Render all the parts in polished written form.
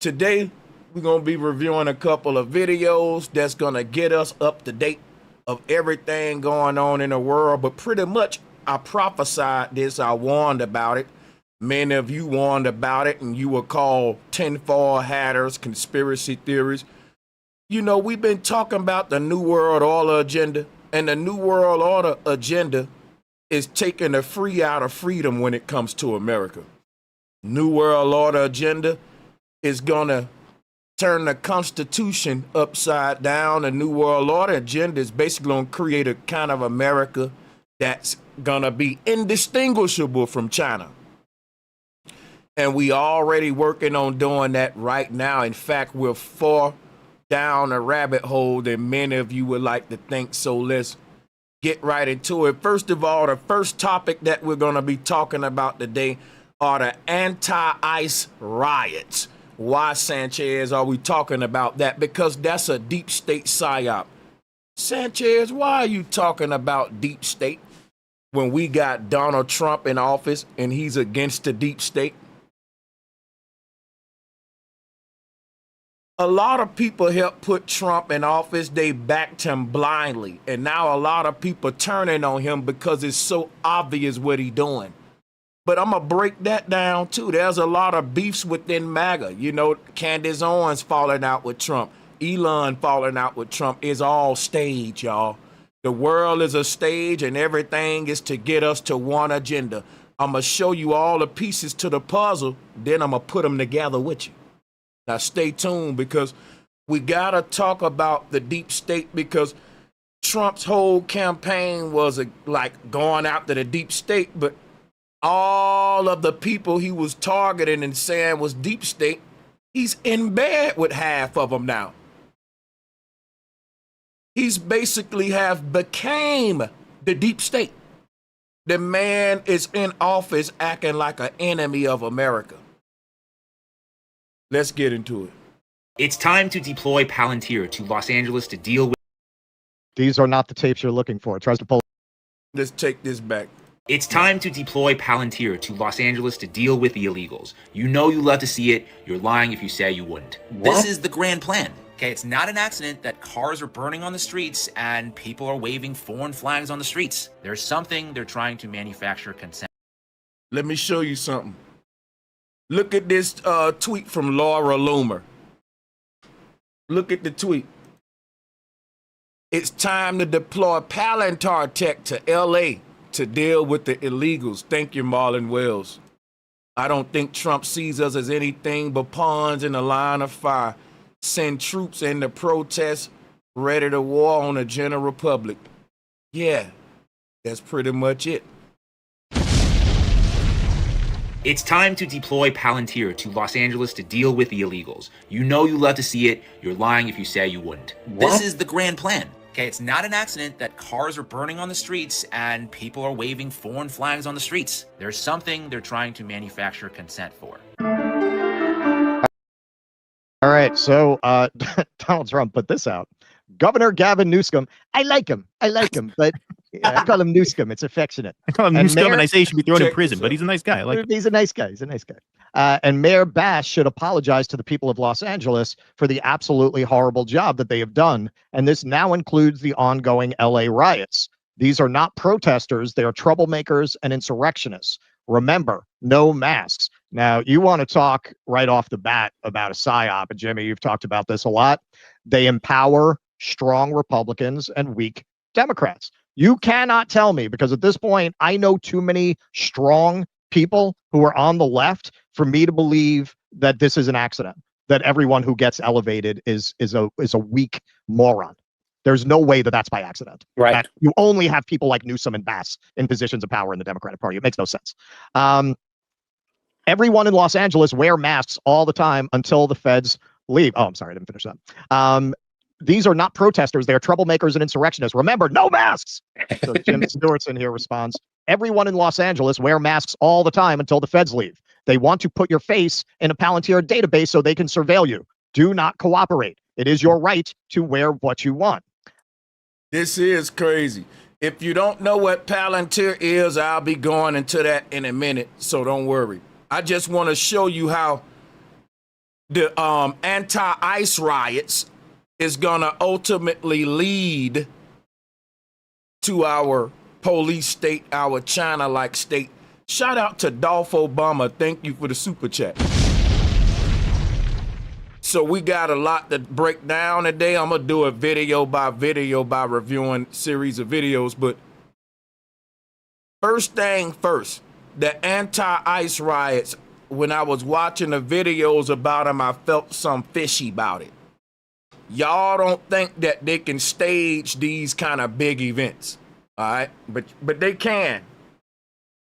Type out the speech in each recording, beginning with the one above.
Today, we're going to be reviewing a couple of videos that's going to get us up to date of everything going on in the world. But pretty much, I prophesied this. I warned about it. Many of you warned about it, and you were called tinfoil hatters, conspiracy theories. You know, we've been talking about the New World Order agenda, and the New World Order agenda is taking the free out of freedom when it comes to America. New World Order agenda is going to turn the Constitution upside down. The New World Order agenda is basically going to create a kind of America that's going to be indistinguishable from China. And we already working on doing that right now. In fact, we're far down a rabbit hole than many of you would like to think. So let's get right into it. First of all, the first topic that we're going to be talking about today are the anti-ICE riots. Why, Sanchez, are we talking about that? Because that's a deep state psyop. Sanchez, why are you talking about deep state when we got Donald Trump in office and he's against the deep state? A lot of people helped put Trump in office. They backed him blindly. And now a lot of people turning on him because it's so obvious what he's doing. But I'm going to break that down, too. There's a lot of beefs within MAGA. You know, Candace Owens falling out with Trump. Elon falling out with Trump is all stage, y'all. The world is a stage, and everything is to get us to one agenda. I'm going to show you all the pieces to the puzzle. Then I'm going to put them together with you. Now, stay tuned, because we got to talk about the deep state, because Trump's whole campaign was like going after the deep state, but all of the people he was targeting and saying was deep state, he's in bed with half of them now. He's basically have became the deep state. The man is in office acting like an enemy of America. Let's get into it. It's time to deploy Palantir to Los Angeles to deal with... These are not the tapes you're looking for. It tries to pull... Let's take this back. It's time to deploy Palantir to Los Angeles to deal with the illegals. You know you love to see it. You're lying if you say you wouldn't. What? This is the grand plan. Okay, it's not an accident that cars are burning on the streets and people are waving foreign flags on the streets. There's something they're trying to manufacture consent. Let me show you something. Look at this tweet from Laura Loomer. Look at the tweet. It's time to deploy Palantir tech to L.A. to deal with the illegals. Thank you, Marlon Wells. I don't think Trump sees us as anything but pawns in the line of fire. Send troops in the protest, ready to war on the general public. Yeah, that's pretty much it. It's time to deploy Palantir to Los Angeles to deal with the illegals. You know you love to see it. You're lying if you say you wouldn't. What? This is the grand plan. Okay, it's not an accident that cars are burning on the streets and people are waving foreign flags on the streets. There's something they're trying to manufacture consent for. All right, so Donald Trump put this out. Governor Gavin Newsom, I like him, but I call him Newsom. It's affectionate. I call him Newsom, and I say he should be thrown in prison, but he's a nice guy. I like him. He's a nice guy. And Mayor Bass should apologize to the people of Los Angeles for the absolutely horrible job that they have done. And this now includes the ongoing L.A. riots. These are not protesters. They are troublemakers and insurrectionists. Remember, no masks. Now, you want to talk right off the bat about a psyop, and Jimmy, you've talked about this a lot. They empower strong Republicans and weak Democrats. You cannot tell me, because at this point, I know too many strong people who are on the left for me to believe that this is an accident, that everyone who gets elevated is a weak moron. There's no way that that's by accident. Right. That you only have people like Newsom and Bass in positions of power in the Democratic Party. It makes no sense. Everyone in Los Angeles wear masks all the time until the feds leave. Oh, I'm sorry, I didn't finish that. These are not protesters. They are troublemakers and insurrectionists. Remember, no masks. So Jim Stewartson here responds, everyone in Los Angeles wear masks all the time until the feds leave. They want to put your face in a Palantir database so they can surveil you. Do not cooperate. It is your right to wear what you want. This is crazy. If you don't know what Palantir is, I'll be going into that in a minute, so don't worry. I just want to show you how the anti-ICE riots is going to ultimately lead to our police state, our China-like state. Shout out to Dolph Obama. Thank you for the super chat. So we got a lot to break down today. I'm going to do it video by reviewing series of videos. But first thing first, the anti-ICE riots, when I was watching the videos about them, I felt some fishy about it. Y'all don't think that they can stage these kind of big events, all right? But they can.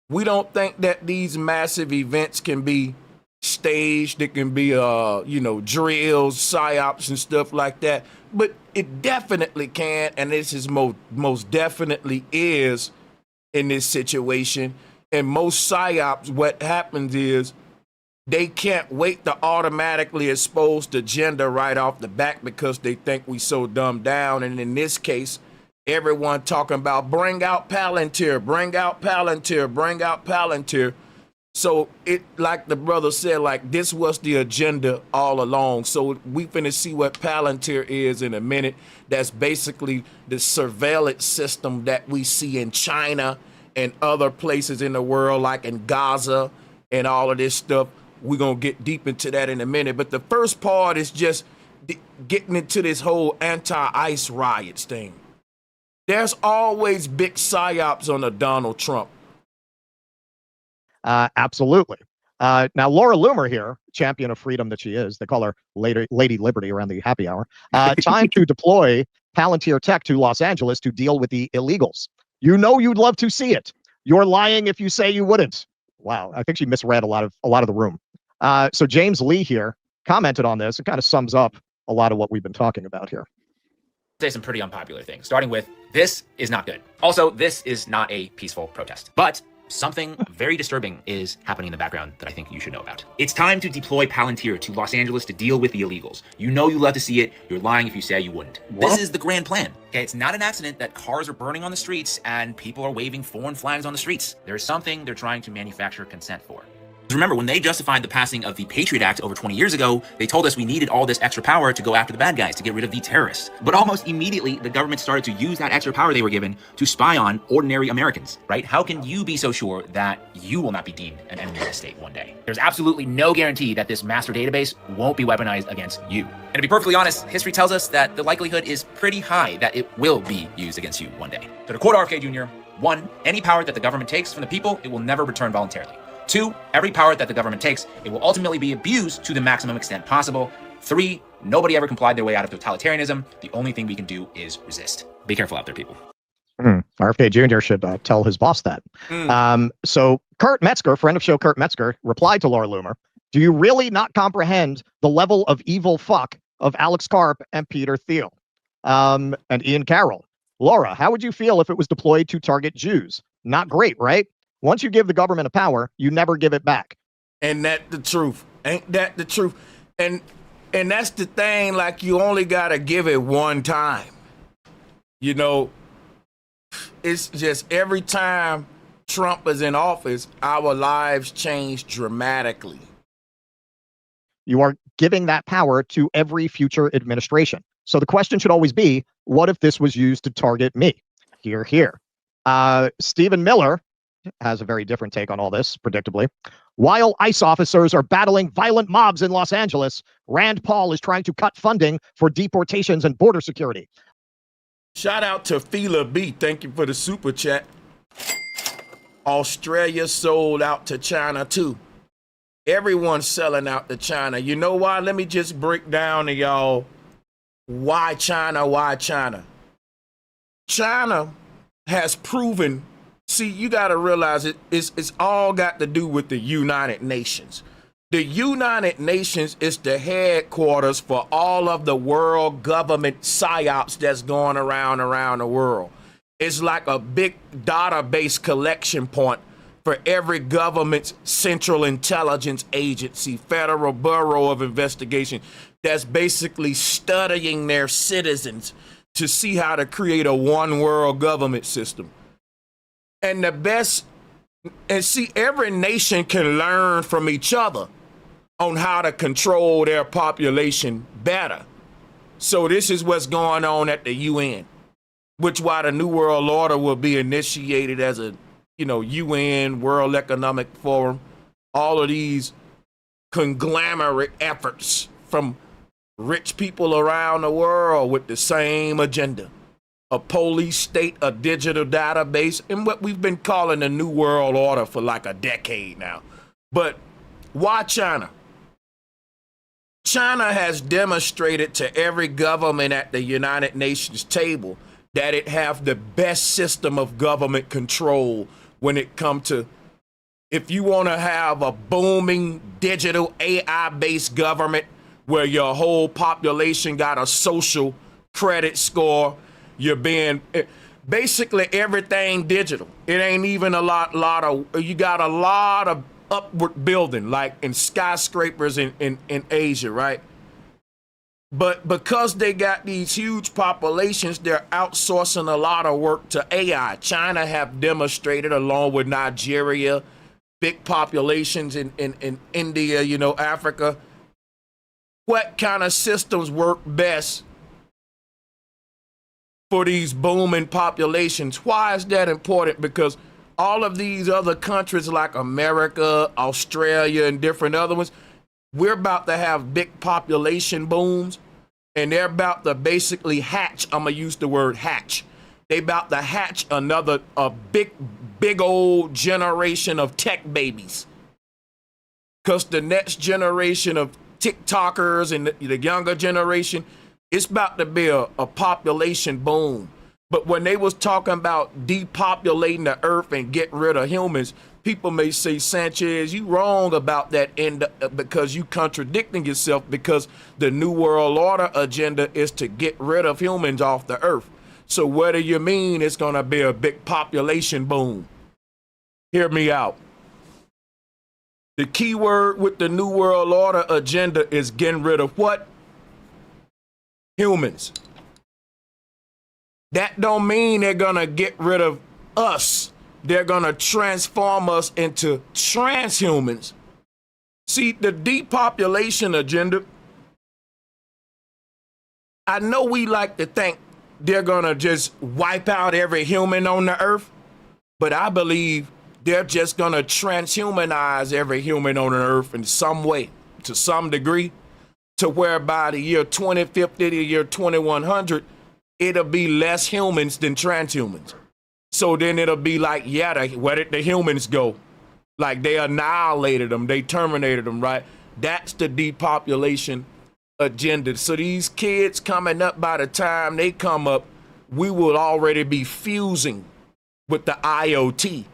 We don't think that these massive events can be staged. It can be, drills, psyops, and stuff like that. But it definitely can, and this is most definitely is in this situation. And most psyops, what happens is they can't wait to automatically expose the agenda right off the bat because they think we so dumbed down. And in this case, everyone talking about bring out Palantir, bring out Palantir, bring out Palantir. So it, like the brother said, like this was the agenda all along. So we finna see what Palantir is in a minute. That's basically the surveillance system that we see in China and other places in the world, like in Gaza and all of this stuff. We're going to get deep into that in a minute. But the first part is just getting into this whole anti-ICE riots thing. There's always big psyops on a Donald Trump. Absolutely. Now, Laura Loomer here, champion of freedom that she is, they call her Lady Liberty around the happy hour, time to deploy Palantir Tech to Los Angeles to deal with the illegals. You know you'd love to see it. You're lying if you say you wouldn't. Wow, I think she misread a lot of the room. So James Lee here commented on this. It kind of sums up a lot of what we've been talking about here. Say some pretty unpopular things, starting with this is not good. Also, this is not a peaceful protest, but something very disturbing is happening in the background that I think you should know about. It's time to deploy Palantir to Los Angeles to deal with the illegals. You know you love to see it. You're lying if you say you wouldn't. What? This is the grand plan. Okay, it's not an accident that cars are burning on the streets and people are waving foreign flags on the streets. There's something they're trying to manufacture consent for. Remember, when they justified the passing of the Patriot Act over 20 years ago, they told us we needed all this extra power to go after the bad guys, to get rid of the terrorists. But almost immediately, the government started to use that extra power they were given to spy on ordinary Americans, right? How can you be so sure that you will not be deemed an enemy of the state one day? There's absolutely no guarantee that this master database won't be weaponized against you. And to be perfectly honest, history tells us that the likelihood is pretty high that it will be used against you one day. So to quote RFK Jr., 1, any power that the government takes from the people, it will never return voluntarily. 2, every power that the government takes, it will ultimately be abused to the maximum extent possible. 3, nobody ever complied their way out of totalitarianism. The only thing we can do is resist. Be careful out there, people. RFK Jr. should tell his boss that. So Kurt Metzger, friend of show Kurt Metzger, replied to Laura Loomer, do you really not comprehend the level of evil fuck of Alex Karp and Peter Thiel? And Ian Carroll, Laura, how would you feel if it was deployed to target Jews? Not great, right? Once you give the government a power, you never give it back. And that's the truth. Ain't that the truth? And that's the thing, like you only gotta give it one time. You know, it's just every time Trump is in office, our lives change dramatically. You are giving that power to every future administration. So the question should always be, what if this was used to target me? Here. Stephen Miller has a very different take on all this, predictably. While ICE officers are battling violent mobs in Los Angeles, Rand Paul is trying to cut funding for deportations and border security. Shout out to Fila B. Thank you for the super chat. Australia sold out to China too. Everyone's selling out to China. You know why? Let me just break down to y'all why China, why China. China has proven. See, you got to realize it's all got to do with the United Nations. The United Nations is the headquarters for all of the world government psyops that's going around the world. It's like a big database collection point for every government's central intelligence agency, Federal Bureau of Investigation, that's basically studying their citizens to see how to create a one world government system. And see, every nation can learn from each other. on how to control their population better. So this is what's going on at the UN, which why the New World Order will be initiated as a, UN, World Economic Forum, all of these conglomerate efforts from rich people around the world with the same agenda. A police state, a digital database, and what we've been calling the New World Order for like a decade now. But why China? China has demonstrated to every government at the United Nations table that it have the best system of government control when it comes to, if you want to have a booming digital AI-based government where your whole population got a social credit score, you're being basically everything digital. It ain't even a lot of, you got a lot of upward building, like in skyscrapers in Asia, right? But because they got these huge populations, they're outsourcing a lot of work to AI. China have demonstrated, along with Nigeria, big populations in India, Africa, what kind of systems work best for these booming populations. Why is that important? Because all of these other countries like America, Australia, and different other ones, we're about to have big population booms, and they're about to basically hatch. I'm gonna use the word hatch. They about to hatch a big old generation of tech babies. Because the next generation of TikTokers and the younger generation, it's about to be a population boom. But when they was talking about depopulating the earth and get rid of humans, people may say, Sanchez, you wrong about that because you contradicting yourself, because the New World Order agenda is to get rid of humans off the earth. So what do you mean it's going to be a big population boom? Hear me out. The key word with the New World Order agenda is getting rid of what? Humans. That don't mean they're gonna get rid of us. They're gonna transform us into transhumans. See, the depopulation agenda, I know we like to think they're gonna just wipe out every human on the earth, but I believe they're just gonna transhumanize every human on the earth in some way, to some degree, to where by the year 2050 to the year 2100, it'll be less humans than transhumans. So then it'll be like, where did the humans go? Like they annihilated them, they terminated them, right? That's the depopulation agenda. So these kids coming up, by the time they come up, we will already be fusing with the IoT.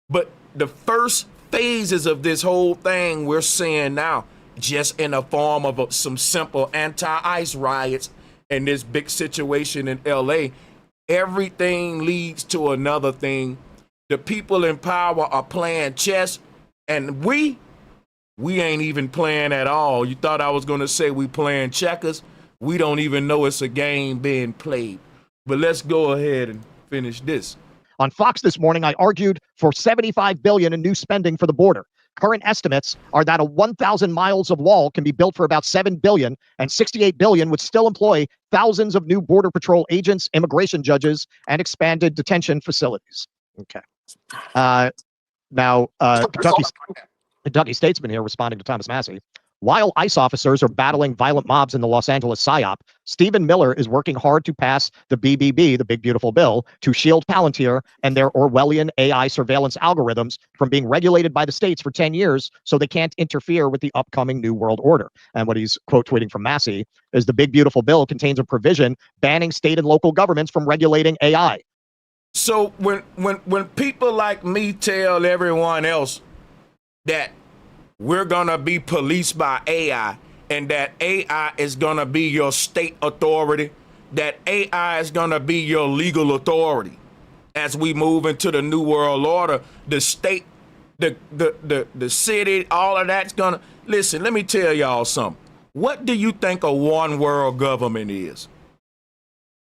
But the first phases of this whole thing we're seeing now, just in the form of some simple anti-ICE riots and this big situation in L.A., everything leads to another thing. The people in power are playing chess, and we ain't even playing at all. You thought I was going to say we playing checkers? We don't even know it's a game being played. But let's go ahead and finish this. On Fox this morning, I argued for $75 billion in new spending for the border. Current estimates are that a 1,000 miles of wall can be built for about $7 billion, and $68 billion would still employ thousands of new Border Patrol agents, immigration judges, and expanded detention facilities. Okay. Now, Kentucky Statesman here responding to Thomas Massey. While ICE officers are battling violent mobs in the Los Angeles PSYOP, Stephen Miller is working hard to pass the BBB, the Big Beautiful Bill, to shield Palantir and their Orwellian AI surveillance algorithms from being regulated by the states for 10 years so they can't interfere with the upcoming New World Order. And what he's quote tweeting from Massey is the Big Beautiful Bill contains a provision banning state and local governments from regulating AI. So when people like me tell everyone else that we're gonna be policed by AI, and that AI is gonna be your state authority, that AI is gonna be your legal authority. As we move into the New World Order, the state, the city, all of that's gonna, listen, let me tell y'all something. What do you think a one world government is?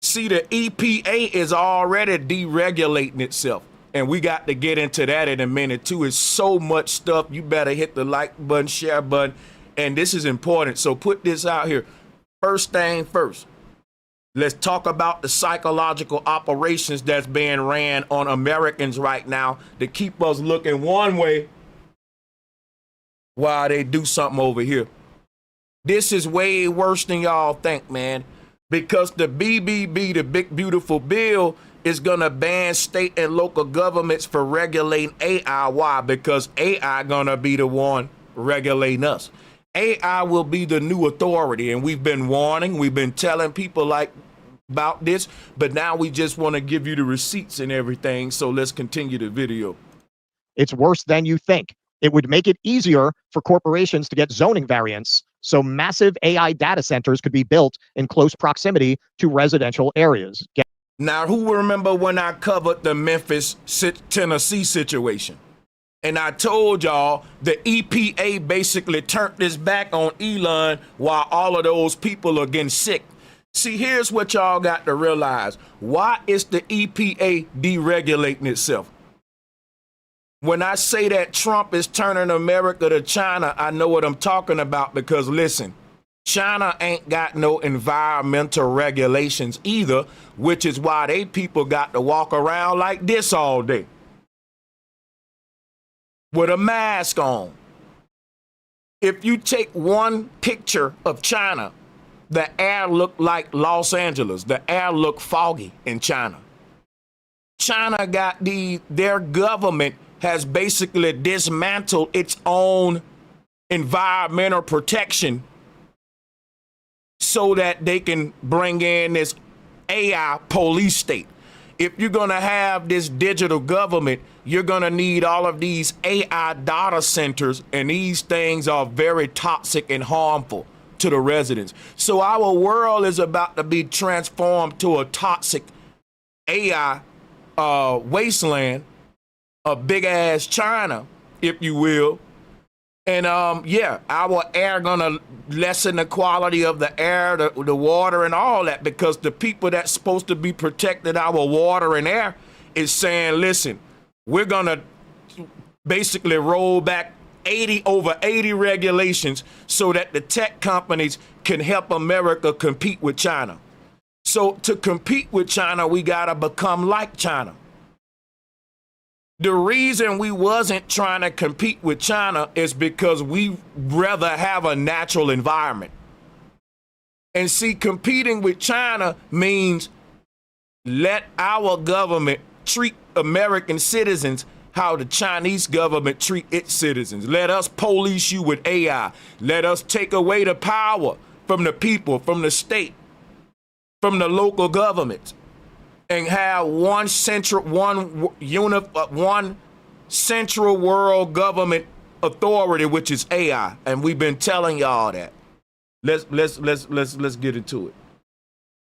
See, the EPA is already deregulating itself. And we got to get into that in a minute too. It's so much stuff. You better hit the like button, share button, and this is important. So put this out here. First thing first, let's talk about the psychological operations that's being ran on Americans right now to keep us looking one way while they do something over here. This is way worse than y'all think, man, because the BBB, the Big Beautiful Bill, is going to ban state and local governments for regulating AI. Why? Because AI going to be the one regulating us. AI will be the new authority, and we've been warning, we've been telling people like about this, but now we just want to give you the receipts and everything. So let's continue the video. It's worse than you think. It would make it easier for corporations to get zoning variants, so massive AI data centers could be built in close proximity to residential areas. Now, who remember when I covered the Memphis, Tennessee situation? And I told y'all the EPA basically turned this back on Elon while all of those people are getting sick. See, here's what y'all got to realize. Why is the EPA deregulating itself? When I say that Trump is turning America to China, I know what I'm talking about, because listen, China ain't got no environmental regulations either, which is why they people got to walk around like this all day with a mask on. If you take one picture of China, the air looked like Los Angeles. The air looked foggy in China. China got their government has basically dismantled its own environmental protection so that they can bring in this AI police state. If you're going to have this digital government, you're going to need all of these AI data centers, and these things are very toxic and harmful to the residents. So our world is about to be transformed to a toxic AI wasteland, a big ass China, if you will. And yeah, our air gonna lessen the quality of the air, the water and all that, because the people that's supposed to be protecting our water and air is saying, listen, we're gonna basically roll back over 80 regulations so that the tech companies can help America compete with China. So to compete with China, we gotta become like China. The reason we wasn't trying to compete with China is because we rather have a natural environment. And see, competing with China means let our government treat American citizens how the Chinese government treat its citizens. Let us police you with AI. Let us take away the power from the people, from the state, from the local governments, and have one central world government authority, which is AI. And we've been telling y'all that. Let's get into it.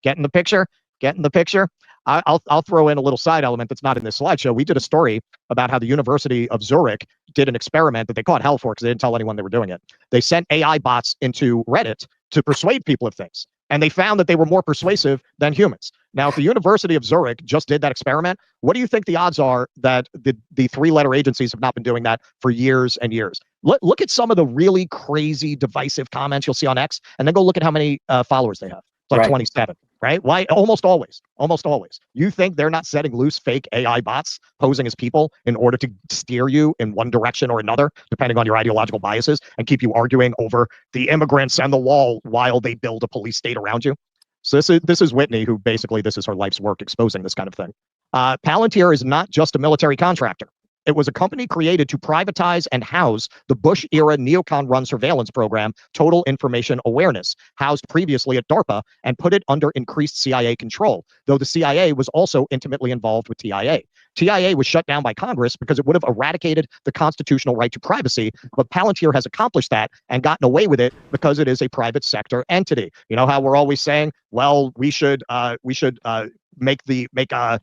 Get in the picture. Get in the picture. I'll throw in a little side element that's not in this slideshow. We did a story about how the University of Zurich did an experiment that they caught hell for because they didn't tell anyone they were doing it. They sent AI bots into Reddit to persuade people of things, and they found that they were more persuasive than humans. Now, if the University of Zurich just did that experiment, what do you think the odds are that the three-letter agencies have not been doing that for years and years? Look at some of the really crazy, divisive comments you'll see on X, and then go look at how many followers they have. It's like Right. 27, right? Why? Almost always. You think they're not setting loose fake AI bots posing as people in order to steer you in one direction or another, depending on your ideological biases, and keep you arguing over the immigrants and the wall while they build a police state around you? So this is Whitney, who basically this is her life's work exposing this kind of thing. Palantir is not just a military contractor. It was a company created to privatize and house the Bush-era neocon-run surveillance program, Total Information Awareness, housed previously at DARPA, and put it under increased CIA control, though the CIA was also intimately involved with TIA. TIA was shut down by Congress because it would have eradicated the constitutional right to privacy, but Palantir has accomplished that and gotten away with it because it is a private sector entity. You know how we're always saying, well, we should make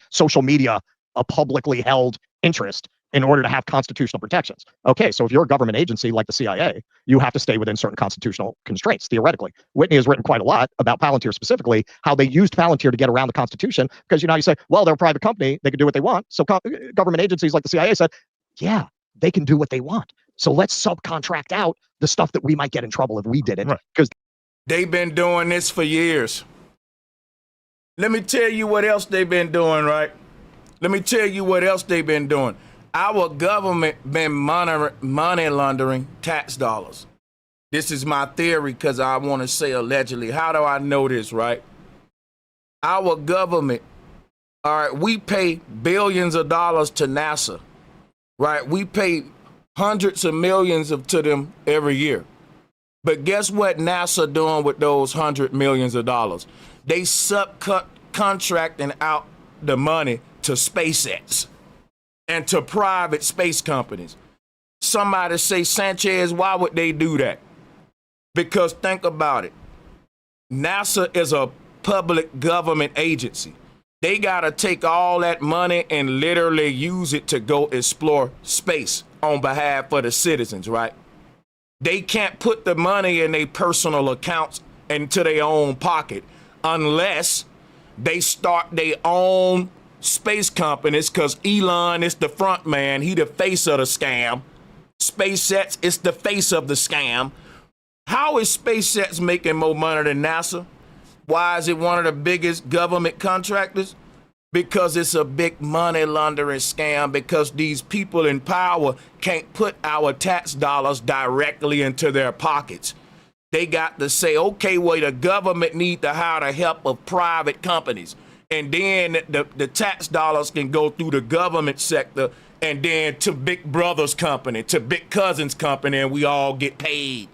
social media a publicly held interest in order to have constitutional protections. Okay, so if you're a government agency like the CIA, you have to stay within certain constitutional constraints, theoretically. Whitney has written quite a lot about Palantir specifically, how they used Palantir to get around the Constitution, because, you know, you say, well, they're a private company, they can do what they want. So government agencies like the CIA said, yeah, they can do what they want. So let's subcontract out the stuff that we might get in trouble if we did it. Because they've been doing this for years. Let me tell you what else they've been doing, right? Let me tell you what else they've been doing. Our government been money laundering tax dollars. This is my theory because I want to say allegedly. How do I know this, right? Our government, all right, we pay billions of dollars to NASA, right? We pay hundreds of millions to them every year. But guess what NASA doing with those $100 millions? They subcontracting out the money to SpaceX and to private space companies. Somebody say, Sanchez, why would they do that? Because think about it. NASA is a public government agency. They got to take all that money and literally use it to go explore space on behalf of the citizens, right? They can't put the money in their personal accounts into their own pocket unless they start their own space companies, because Elon is the front man. He the face of the scam. SpaceX is the face of the scam. How is SpaceX making more money than NASA? Why is it one of the biggest government contractors? Because it's a big money laundering scam, because these people in power can't put our tax dollars directly into their pockets. They got to say, okay, well, the government need to hire the help of private companies. And then the tax dollars can go through the government sector and then to Big Brother's company, to Big Cousin's company, and we all get paid.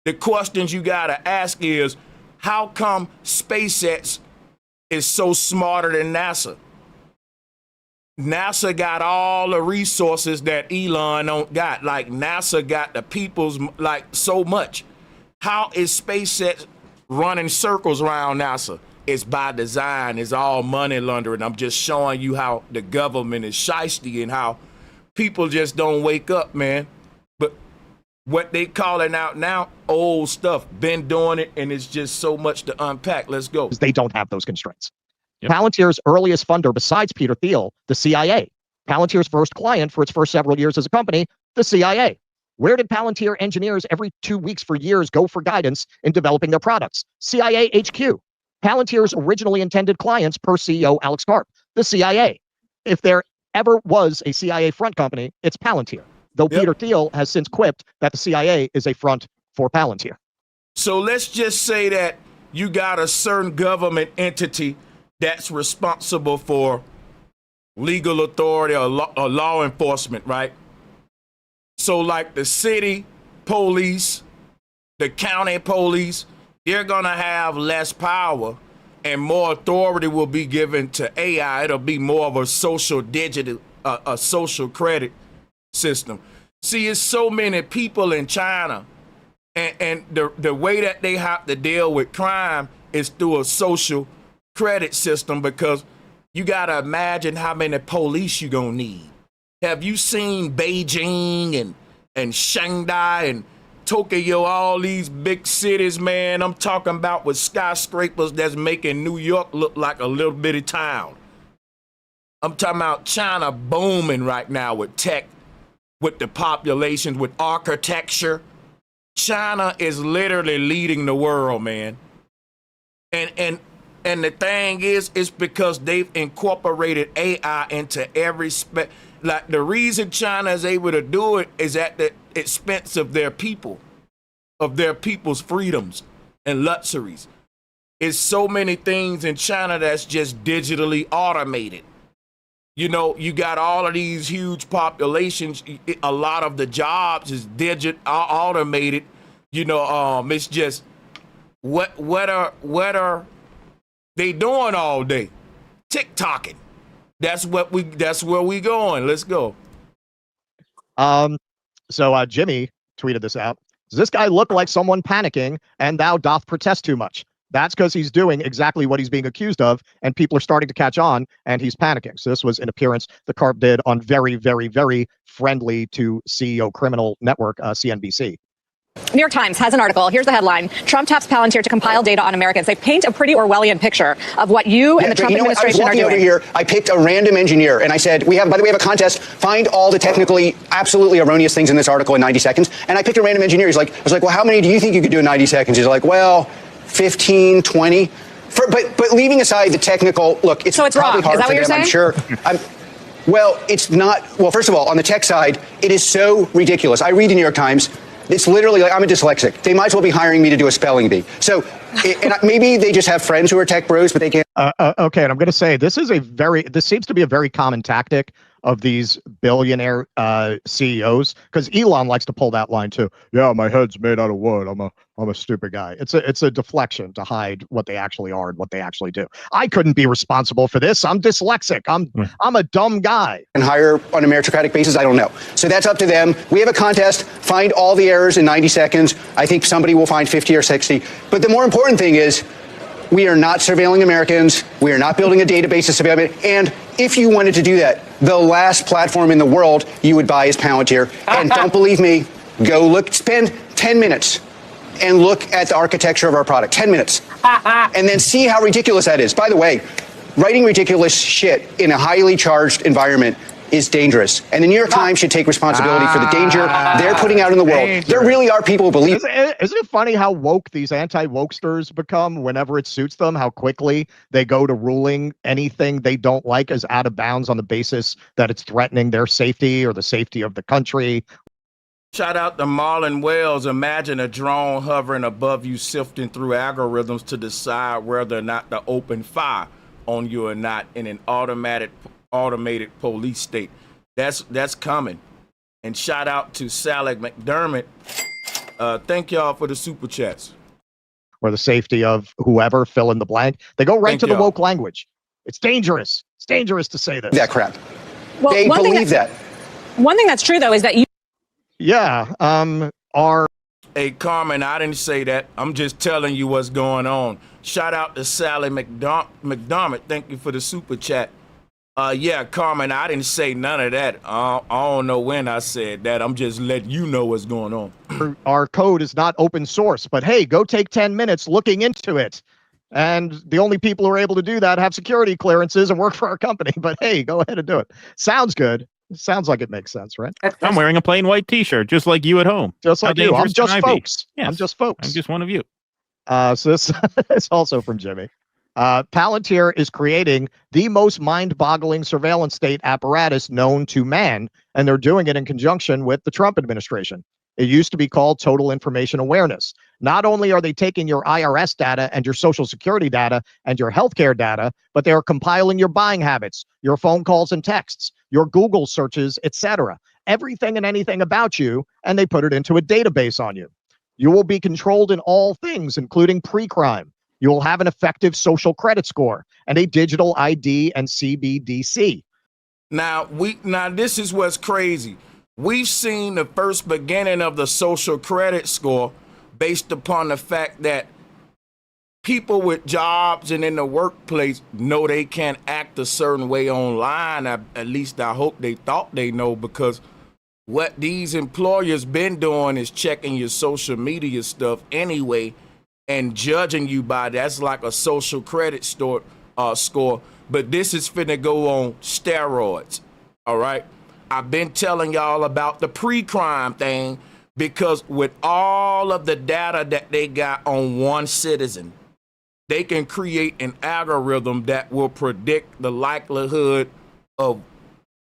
The questions you got to ask is, how come SpaceX is so smarter than NASA? NASA got all the resources that Elon don't got. Like NASA got the people's, like, so much. How is SpaceX running circles around NASA? It's by design. It's all money laundering. I'm just showing you how the government is shiesty and how people just don't wake up, man. But what they calling out now, old stuff, been doing it, and it's just so much to unpack. Let's go. They don't have those constraints. Yep. Palantir's earliest funder, besides Peter Thiel, the CIA. Palantir's first client for its first several years as a company, the CIA. Where did Palantir engineers every 2 weeks for years go for guidance in developing their products? CIA HQ. Palantir's originally intended clients, per CEO Alex Karp, the CIA. If there ever was a CIA front company, it's Palantir. Though Peter Thiel has since quipped that the CIA is a front for Palantir. So let's just say that you got a certain government entity that's responsible for legal authority or law enforcement, right? So like the city police, the county police, they're gonna have less power and more authority will be given to AI. It'll be more of a social digital, a social credit system. See, it's so many people in China, and the way that they have to deal with crime is through a social credit system, because you gotta imagine how many police you gonna need. Have you seen Beijing and Shanghai and Tokyo, all these big cities, man? I'm talking about with skyscrapers that's making New York look like a little bitty town. I'm talking about China booming right now with tech, with the population, with architecture. China is literally leading the world, man. And the thing is, it's because they've incorporated AI into every like the reason China is able to do it is at the expense of their people, of their people's freedoms and luxuries. It's so many things in China that's just digitally automated. You know, you got all of these huge populations. A lot of the jobs is automated. You know, it's just what are they doing all day? TikToking. That's where we going. Let's go. So Jimmy tweeted this out. Does this guy look like someone panicking and thou doth protest too much? That's because he's doing exactly what he's being accused of, and people are starting to catch on, and he's panicking. So this was an appearance the Karp did on very, very, very friendly to CEO criminal network, CNBC. New York Times has an article. Here's the headline. Trump taps Palantir to compile data on Americans. They paint a pretty Orwellian picture of what you and the Trump administration are doing. Over here, I picked a random engineer, and I said, by the way, we have a contest. Find all the technically absolutely erroneous things in this article in 90 seconds. And I picked a random engineer. I was like, well, how many do you think you could do in 90 seconds? He's like, well, 15, 20. But leaving aside the technical, look, it's probably wrong. hard Is that for what you're them, saying? I'm sure. Well, it's not. Well, first of all, on the tech side, it is so ridiculous. I read the New York Times. It's literally like I'm a dyslexic. They might as well be hiring me to do a spelling bee. So and maybe they just have friends who are tech bros, but they can't. Okay, and I'm going to say this seems to be a very common tactic of these billionaire CEOs, because Elon likes to pull that line too. Yeah, my head's made out of wood. I'm a stupid guy. It's a deflection to hide what they actually are and what they actually do. I couldn't be responsible for this. I'm dyslexic. I'm a dumb guy. And hire on a meritocratic basis, I don't know. So that's up to them. We have a contest. Find all the errors in 90 seconds. I think somebody will find 50 or 60. But the more important thing is, we are not surveilling Americans. We are not building a database of surveillance. And if you wanted to do that, the last platform in the world you would buy is Palantir. And don't believe me, spend 10 minutes and look at the architecture of our product. 10 minutes. And then see how ridiculous that is. By the way, writing ridiculous shit in a highly charged environment is dangerous. And the New York Times should take responsibility for the danger they're putting out in the world. Dangerous. There really are people who believe. Isn't it funny how woke these anti-wokesters become whenever it suits them, how quickly they go to ruling anything they don't like as out of bounds on the basis that it's threatening their safety or the safety of the country? Shout out to Marlon Wells. Imagine a drone hovering above you, sifting through algorithms to decide whether or not to open fire on you or not in an automated police state. That's coming. And shout out to Sally McDermott. Thank y'all for the super chats. Or the safety of whoever, fill in the blank. They go right to the woke language. It's dangerous. It's dangerous to say this. That crap. Well, they believe that. One thing that's true, though, is that you. Yeah. Hey, Carmen, I didn't say that. I'm just telling you what's going on. Shout out to Sally McDermott. Thank you for the super chat. Yeah, Carmen, I didn't say none of that. I don't know when I said that. I'm just letting you know what's going on. Our code is not open source, but hey, go take 10 minutes looking into it. And the only people who are able to do that have security clearances and work for our company. But hey, go ahead and do it. Sounds good. Sounds like it makes sense, right? I'm wearing a plain white T-shirt, just like you at home. Just like you. I'm just folks. Yes. I'm just folks. I'm just one of you. So this is also from Jimmy. Palantir is creating the most mind-boggling surveillance state apparatus known to man, and they're doing it in conjunction with the Trump administration. It used to be called total information awareness. Not only are they taking your IRS data and your social security data and your healthcare data, but they are compiling your buying habits, your phone calls and texts, your Google searches, etc. Everything and anything about you, and they put it into a database on you. You will be controlled in all things, including pre-crime. You will have an effective social credit score and a digital ID and CBDC. Now this is what's crazy. We've seen the first beginning of the social credit score based upon the fact that people with jobs and in the workplace know they can't act a certain way online. At least I hope they thought they know, because what these employers been doing is checking your social media stuff anyway and judging you by that's like a social credit score. But this is finna go on steroids. All right. I've been telling y'all about the pre-crime thing, because with all of the data that they got on one citizen, they can create an algorithm that will predict the likelihood of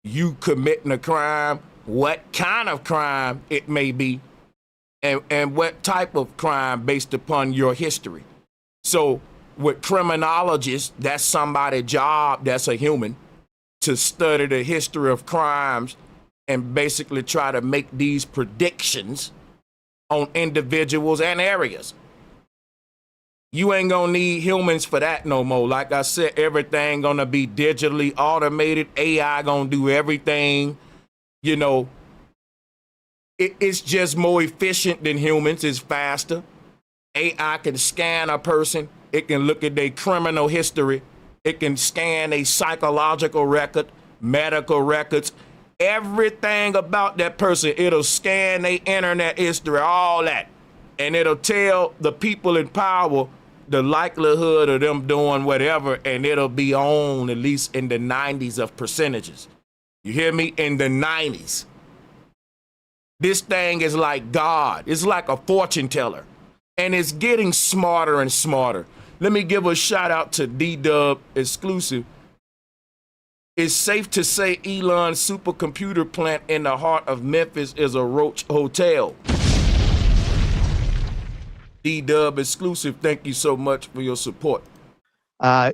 you committing a crime, what kind of crime it may be, and what type of crime based upon your history. So with criminologists, that's somebody's job, that's a human, to study the history of crimes and basically try to make these predictions on individuals and areas. You ain't gonna need humans for that no more. Like I said, everything gonna be digitally automated. AI gonna do everything. You know, it's just more efficient than humans. It's faster. AI can scan a person. It can look at their criminal history. It can scan a psychological record, medical records, everything about that person. It'll scan their internet history, all that. and it'll tell the people in power the likelihood of them doing whatever, and it'll be on at least in the 90s of percentages. You hear me? In the 90s. This thing is like God. It's like a fortune teller, and it's getting smarter and smarter. Let me give a shout out to D-Dub Exclusive. It's safe to say Elon's supercomputer plant in the heart of Memphis is a roach hotel. D-Dub Exclusive, thank you so much for your support.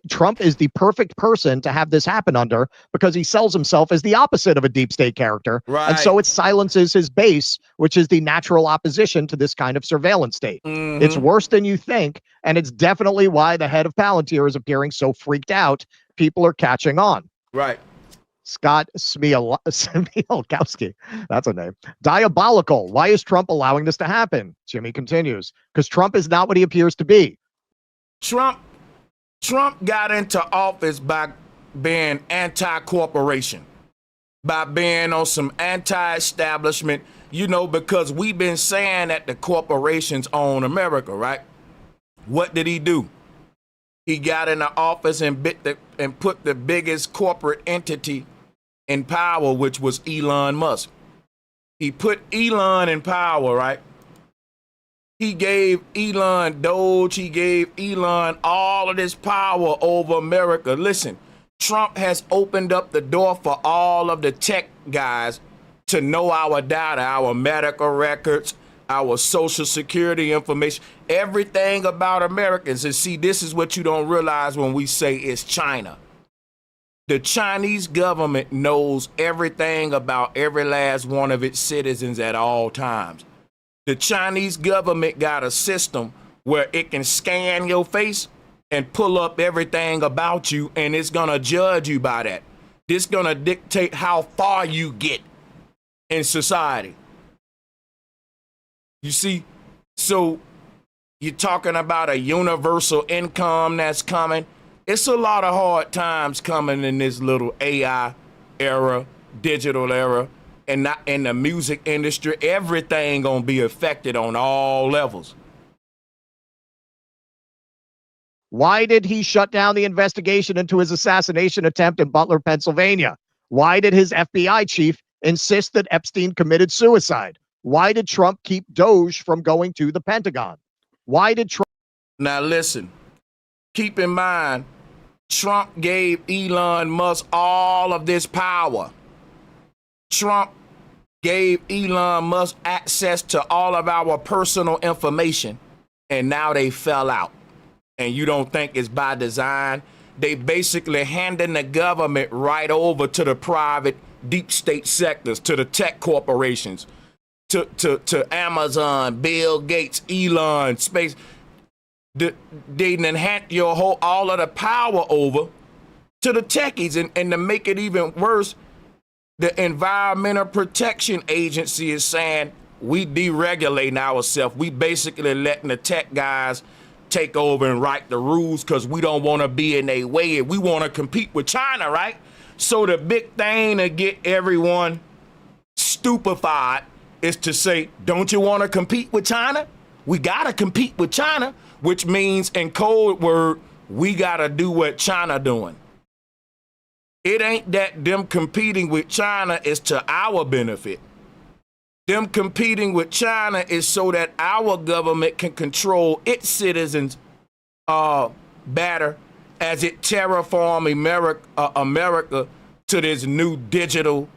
Trump is the perfect person to have this happen under because he sells himself as the opposite of a deep state character. Right. And so it silences his base, which is the natural opposition to this kind of surveillance state. It's worse than you think, and it's definitely why the head of Palantir is appearing so freaked out. People are catching on. Right. Scott Smielkowski, that's a name. Diabolical. Why is Trump allowing this to happen? Jimmy continues. Because Trump is not what he appears to be. Trump got into office by being anti-corporation, by being on some anti-establishment, because we've been saying that the corporations own America, right? What did he do? He got in the office and put the biggest corporate entity in power, which was Elon Musk. He put Elon in power, right? He gave Elon Doge. He gave Elon all of this power over America. Listen, Trump has opened up the door for all of the tech guys to know our data, our medical records, our social security information, everything about Americans. And see, this is what you don't realize when we say it's China. The Chinese government knows everything about every last one of its citizens at all times. The Chinese government got a system where it can scan your face and pull up everything about you, and it's gonna judge you by that. This gonna dictate how far you get in society. You see, so you're talking about a universal income that's coming. It's a lot of hard times coming in this little AI era, digital era, and not in the music industry. Everything gonna be affected on all levels. Why did he shut down the investigation into his assassination attempt in Butler, Pennsylvania? Why did his FBI chief insist that Epstein committed suicide? Why did Trump keep Doge from going to the Pentagon? Why did Trump... Now listen, keep in mind, Trump gave Elon Musk all of this power. Trump gave Elon Musk access to all of our personal information, and now they fell out. And you don't think it's by design? They basically handing the government right over to the private deep state sectors, to the tech corporations, to Amazon, Bill Gates, Elon, space. They didn't hand all of the power over to the techies, and to make it even worse, the Environmental Protection Agency is saying we deregulating ourselves. We basically letting the tech guys take over and write the rules because we don't want to be in their way. We want to compete with China, right? So the big thing to get everyone stupefied is to say, don't you want to compete with China? We got to compete with China, which means in code word, we got to do what China doing. It ain't that them competing with China is to our benefit. Them competing with China is so that our government can control its citizens better as it terraform America to this new digital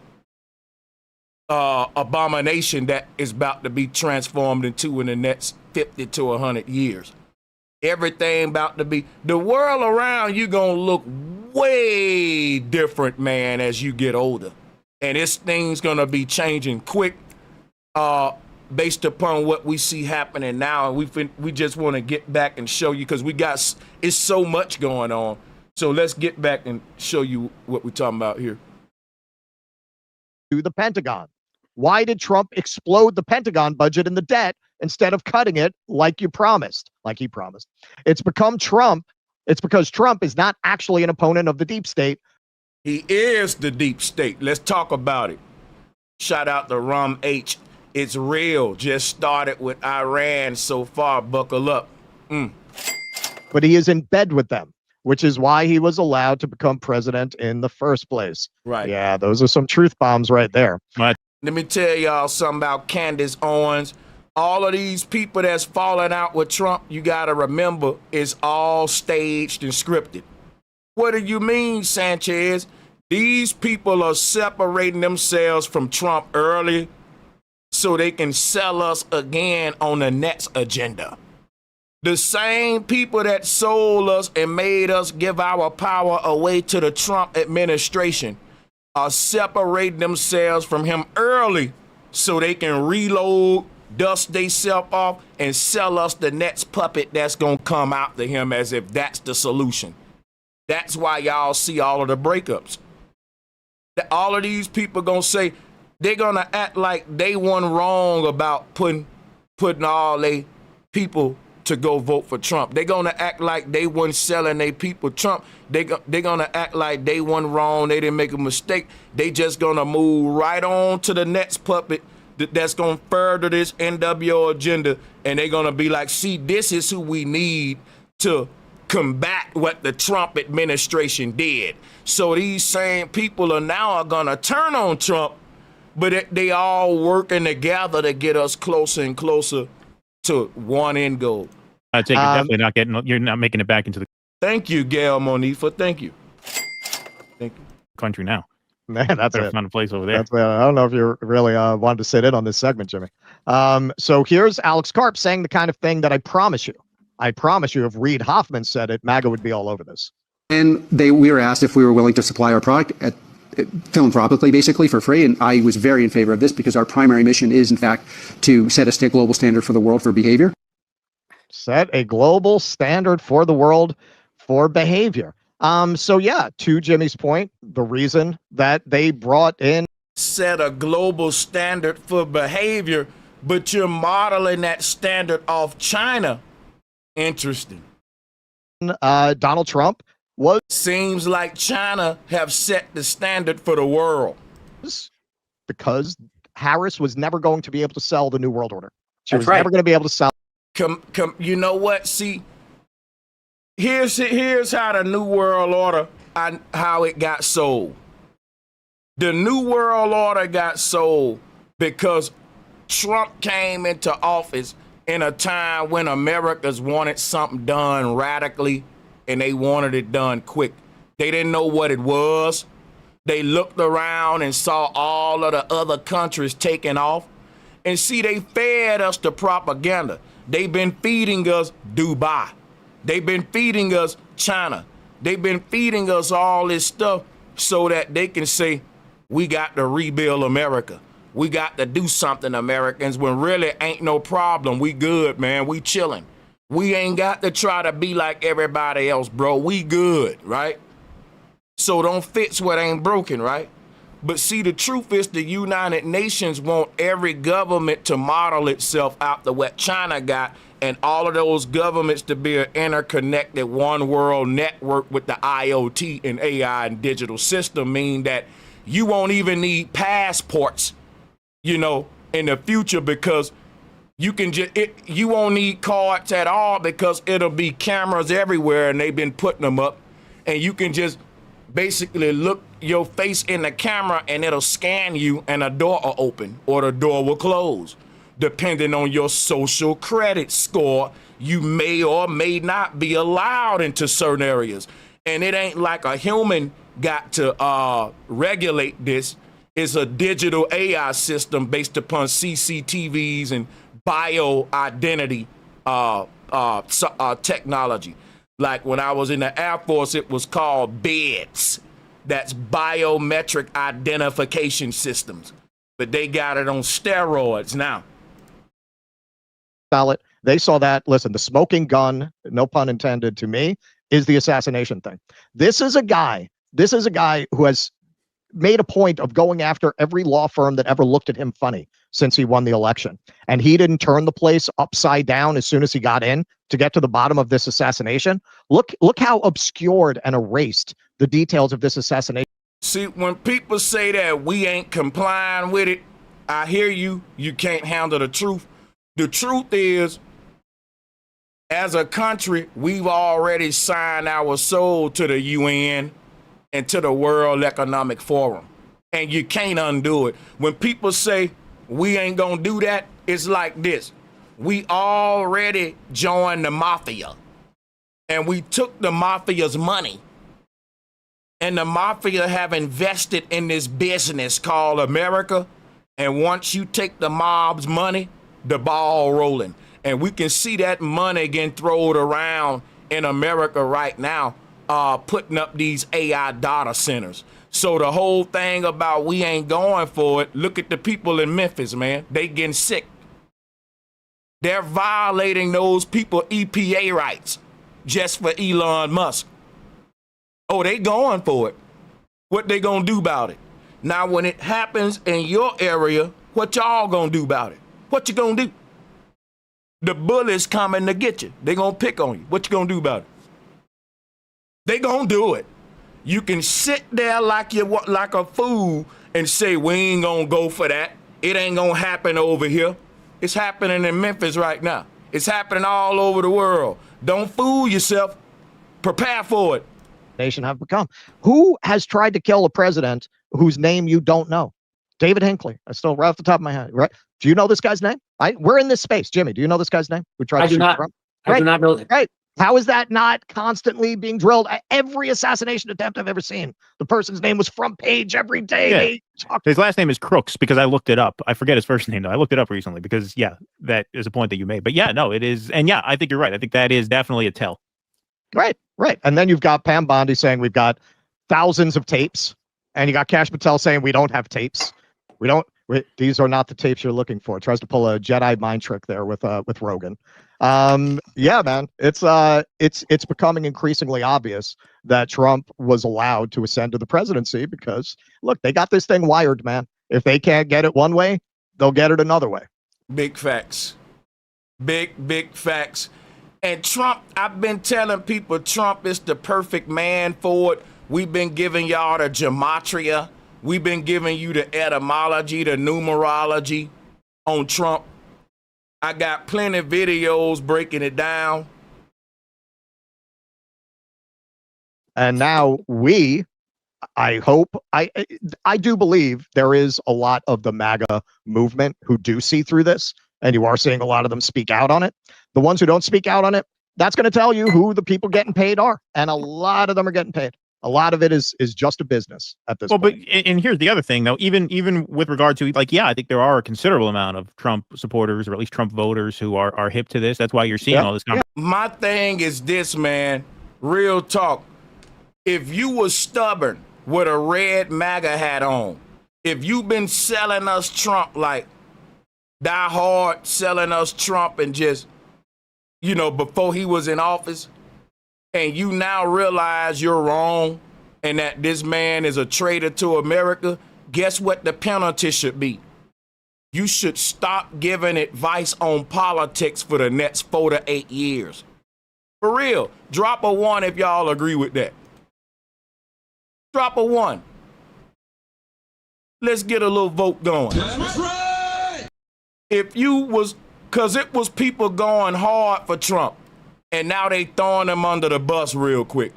abomination that is about to be transformed into in the next 50 to 100 years. Everything about to be, the world around you gonna look way different, man, as you get older. And this thing's gonna be changing quick based upon what we see happening now. And we just want to get back and show you, because it's so much going on. So let's get back and show you what we're talking about here. To the Pentagon. Why did Trump explode the Pentagon budget and the debt instead of cutting it like he promised? It's because Trump is not actually an opponent of the deep state. He is the deep state. Let's talk about it. Shout out to Rum H. It's real. Just started with Iran so far. Buckle up. But he is in bed with them, which is why he was allowed to become president in the first place. Right. Yeah, those are some truth bombs right there. But Let me tell y'all something about Candace Owens. All of these people that's falling out with Trump, you got to remember, it's all staged and scripted. What do you mean, Sanchez? These people are separating themselves from Trump early so they can sell us again on the next agenda. The same people that sold us and made us give our power away to the Trump administration are separating themselves from him early so they can reload, dust themselves off, and sell us the next puppet that's going to come after him as if that's the solution. That's why y'all see all of the breakups. All of these people going to say, they're going to act like they won wrong about putting all they people to go vote for Trump. They're going to act like they weren't selling their people Trump. They're going to act like they went wrong. They didn't make a mistake. They just going to move right on to the next puppet that's going to further this NWO agenda. And they're going to be like, see, this is who we need to combat what the Trump administration did. So these same people are now going to turn on Trump, but they all working together to get us closer and closer to one end goal. I take you're definitely you're not making it back into the Thank you, Gail Monifa. Thank you. Thank you. country now. Man, that's Better it. find a place over there. That's, I don't know if you really wanted to sit in on this segment, Jimmy. So here's Alex Karp saying the kind of thing that I promise you, if Reid Hoffman said it, MAGA would be all over this. And we were asked if we were willing to supply our product philanthropically, basically for free. And I was very in favor of this because our primary mission is, in fact, to set a global standard for the world for behavior. Set a global standard for the world for behavior. So yeah, to Jimmy's point, the reason that they brought in Set a global standard for behavior, but you're modeling that standard off China. Interesting. Donald Trump was Seems like China have set the standard for the world. because Harris was never going to be able to sell the New World Order. She That's was right. never going to be able to sell. You know what? See, here's how the New World Order, how it got sold. The New World Order got sold because Trump came into office in a time when Americans wanted something done radically and they wanted it done quick. They didn't know what it was. They looked around and saw all of the other countries taking off. And see, they fed us the propaganda. They've been feeding us Dubai. They've been feeding us China. They've been feeding us all this stuff so that they can say, we got to rebuild America. We got to do something, Americans, when really ain't no problem. We good, man. We chilling. We ain't got to try to be like everybody else, bro. We good, right? So don't fix what ain't broken, right? But see, the truth is the United Nations want every government to model itself after what China got, and all of those governments to be an interconnected one world network with the IoT and AI and digital system, mean that you won't even need passports, in the future, because you can you won't need cards at all because it'll be cameras everywhere and they've been putting them up, and you can just basically look your face in the camera and it'll scan you and a door will open or the door will close. Depending on your social credit score, you may or may not be allowed into certain areas. And it ain't like a human got to regulate this. It's a digital AI system based upon CCTVs and bio-identity technology. Like when I was in the Air Force, it was called BEDS. That's biometric identification systems. But they got it on steroids now. ballot. They saw that. Listen, the smoking gun, no pun intended to me, is the assassination thing. This is a guy who has made a point of going after every law firm that ever looked at him funny since he won the election. And he didn't turn the place upside down as soon as he got in to get to the bottom of this assassination. Look how obscured and erased the details of this assassination. See, when people say that we ain't complying with it, I hear you. You can't handle the truth. The truth is, as a country, we've already signed our soul to the UN and to the World Economic Forum. And you can't undo it. When people say we ain't gonna do that, it's like this. We already joined the mafia. And we took the mafia's money. And the mafia have invested in this business called America. And once you take the mob's money, the ball rolling. And we can see that money getting thrown around in America right now, putting up these AI data centers. So the whole thing about we ain't going for it, look at the people in Memphis, man. They getting sick. They're violating those people EPA rights just for Elon Musk. Oh, they going for it. What they gonna do about it? Now, when it happens in your area, what y'all gonna do about it? What you gonna do? The bullies coming to get you. They gonna pick on you. What you gonna do about it? They gonna do it. You can sit there like a fool and say, we ain't gonna go for that. It ain't gonna happen over here. It's happening in Memphis right now. It's happening all over the world. Don't fool yourself. Prepare for it. Nation have become. Who has tried to kill a president whose name you don't know? David Hinckley. I still right off the top of my head. Right? Do you know this guy's name? We're in this space. Jimmy, do you know this guy's name? Who tried to shoot Trump? I do not know that. Right. How is that not constantly being drilled? Every assassination attempt I've ever seen, the person's name was front page every day. Yeah. His last name is Crooks because I looked it up. I forget his first name though. I looked it up recently because that is a point that you made. But yeah, no, it is. And yeah, I think you're right. I think that is definitely a tell. Right. And then you've got Pam Bondi saying we've got thousands of tapes, and you got Kash Patel saying we don't have tapes. These are not the tapes you're looking for. Tries to pull a Jedi mind trick there with Rogan. Yeah, man, it's becoming increasingly obvious that Trump was allowed to ascend to the presidency because look, they got this thing wired, man. If they can't get it one way, they'll get it another way. Big facts. Big facts. And Trump, I've been telling people Trump is the perfect man for it. We've been giving y'all the gematria. We've been giving you the etymology, the numerology on Trump. I got plenty of videos breaking it down. And now I hope, I do believe there is a lot of the MAGA movement who do see through this, and you are seeing a lot of them speak out on it. The ones who don't speak out on it, that's going to tell you who the people getting paid are. And a lot of them are getting paid. A lot of it is just a business at this point. But and here's the other thing, though. Even with regard to I think there are a considerable amount of Trump supporters, or at least Trump voters, who are hip to this. That's why you're seeing all this. My thing is this, man. Real talk. If you was stubborn with a red MAGA hat on, if you've been selling us Trump like die hard, selling us Trump and just, before he was in office, and you now realize you're wrong and that this man is a traitor to America, guess what the penalty should be? You should stop giving advice on politics for the next 4 to 8 years. For real, drop a 1 if y'all agree with that. Drop a 1. Let's get a little vote going. That's right. If you was, because it was people going hard for Trump, and now they throwing him under the bus real quick.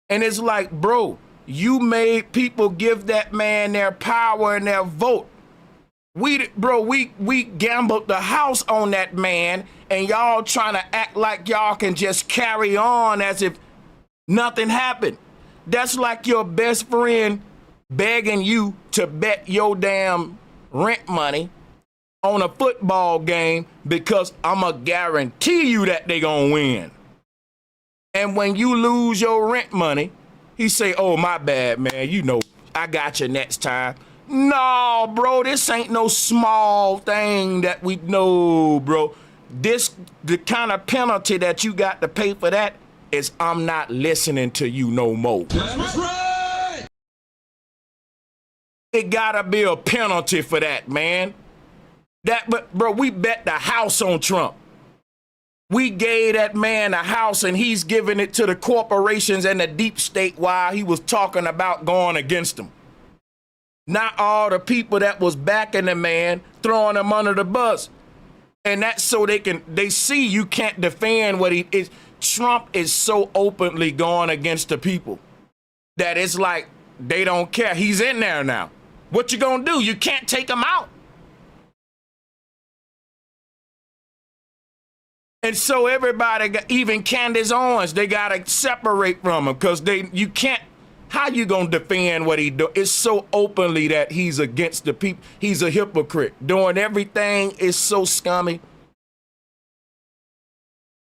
And it's like, bro, you made people give that man their power and their vote. We gambled the house on that man, and y'all trying to act like y'all can just carry on as if nothing happened. That's like your best friend begging you to bet your damn rent money on a football game because I'ma guarantee you that they gonna win. And when you lose your rent money, he say, oh, my bad, man. I got you next time. No, bro, this ain't no small thing that we know, bro. The kind of penalty that you got to pay for that is I'm not listening to you no more. That's right. It gotta be a penalty for that, man. But bro, we bet the house on Trump. We gave that man a house and he's giving it to the corporations and the deep state while he was talking about going against them. Not all the people that was backing the man, throwing him under the bus. And that's so they see you can't defend what he is. Trump is so openly going against the people that it's like they don't care. He's in there now. What you gonna do? You can't take him out. And so everybody, even Candace Owens, they gotta separate from him because you can't. How you gonna defend what he do? It's so openly that he's against the people. He's a hypocrite. Doing everything is so scummy.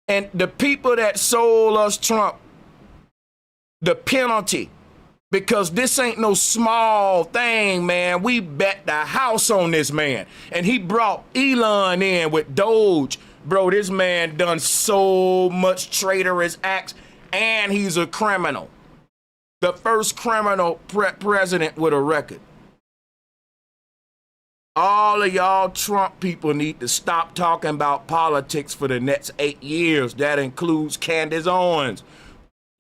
And the people that sold us Trump, the penalty, because this ain't no small thing, man. We bet the house on this man. And he brought Elon in with Doge. Bro, this man done so much traitorous acts, and he's a criminal. The first criminal president with a record. All of y'all Trump people need to stop talking about politics for the next 8 years. That includes Candace Owens.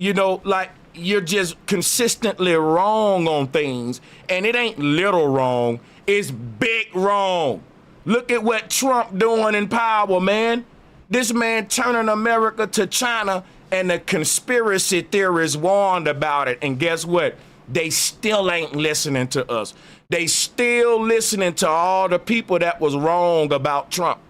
You know, like, you're just consistently wrong on things, and it ain't little wrong, it's big wrong. Look at what Trump doing in power, man. This man turning America to China, and the conspiracy theorists warned about it. And guess what? They still ain't listening to us. They still listening to all the people that was wrong about Trump.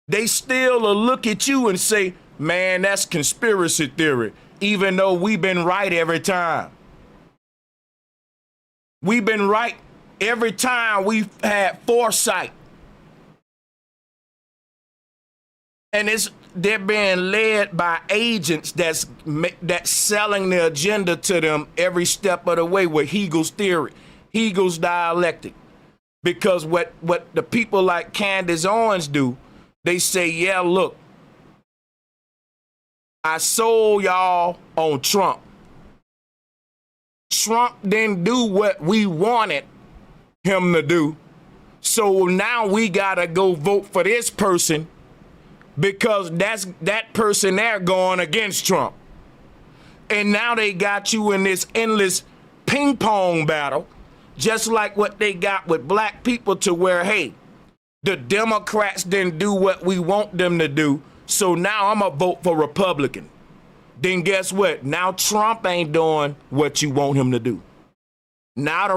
They still will look at you and say, man, that's conspiracy theory, even though we've been right every time. We've been right every time we've had foresight. And they're being led by agents that's selling the agenda to them every step of the way with Hegel's theory, Hegel's dialectic. Because what the people like Candace Owens do, they say, yeah, look, I sold y'all on Trump. Trump didn't do what we wanted him to do. So now we gotta go vote for this person because that person there going against Trump. And now they got you in this endless ping pong battle, just like what they got with black people, to where, hey, the Democrats didn't do what we want them to do, so now I'm gonna vote for Republican. Then guess what? Now Trump ain't doing what you want him to do. Now the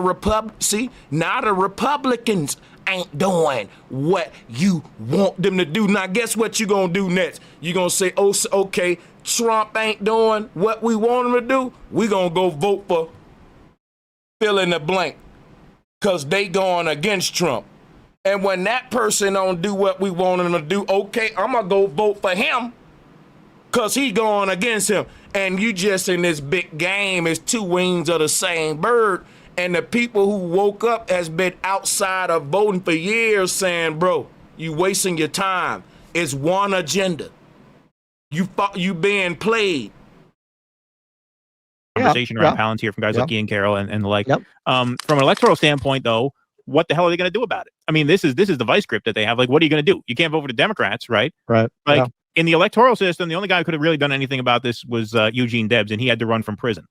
Republicans ain't doing what you want them to do. Now guess what you gonna do next? You gonna say, oh, okay, Trump ain't doing what we want him to do. We gonna go vote for fill in the blank, because they going against Trump. And when that person don't do what we want him to do, okay, I'm gonna go vote for him because he going against him. And you just in this big game is two wings of the same bird. And the people who woke up has been outside of voting for years saying, bro, you wasting your time. It's one agenda. You being played. Conversation around Palantir from guys like Ian Carroll and the like. From an electoral standpoint, though, what the hell are they going to do about it? I mean, this is the vice grip that they have. Like, what are you going to do? You can't vote for the Democrats, right? Right. Like, in the electoral system, the only guy who could have really done anything about this was Eugene Debs, and he had to run from prison.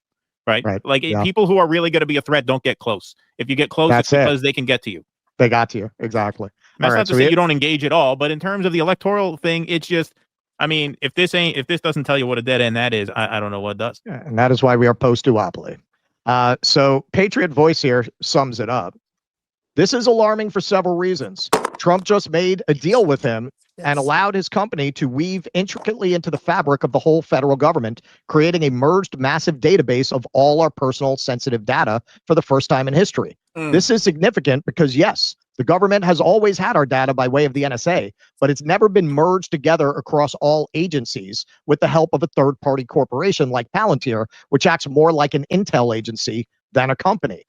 Right. Like, people who are really going to be a threat don't get close. If you get close, it's because they can get to you. They got to you. Exactly. And that's not to say you don't engage at all, but in terms of the electoral thing, it's just, I mean, if this doesn't tell you what a dead end that is, I don't know what does. Yeah, and that is why we are post-duopoly. So Patriot Voice here sums it up. This is alarming for several reasons. Trump just made a deal with him and allowed his company to weave intricately into the fabric of the whole federal government, creating a merged massive database of all our personal sensitive data for the first time in history. This is significant because, yes, the government has always had our data by way of the NSA, but it's never been merged together across all agencies with the help of a third-party corporation like Palantir, which acts more like an intel agency than a company.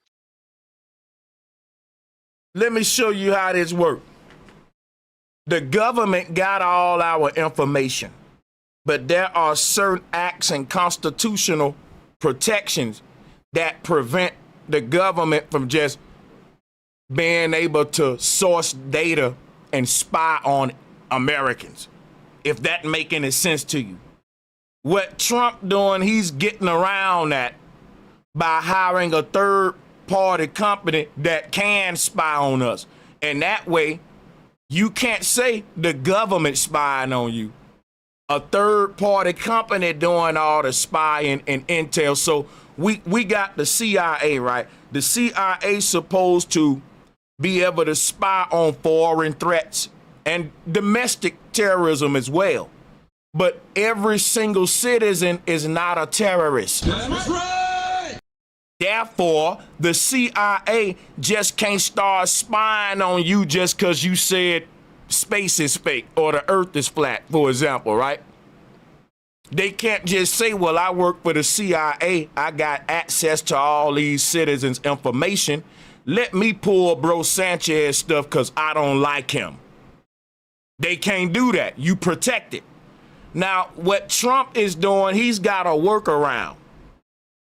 Let me show you how this works. The government got all our information, but there are certain acts and constitutional protections that prevent the government from just being able to source data and spy on Americans, if that make any sense to you. What Trump doing, he's getting around that by hiring a third party company that can spy on us. And that way, you can't say the government spying on you. A third party company doing all the spying and intel. So we got the CIA, right? The CIA supposed to be able to spy on foreign threats and domestic terrorism as well. But every single citizen is not a terrorist. That's right. Therefore, the CIA just can't start spying on you just because you said space is fake or the earth is flat, for example, right? They can't just say, well, I work for the CIA. I got access to all these citizens' information. Let me pull Bro Sanchez stuff because I don't like him. They can't do that. You protect it. Now, what Trump is doing, he's got a workaround.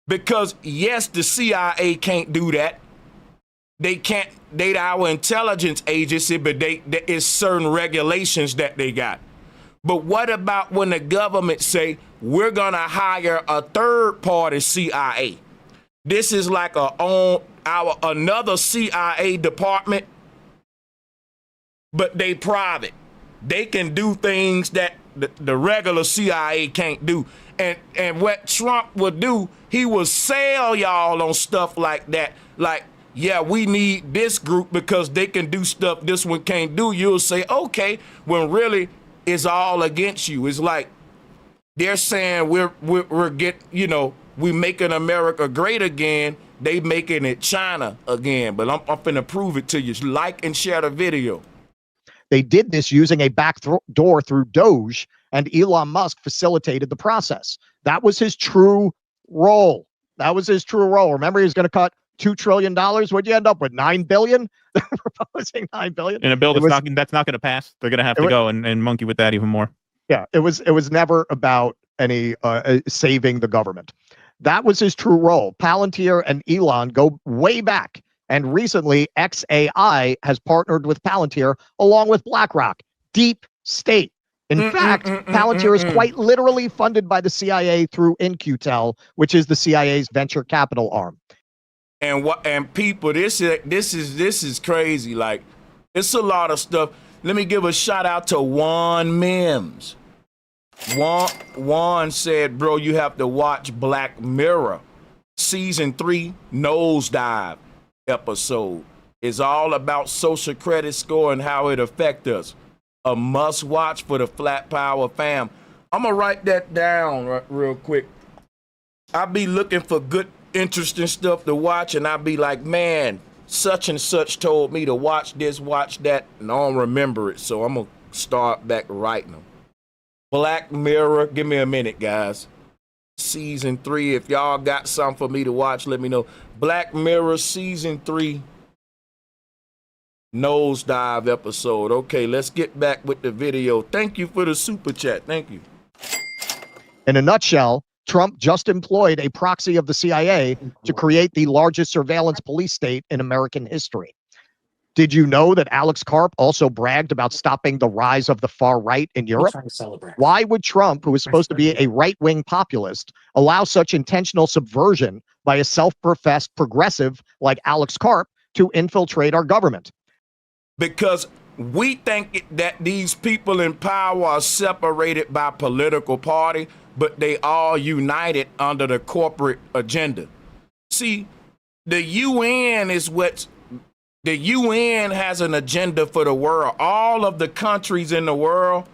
Because, yes, the CIA can't do that. They can't, they our intelligence agency, but there is certain regulations that they got. But what about when the government say, we're going to hire a third-party CIA? This is like another CIA department, but they private. They can do things that the regular CIA can't do. And what Trump would do, he would sell y'all on stuff like that. Like, yeah, we need this group because they can do stuff this one can't do. You'll say, okay, when really it's all against you. It's like they're saying we making America great again. They making it China again. But I'm finna prove it to you. Like and share the video. They did this using a back door through Doge, and Elon Musk facilitated the process. That was his true role. Remember, he was going to cut $2 trillion. What'd you end up with? $9 billion? Proposing $9 billion in a bill that's not going to pass. They're going to have to go and monkey with that even more. Yeah, it was never about any saving the government. That was his true role. Palantir and Elon go way back. And recently, XAI has partnered with Palantir along with BlackRock. Deep state. In fact, Palantir is quite literally funded by the CIA through In-Q-Tel, which is the CIA's venture capital arm. And people, this is crazy. Like, it's a lot of stuff. Let me give a shout out to Juan Mims. Juan said, bro, you have to watch Black Mirror. Season 3, Nosedive episode. Is all about social credit score and how it affects us. A must watch for the Flat Power fam. I'm gonna write that down real quick. I be looking for good, interesting stuff to watch, and I be like, man, such and such told me to watch this, watch that, and I don't remember it, so I'm gonna start back writing them. Black Mirror, give me a minute, guys. Season 3, if y'all got something for me to watch, let me know. Black Mirror Season 3, Nosedive episode. Okay, let's get back with the video. Thank you for the super chat. Thank you. In a nutshell, Trump just employed a proxy of the CIA to create the largest surveillance police state in American history. Did you know that Alex Karp also bragged about stopping the rise of the far right in Europe? Why would Trump, who is supposed to be a right-wing populist, allow such intentional subversion by a self-professed progressive like Alex Karp to infiltrate our government? Because we think that these people in power are separated by political party, but they all united under the corporate agenda. See, the UN has an agenda for the world. All of the countries in the world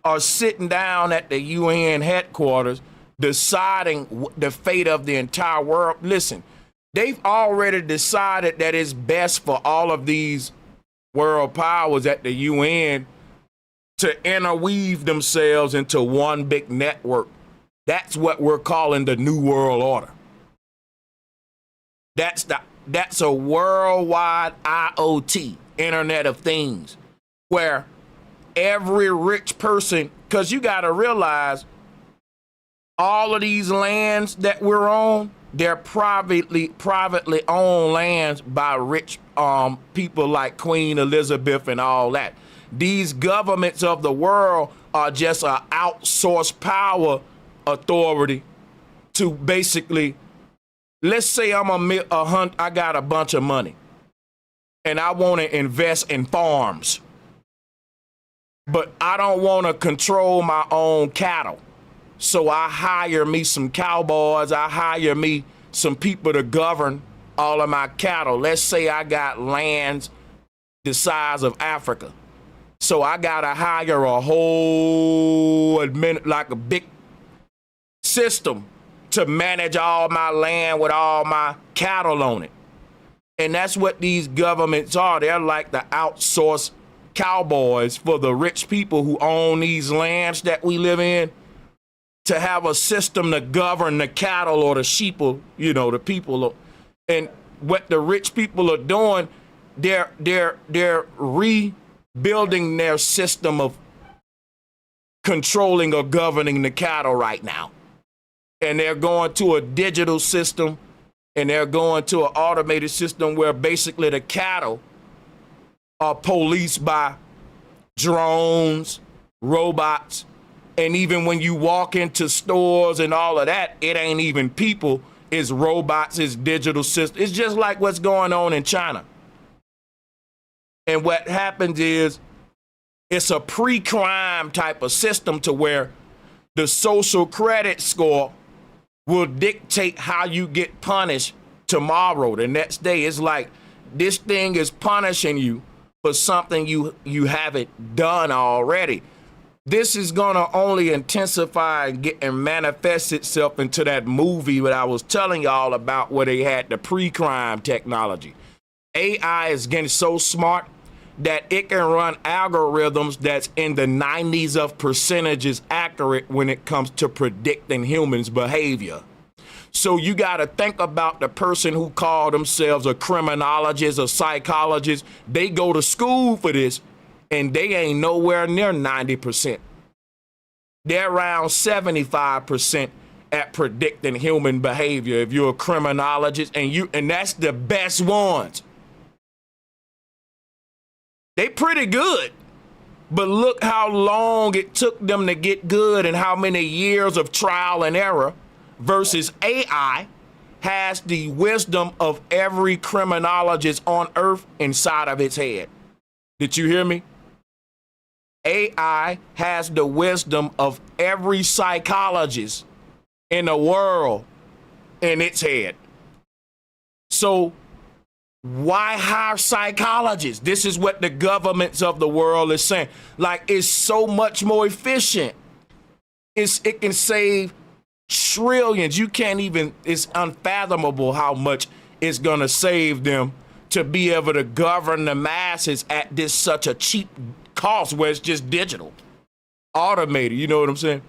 are sitting down at the UN headquarters deciding the fate of the entire world. Listen, they've already decided that it's best for all of these world powers at the UN to interweave themselves into one big network. That's what we're calling the New World Order. That's a worldwide IoT, Internet of Things, where every rich person, because you got to realize all of these lands that we're on, they're privately owned lands by rich people like Queen Elizabeth and all that. These governments of the world are just an outsourced power authority to basically let's say I got a bunch of money and I want to invest in farms, but I don't want to control my own cattle. So I hire me some cowboys. I hire me some people to govern all of my cattle. Let's say I got lands the size of Africa. So I gotta hire a whole like a big system to manage all my land with all my cattle on it. And that's what these governments are. They're like the outsourced cowboys for the rich people who own these lands that we live in, to have a system to govern the cattle or the sheep, or, you know, the people. And what the rich people are doing, they're rebuilding their system of controlling or governing the cattle right now. And they're going to a digital system, and they're going to an automated system where basically the cattle are policed by drones, robots, and even when you walk into stores and all of that, it ain't even people, it's robots, it's digital systems. It's just like what's going on in China. And what happens is it's a pre-crime type of system to where the social credit score will dictate how you get punished tomorrow. The next day, it's like this thing is punishing you for something you haven't done already. This is gonna only intensify and manifest itself into that movie that I was telling y'all about, where they had the pre-crime technology. AI is getting so smart that it can run algorithms that's in the 90s of percentages accurate when it comes to predicting humans' behavior. So you got to think about the person who call themselves a criminologist, a psychologist. They go to school for this, and they ain't nowhere near 90%. They're around 75% at predicting human behavior. If you're a criminologist, and that's the best ones. They pretty good, but look how long it took them to get good and how many years of trial and error, versus AI has the wisdom of every criminologist on earth inside of its head. Did you hear me? AI has the wisdom of every psychologist in the world in its head. So why hire psychologists? This is what the governments of the world is saying. Like, it's so much more efficient. It can save trillions. You can't even, it's unfathomable how much it's gonna save them to be able to govern the masses at this such a cheap cost, where it's just digital, automated. You know what I'm saying?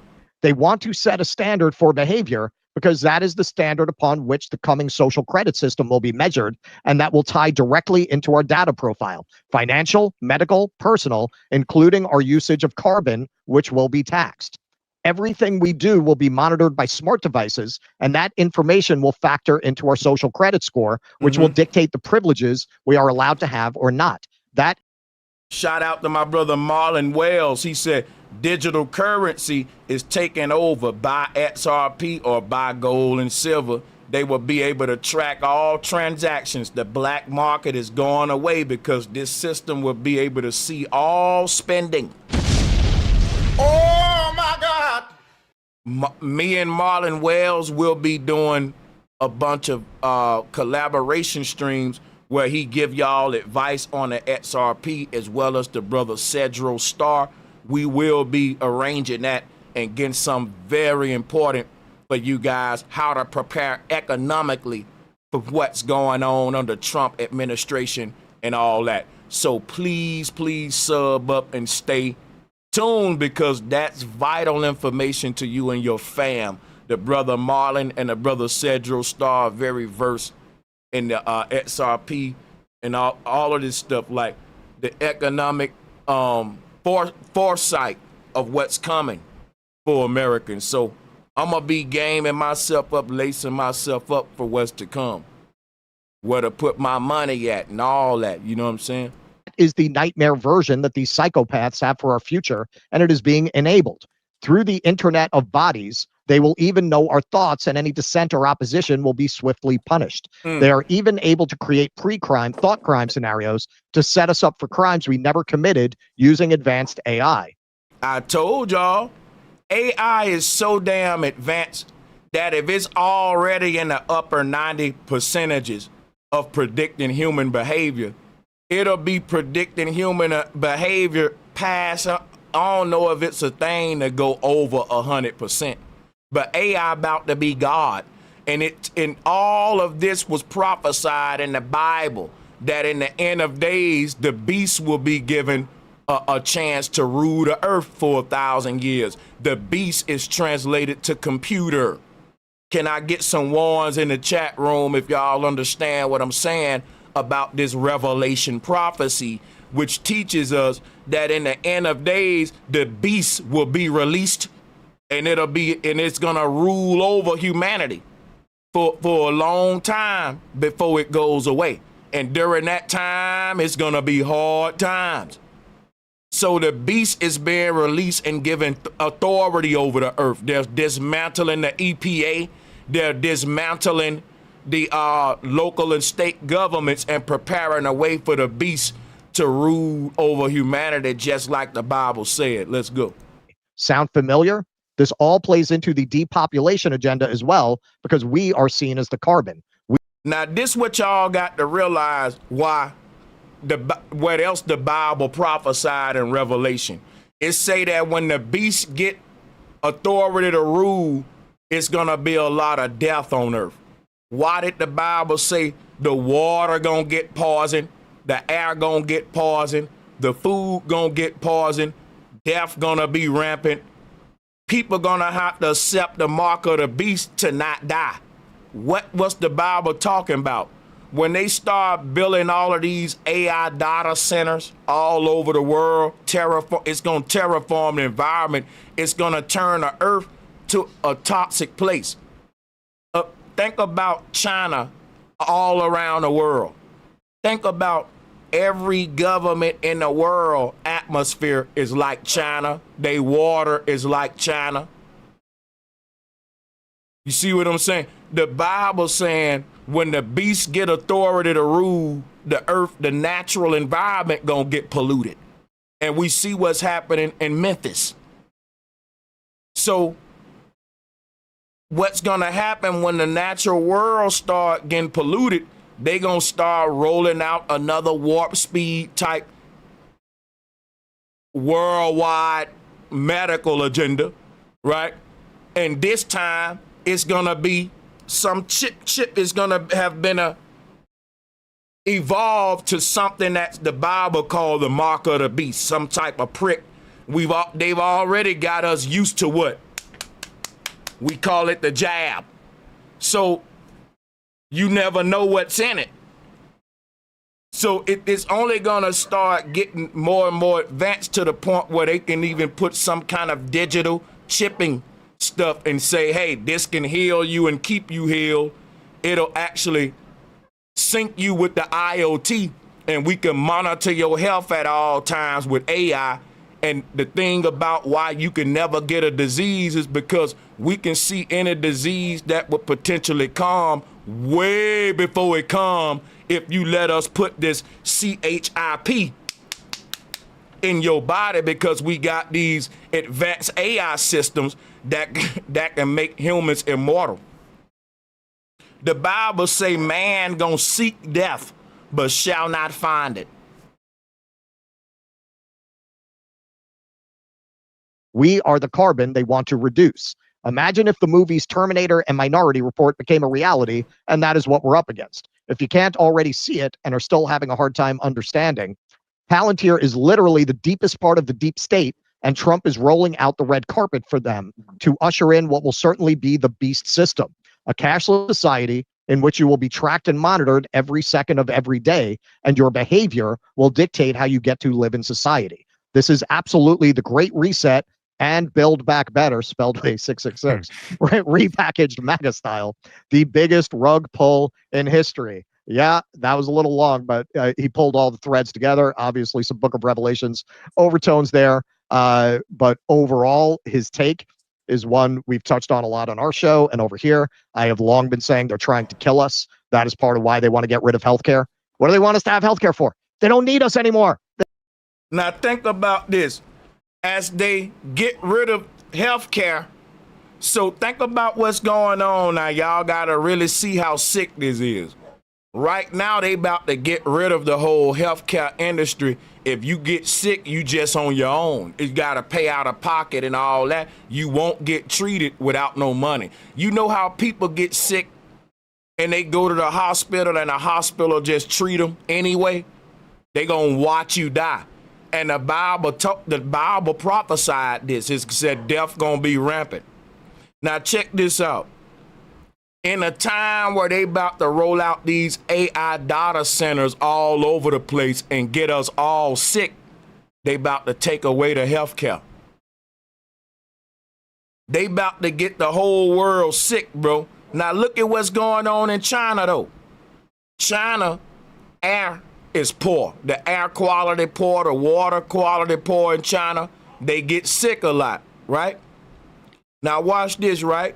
They want to set a standard for behavior, because that is the standard upon which the coming social credit system will be measured, and that will tie directly into our data profile, financial, medical, personal, including our usage of carbon, which will be taxed. Everything we do will be monitored by smart devices, and that information will factor into our social credit score, which will dictate the privileges we are allowed to have or not. That shout out to my brother Marlon Wells. He said digital currency is taken over by XRP or by gold and silver. They will be able to track all transactions. The black market is going away because this system will be able to see all spending. Oh my God. Me and Marlon Wells will be doing a bunch of collaboration streams where he give y'all advice on the XRP, as well as the brother Cedro Star. We will be arranging that and getting some very important for you guys, how to prepare economically for what's going on under Trump administration and all that. So please, please sub up and stay tuned, because that's vital information to you and your fam. The brother Marlon and the brother Cedro Star are very versed in the XRP and all of this stuff, like the economic foresight of what's coming for Americans. So I'm gonna be gaming myself up, lacing myself up for what's to come, where to put my money at and all that. You know what I'm saying? Is the nightmare version that these psychopaths have for our future, and it is being enabled through the internet of bodies. They will even know our thoughts, and any dissent or opposition will be swiftly punished. They are even able to create pre-crime, thought crime scenarios to set us up for crimes we never committed using advanced AI. I told y'all, AI is so damn advanced that if it's already in the upper 90 percentages of predicting human behavior, it'll be predicting human behavior past, I don't know if it's a thing to go over 100%. But AI about to be God. And all of this was prophesied in the Bible, that in the end of days, the beast will be given a chance to rule the earth for 1,000 years. The beast is translated to computer. Can I get some ones in the chat room if y'all understand what I'm saying about this Revelation prophecy, which teaches us that in the end of days, the beast will be released, and it's gonna rule over humanity for a long time before it goes away. And during that time, it's gonna be hard times. So the beast is being released and given authority over the earth. They're dismantling the EPA. They're dismantling the local and state governments and preparing a way for the beast to rule over humanity, just like the Bible said. Let's go. Sound familiar? This all plays into the depopulation agenda as well, because we are seen as the carbon. Now, this what y'all got to realize why what else the Bible prophesied in Revelation. It say that when the beast get authority to rule, it's gonna be a lot of death on earth. Why did the Bible say the water gonna get poisoned, the air gonna get poisoned, the food gonna get poisoned, death gonna be rampant? People gonna have to accept the mark of the beast to not die. What's the Bible talking about? When they start building all of these AI data centers all over the world, it's gonna terraform the environment. It's gonna turn the earth to a toxic place. Think about China all around the world. Think about every government in the world atmosphere is like China. They water is like China. You see what I'm saying? The Bible saying when the beasts get authority to rule the earth, the natural environment gonna get polluted. And we see what's happening in Memphis. So what's gonna happen when the natural world start getting polluted? They gonna start rolling out another warp speed type worldwide medical agenda, right? And this time it's gonna be some chip is gonna have been evolved to something that the Bible called the mark of the beast, some type of prick. They've already got us used to what? We call it the jab. So you never know what's in it. So it's only gonna start getting more and more advanced to the point where they can even put some kind of digital chipping stuff and say, hey, this can heal you and keep you healed. It'll actually sync you with the IoT, and we can monitor your health at all times with AI. And the thing about why you can never get a disease is because we can see any disease that would potentially come way before it come if you let us put this CHIP in your body, because we got these advanced AI systems that can make humans immortal. The Bible say man gonna seek death, but shall not find it. We are the carbon they want to reduce. Imagine if the movies Terminator and Minority Report became a reality, and that is what we're up against. If you can't already see it and are still having a hard time understanding, Palantir is literally the deepest part of the deep state, and Trump is rolling out the red carpet for them to usher in what will certainly be the beast system, a cashless society in which you will be tracked and monitored every second of every day, and your behavior will dictate how you get to live in society. This is absolutely the Great Reset and Build Back Better, spelled with a 666, right? Repackaged MAGA style, the biggest rug pull in history. Yeah, that was a little long, but he pulled all the threads together. Obviously, some Book of Revelations overtones there. But overall, his take is one we've touched on a lot on our show and over here. I have long been saying they're trying to kill us. That is part of why they want to get rid of healthcare. What do they want us to have healthcare for? They don't need us anymore. Now think about this. As they get rid of healthcare, so think about what's going on now. Y'all got to really see how sick this is. Right now, they about to get rid of the whole healthcare industry. If you get sick, you just on your own. You got to pay out of pocket and all that. You won't get treated without no money. You know how people get sick and they go to the hospital and the hospital just treat them anyway? They gonna watch you die. And the Bible prophesied this. It said death gonna be rampant. Now check this out. In a time where they about to roll out these AI data centers all over the place and get us all sick, they about to take away the health care. They about to get the whole world sick, bro. Now look at what's going on in China, though. China, air is poor. The air quality poor, the water quality poor in China. They get sick a lot, right? Now watch this, right?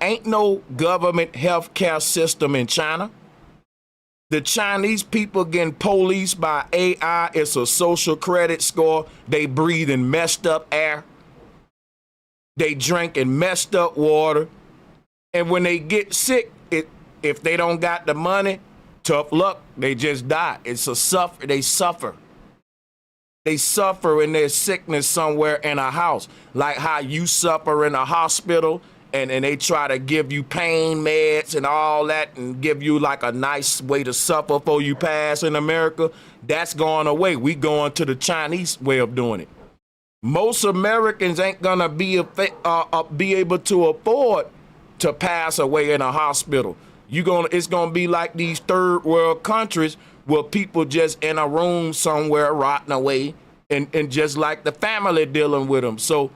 Ain't no government health care system in China. The Chinese people getting policed by AI. It's a social credit score. They breathe in messed up air. They drink in messed up water. And when they get sick, if they don't got the money, tough luck, they just die. It's a suffer. They suffer. They suffer in their sickness somewhere in a house, like how you suffer in a hospital and they try to give you pain meds and all that and give you like a nice way to suffer before you pass in America. That's going away. We going to the Chinese way of doing it. Most Americans ain't gonna be able to afford to pass away in a hospital. It's gonna be like these third world countries where people just in a room somewhere rotting away and just like the family dealing with them. So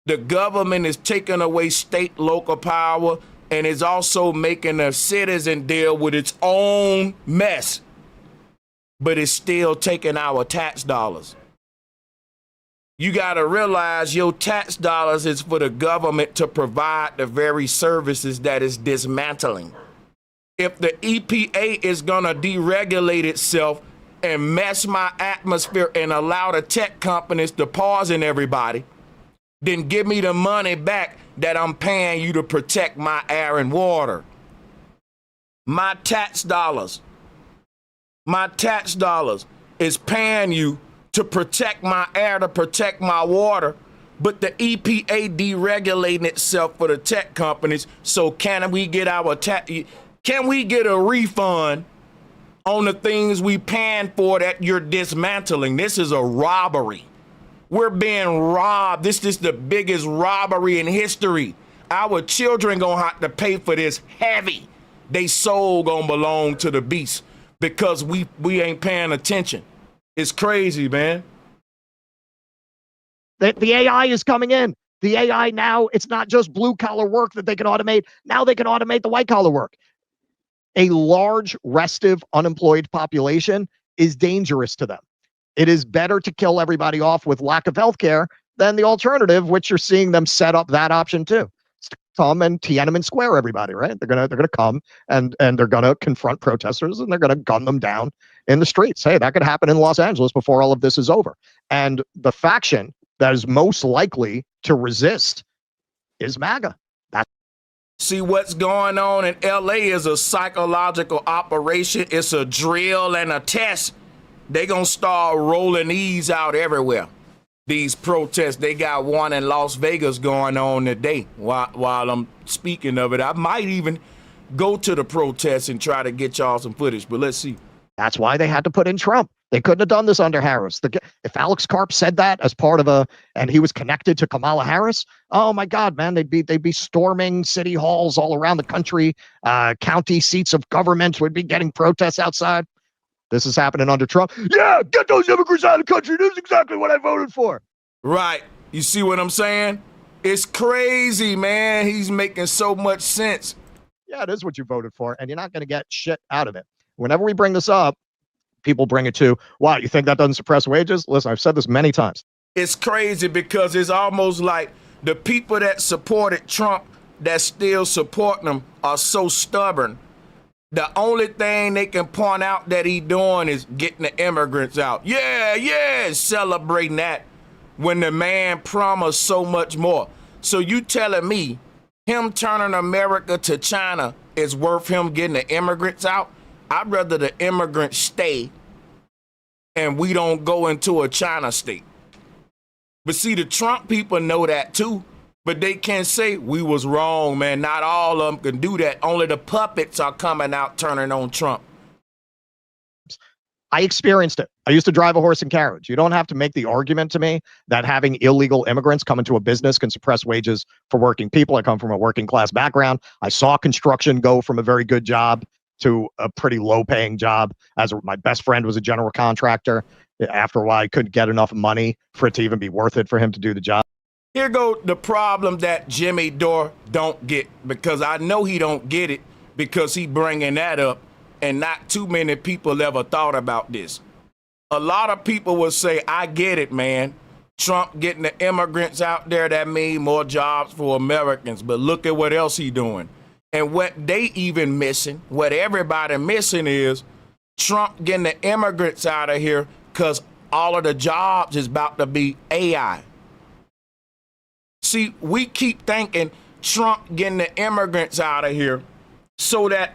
the government is taking away state, local power, and is also making the citizen deal with its own mess, but it's still taking our tax dollars. You got to realize your tax dollars is for the government to provide the very services that is dismantling. If the EPA is going to deregulate itself and mess my atmosphere and allow the tech companies to poison everybody, then give me the money back that I'm paying you to protect my air and water. My tax dollars is paying you to protect my air, to protect my water, but the EPA deregulating itself for the tech companies. So can we get a refund on the things we paying for that you're dismantling? This is a robbery. We're being robbed. This is the biggest robbery in history. Our children gonna have to pay for this heavy. They soul gonna belong to the beast because we ain't paying attention. It's crazy, man. The AI is coming in. The AI now, it's not just blue collar work that they can automate. Now they can automate the white collar work. A large, restive, unemployed population is dangerous to them. It is better to kill everybody off with lack of health care than the alternative, which you're seeing them set up that option too. It's to come and Tiananmen Square everybody, right? They're gonna come and they're gonna confront protesters and they're gonna gun them down in the streets. Hey, that could happen in Los Angeles before all of this is over. And the faction that is most likely to resist is MAGA. See, what's going on in L.A. is a psychological operation. It's a drill and a test. They gonna start rolling these out everywhere. These protests, they got one in Las Vegas going on today. While I'm speaking of it, I might even go to the protest and try to get y'all some footage, but let's see. That's why they had to put in Trump. They couldn't have done this under Harris. If Alex Karp said that as part of and he was connected to Kamala Harris, oh my God, man, they'd be storming city halls all around the country. County seats of government would be getting protests outside. This is happening under Trump. Yeah, get those immigrants out of the country. This is exactly what I voted for. Right. You see what I'm saying? It's crazy, man. He's making so much sense. Yeah, it is what you voted for, and you're not going to get shit out of it. Whenever we bring this up, people bring it to, wow, you think that doesn't suppress wages? Listen, I've said this many times. It's crazy because it's almost like The people that supported Trump that still supporting him are so stubborn. The only thing they can point out that he doing is getting the immigrants out. Yeah, celebrating that when the man promised so much more. So you telling me him turning America to China is worth him getting the immigrants out? I'd rather the immigrants stay and we don't go into a China state. But see, the Trump people know that too. But they can't say we was wrong, man. Not all of them can do that. Only the puppets are coming out turning on Trump. I experienced it. I used to drive a horse and carriage. You don't have to make the argument to me that having illegal immigrants come into a business can suppress wages for working people. I come from a working class background. I saw construction go from a very good job to a pretty low paying job. My best friend was a general contractor. After a while, I couldn't get enough money for it to even be worth it for him to do the job. Here go the problem that Jimmy Dore don't get, because I know he don't get it because he bringing that up and not too many people ever thought about this. A lot of people will say, I get it, man. Trump getting the immigrants out there, that mean more jobs for Americans. But look at what else he doing. And what they even missing, what everybody missing is Trump getting the immigrants out of here because all of the jobs is about to be AI. See, we keep thinking Trump getting the immigrants out of here so that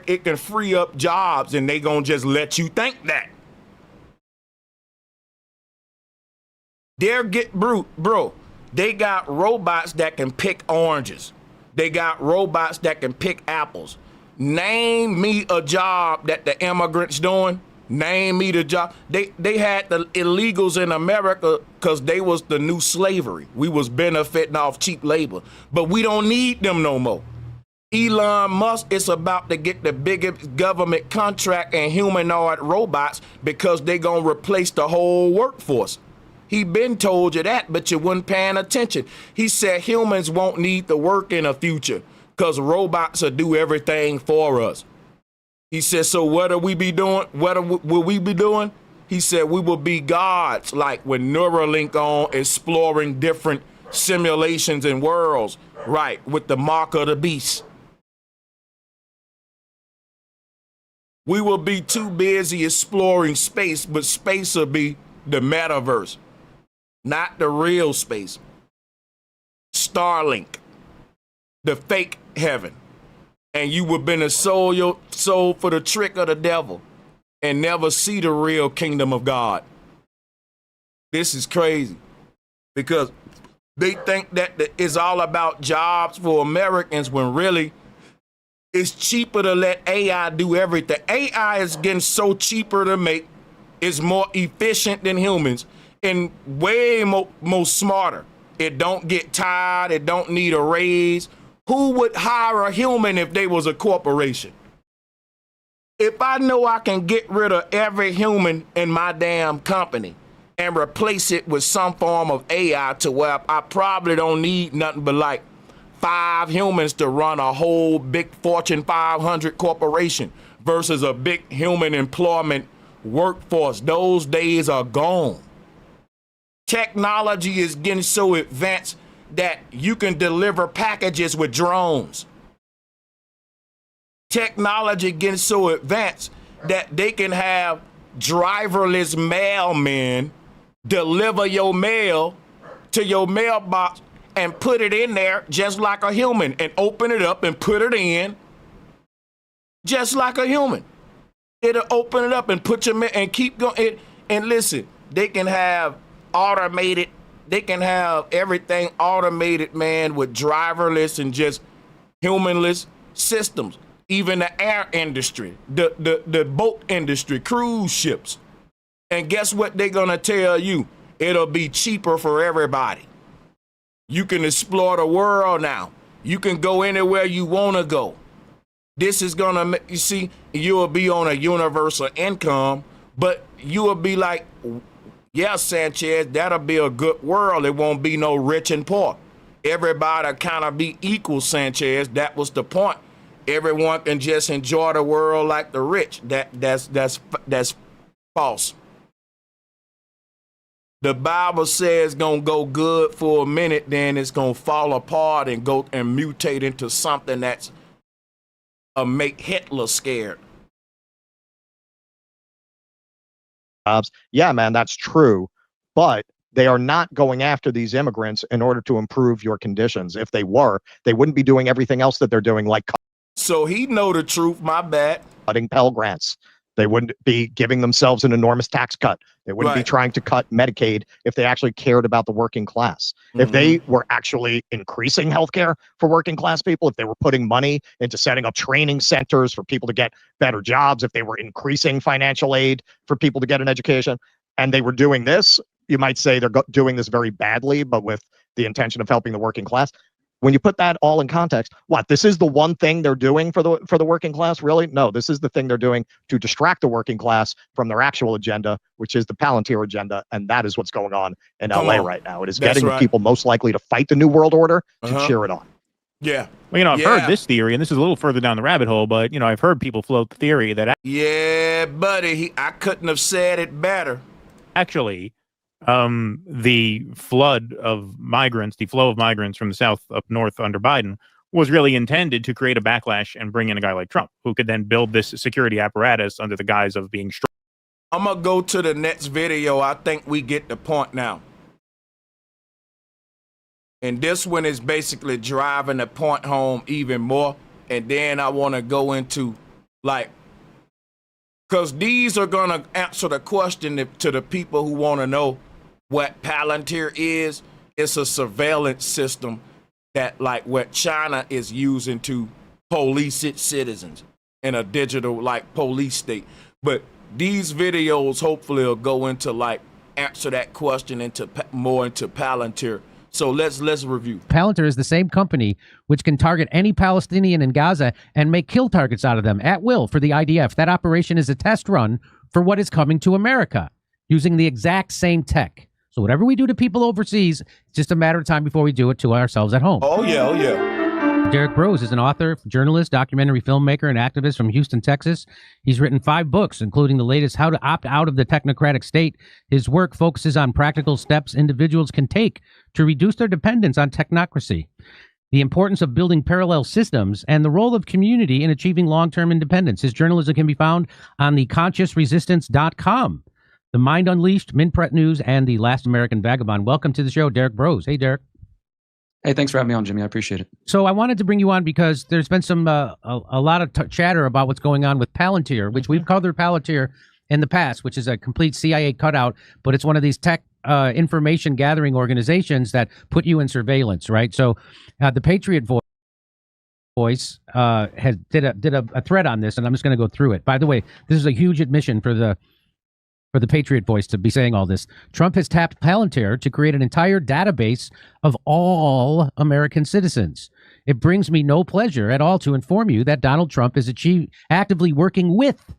it can free up jobs, and they gonna just let you think that. They got robots that can pick oranges. They got robots that can pick apples. Name me a job that the immigrants doing. Name me the job. They had the illegals in America because they was the new slavery. We was benefiting off cheap labor, but we don't need them no more. Elon Musk is about to get the biggest government contract in humanoid robots because they gonna replace the whole workforce. He been told you that, but you wasn't paying attention. He said humans won't need to work in the future because robots will do everything for us. He said, so what will we be doing? Will we be doing? He said, we will be gods, like with Neuralink on, exploring different simulations and worlds, right, with the mark of the beast. We will be too busy exploring space, but space will be the metaverse, not the real space. Starlink, the fake heaven. And you would been a soul for the trick of the devil and never see the real kingdom of God. This is crazy because they think that it's all about jobs for Americans when really it's cheaper to let AI do everything. AI is getting so cheaper to make, it's more efficient than humans and way more smarter. It don't get tired, it don't need a raise. Who would hire a human if they was a corporation? If I know I can get rid of every human in my damn company and replace it with some form of AI to where I probably don't need nothing but like 5 humans to run a whole big Fortune 500 corporation versus a big human employment workforce, those days are gone. Technology is getting so advanced that you can deliver packages with drones. Technology getting so advanced that they can have driverless mailmen deliver your mail to your mailbox and put it in there just like a human and open it up and put it in just like a human. It'll open it up and put your mail and keep going. And listen, they can have automated. They can have everything automated, man, with driverless and just humanless systems. Even the air industry, the boat industry, cruise ships. And guess what they're going to tell you? It'll be cheaper for everybody. You can explore the world now. You can go anywhere you want to go. This is going to, you see, you'll be on a universal income, but you will be like, yeah, Sanchez, that'll be a good world. It won't be no rich and poor. Everybody kind of be equal, Sanchez. That was the point. Everyone can just enjoy the world like the rich. That's false. the Bible says gonna go good for a minute, then it's gonna fall apart and go and mutate into something that's make Hitler scared. Yeah, man, that's true. But they are not going after these immigrants in order to improve your conditions. If they were, they wouldn't be doing everything else that they're doing, like so he know the truth, my bad. Cutting Pell Grants. They wouldn't be giving themselves an enormous tax cut. They wouldn't be trying to cut Medicaid if they actually cared about the working class. If they were actually increasing healthcare for working class people, if they were putting money into setting up training centers for people to get better jobs, if they were increasing financial aid for people to get an education, and they were doing this, you might say they're doing this very badly, but with the intention of helping the working class. When you put that all in context, what, this is the one thing they're doing for the working class? Really? No, this is the thing they're doing to distract the working class from their actual agenda, which is the Palantir agenda, and that is what's going on in LA right now. It is getting the people most likely to fight the New World Order to cheer it on. Yeah. Well, I've heard this theory, and this is a little further down the rabbit hole, but, I've heard people float the theory that... Yeah, buddy, I couldn't have said it better. Actually... the flood of migrants, the flow of migrants from the south up north under Biden was really intended to create a backlash and bring in a guy like Trump, who could then build this security apparatus under the guise of being strong. I'm going to go to the next video. I think we get the point now. And this one is basically driving the point home even more. And then I want to go into, because these are going to answer the question to the people who want to know what Palantir is. It's a surveillance system that what China is using to police its citizens in a digital police state. But these videos hopefully will go into answer that question into more into Palantir. So let's review. Palantir is the same company which can target any Palestinian in Gaza and make kill targets out of them at will for the IDF. That operation is a test run for what is coming to America using the exact same tech. So whatever we do to people overseas, it's just a matter of time before we do it to ourselves at home. Oh, yeah. Derek Brose is an author, journalist, documentary filmmaker, and activist from Houston, Texas. He's written 5 books, including the latest, How to Opt Out of the Technocratic State. His work focuses on practical steps individuals can take to reduce their dependence on technocracy, the importance of building parallel systems, and the role of community in achieving long-term independence. His journalism can be found on theconsciousresistance.com. The Mind Unleashed, Minpret News, and The Last American Vagabond. Welcome to the show, Derek Brose. Hey, Derek. Hey, thanks for having me on, Jimmy. I appreciate it. So I wanted to bring you on because there's been some a lot of chatter about what's going on with Palantir, which we've covered Palantir in the past, which is a complete CIA cutout, but it's one of these tech information gathering organizations that put you in surveillance, right? So the Patriot Voice did a thread on this, and I'm just going to go through it. By the way, this is a huge admission for the Patriot Voice to be saying all this. Trump has tapped Palantir to create an entire database of all American citizens. It brings me no pleasure at all to inform you that Donald Trump is actively working with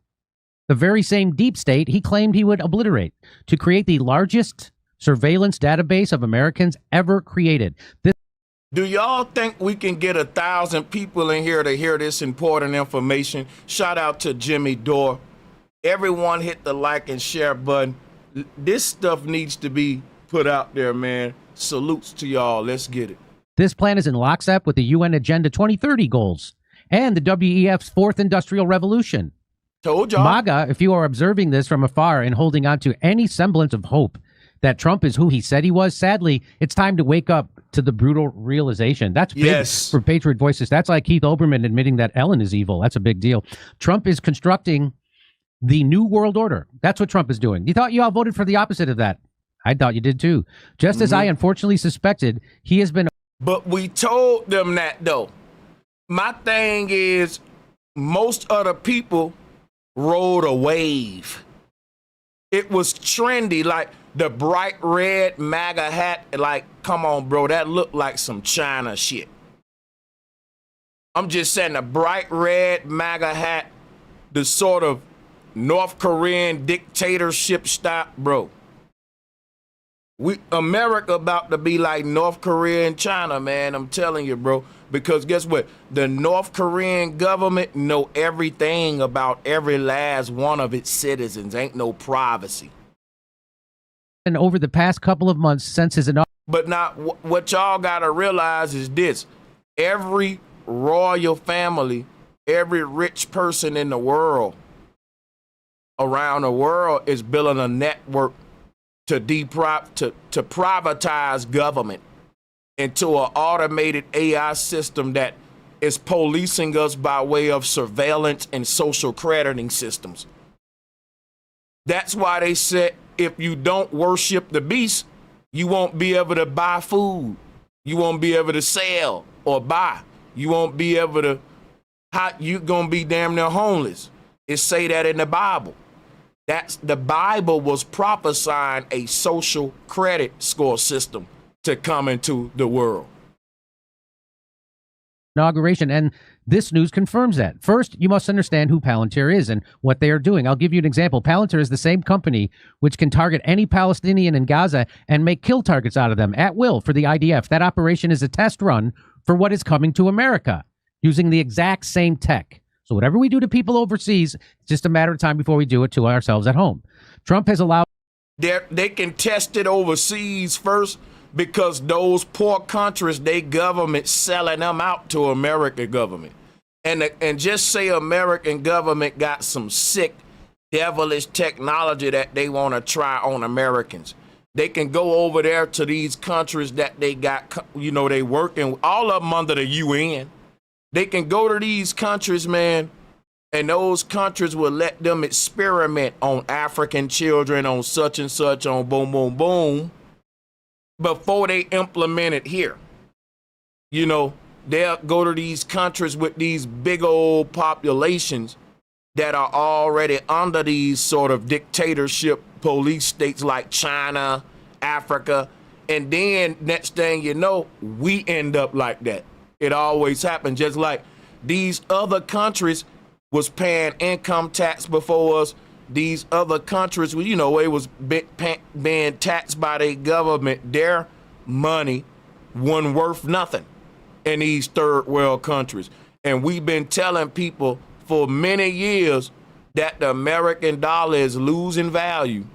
the very same deep state he claimed he would obliterate to create the largest surveillance database of Americans ever created. Do y'all think we can get 1,000 people in here to hear this important information? Shout out to Jimmy Dore. Everyone hit the like and share button. This stuff needs to be put out there, man. Salutes to y'all. Let's get it. This plan is in lockstep with the UN Agenda 2030 goals and the WEF's Fourth Industrial Revolution. Told y'all. MAGA, if you are observing this from afar and holding on to any semblance of hope that Trump is who he said he was, sadly, it's time to wake up to the brutal realization. That's big for Patriot Voices. That's like Keith Olbermann admitting that Ellen is evil. That's a big deal. Trump is constructing the New World Order. That's what Trump is doing. You thought you all voted for the opposite of that. I thought you did too. Just as I unfortunately suspected, he has been... But we told them that, though. My thing is, most of the people rode a wave. It was trendy, like the bright red MAGA hat. Come on, bro, that looked like some China shit. I'm just saying, the bright red MAGA hat, the sort of North Korean dictatorship style, bro. America about to be like North Korea and China, man. I'm telling you, bro. Because guess what? The North Korean government know everything about every last one of its citizens. Ain't no privacy. And over the past couple of months since his inauguration. But now, what y'all got to realize is this. Every royal family, every rich person in the world, around the world, is building a network to privatize government into an automated AI system that is policing us by way of surveillance and social crediting systems. That's why they said if you don't worship the beast, you won't be able to buy food. You won't be able to sell or buy. You won't be able to, you're going to be damn near homeless. It say that in the Bible. That's the Bible was prophesying a social credit score system to come into the world. Inauguration, and this news confirms that. First, you must understand who Palantir is and what they are doing. I'll give you an example. Palantir is the same company which can target any Palestinian in Gaza and make kill targets out of them at will for the IDF. That operation is a test run for what is coming to America using the exact same tech. So whatever we do to people overseas, it's just a matter of time before we do it to ourselves at home. Trump has allowed... They can test it overseas first because those poor countries, they government selling them out to American government. And just say American government got some sick, devilish technology that they want to try on Americans. They can go over there to these countries that they got, they working, all of them under the UN. They can go to these countries, man, and those countries will let them experiment on African children, on such and such, on boom, boom, boom, before they implement it here. They'll go to these countries with these big old populations that are already under these sort of dictatorship police states like China, Africa, and then next thing you know, we end up like that. It always happens, just like these other countries was paying income tax before us. These other countries, it was being taxed by their government. Their money wasn't worth nothing in these third world countries. And we've been telling people for many years that the American dollar is losing value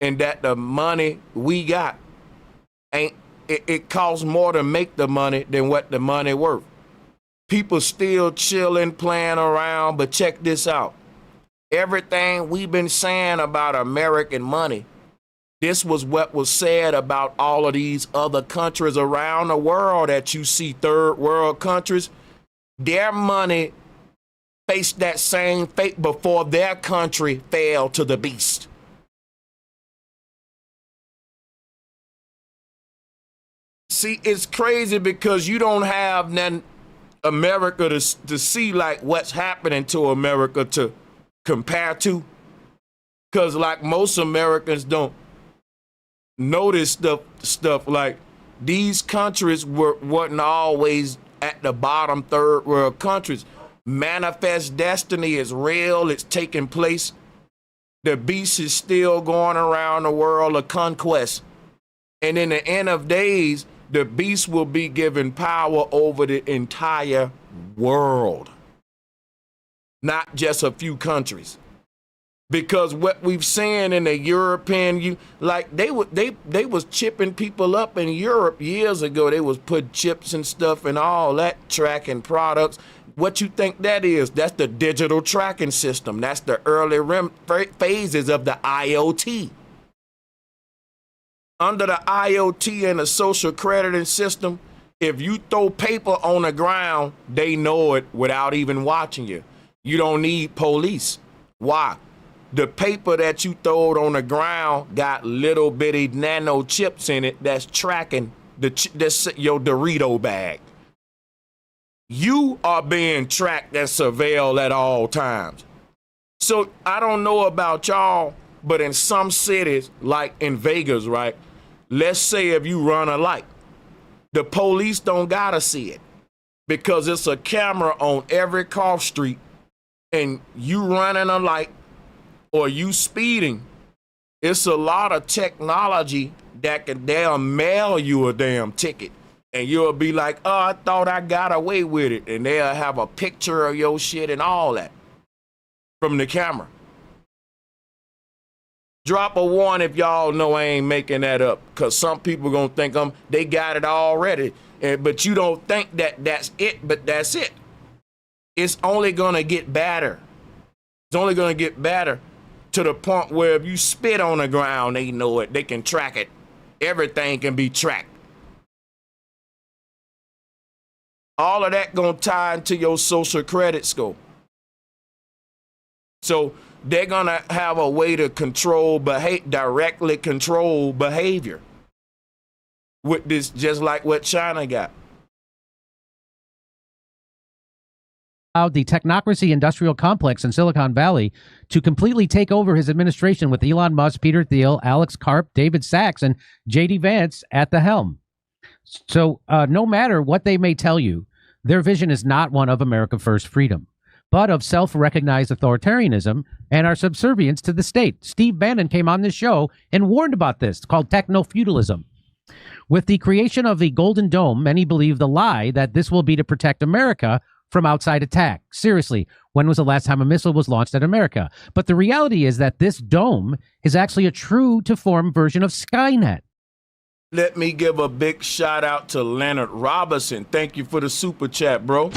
and that the money we got it costs more to make the money than what the money worth. People still chilling, playing around, but check this out. Everything we've been saying about American money, this was what was said about all of these other countries around the world that you see, third world countries. Their money faced that same fate before their country fell to the beast. See, it's crazy because you don't have then America to see like what's happening to America to compare to. Because like most Americans don't notice stuff like these countries wasn't always at the bottom third world countries. Manifest destiny is real. It's taking place. The beast is still going around the world of conquest. And in the end of days, the beast will be given power over the entire world, not just a few countries. Because what we've seen in the European, they was chipping people up in Europe years ago. They was put chips and stuff and all that, tracking products. What you think that is? That's the digital tracking system. That's the early phases of the IoT. Under the IoT and the social crediting system, if you throw paper on the ground, they know it without even watching you. You don't need police. Why? The paper that you throwed on the ground got little bitty nano chips in it that's tracking your Dorito bag. You are being tracked and surveilled at all times. So I don't know about y'all, but in some cities, like in Vegas, right? Let's say if you run a light, the police don't gotta see it because it's a camera on every cross street and you running a light or you speeding. It's a lot of technology that they'll mail you a damn ticket and you'll be like, oh, I thought I got away with it. And they'll have a picture of your shit and all that from the camera. Drop a one if y'all know I ain't making that up, because some people gonna think they got it already, but you don't think that that's it, but that's it. It's only gonna get better. It's only gonna get better to the point where if you spit on the ground, they know it. They can track it. Everything can be tracked. All of that gonna tie into your social credit score. So they're gonna have a way to control directly control behavior with this, just like what China got. The technocracy industrial complex in Silicon Valley to completely take over his administration with Elon Musk, Peter Thiel, Alex Karp, David Sachs, and J.D. Vance at the helm. So no matter what they may tell you, their vision is not one of America First freedom, but of self-recognized authoritarianism and our subservience to the state. Steve Bannon came on this show and warned about this. It's called techno-feudalism. With the creation of the Golden Dome, many believe the lie that this will be to protect America from outside attack. Seriously, when was the last time a missile was launched at America? But the reality is that this dome is actually a true to form version of Skynet. Let me give a big shout out to Leonard Robinson. Thank you for the super chat, bro.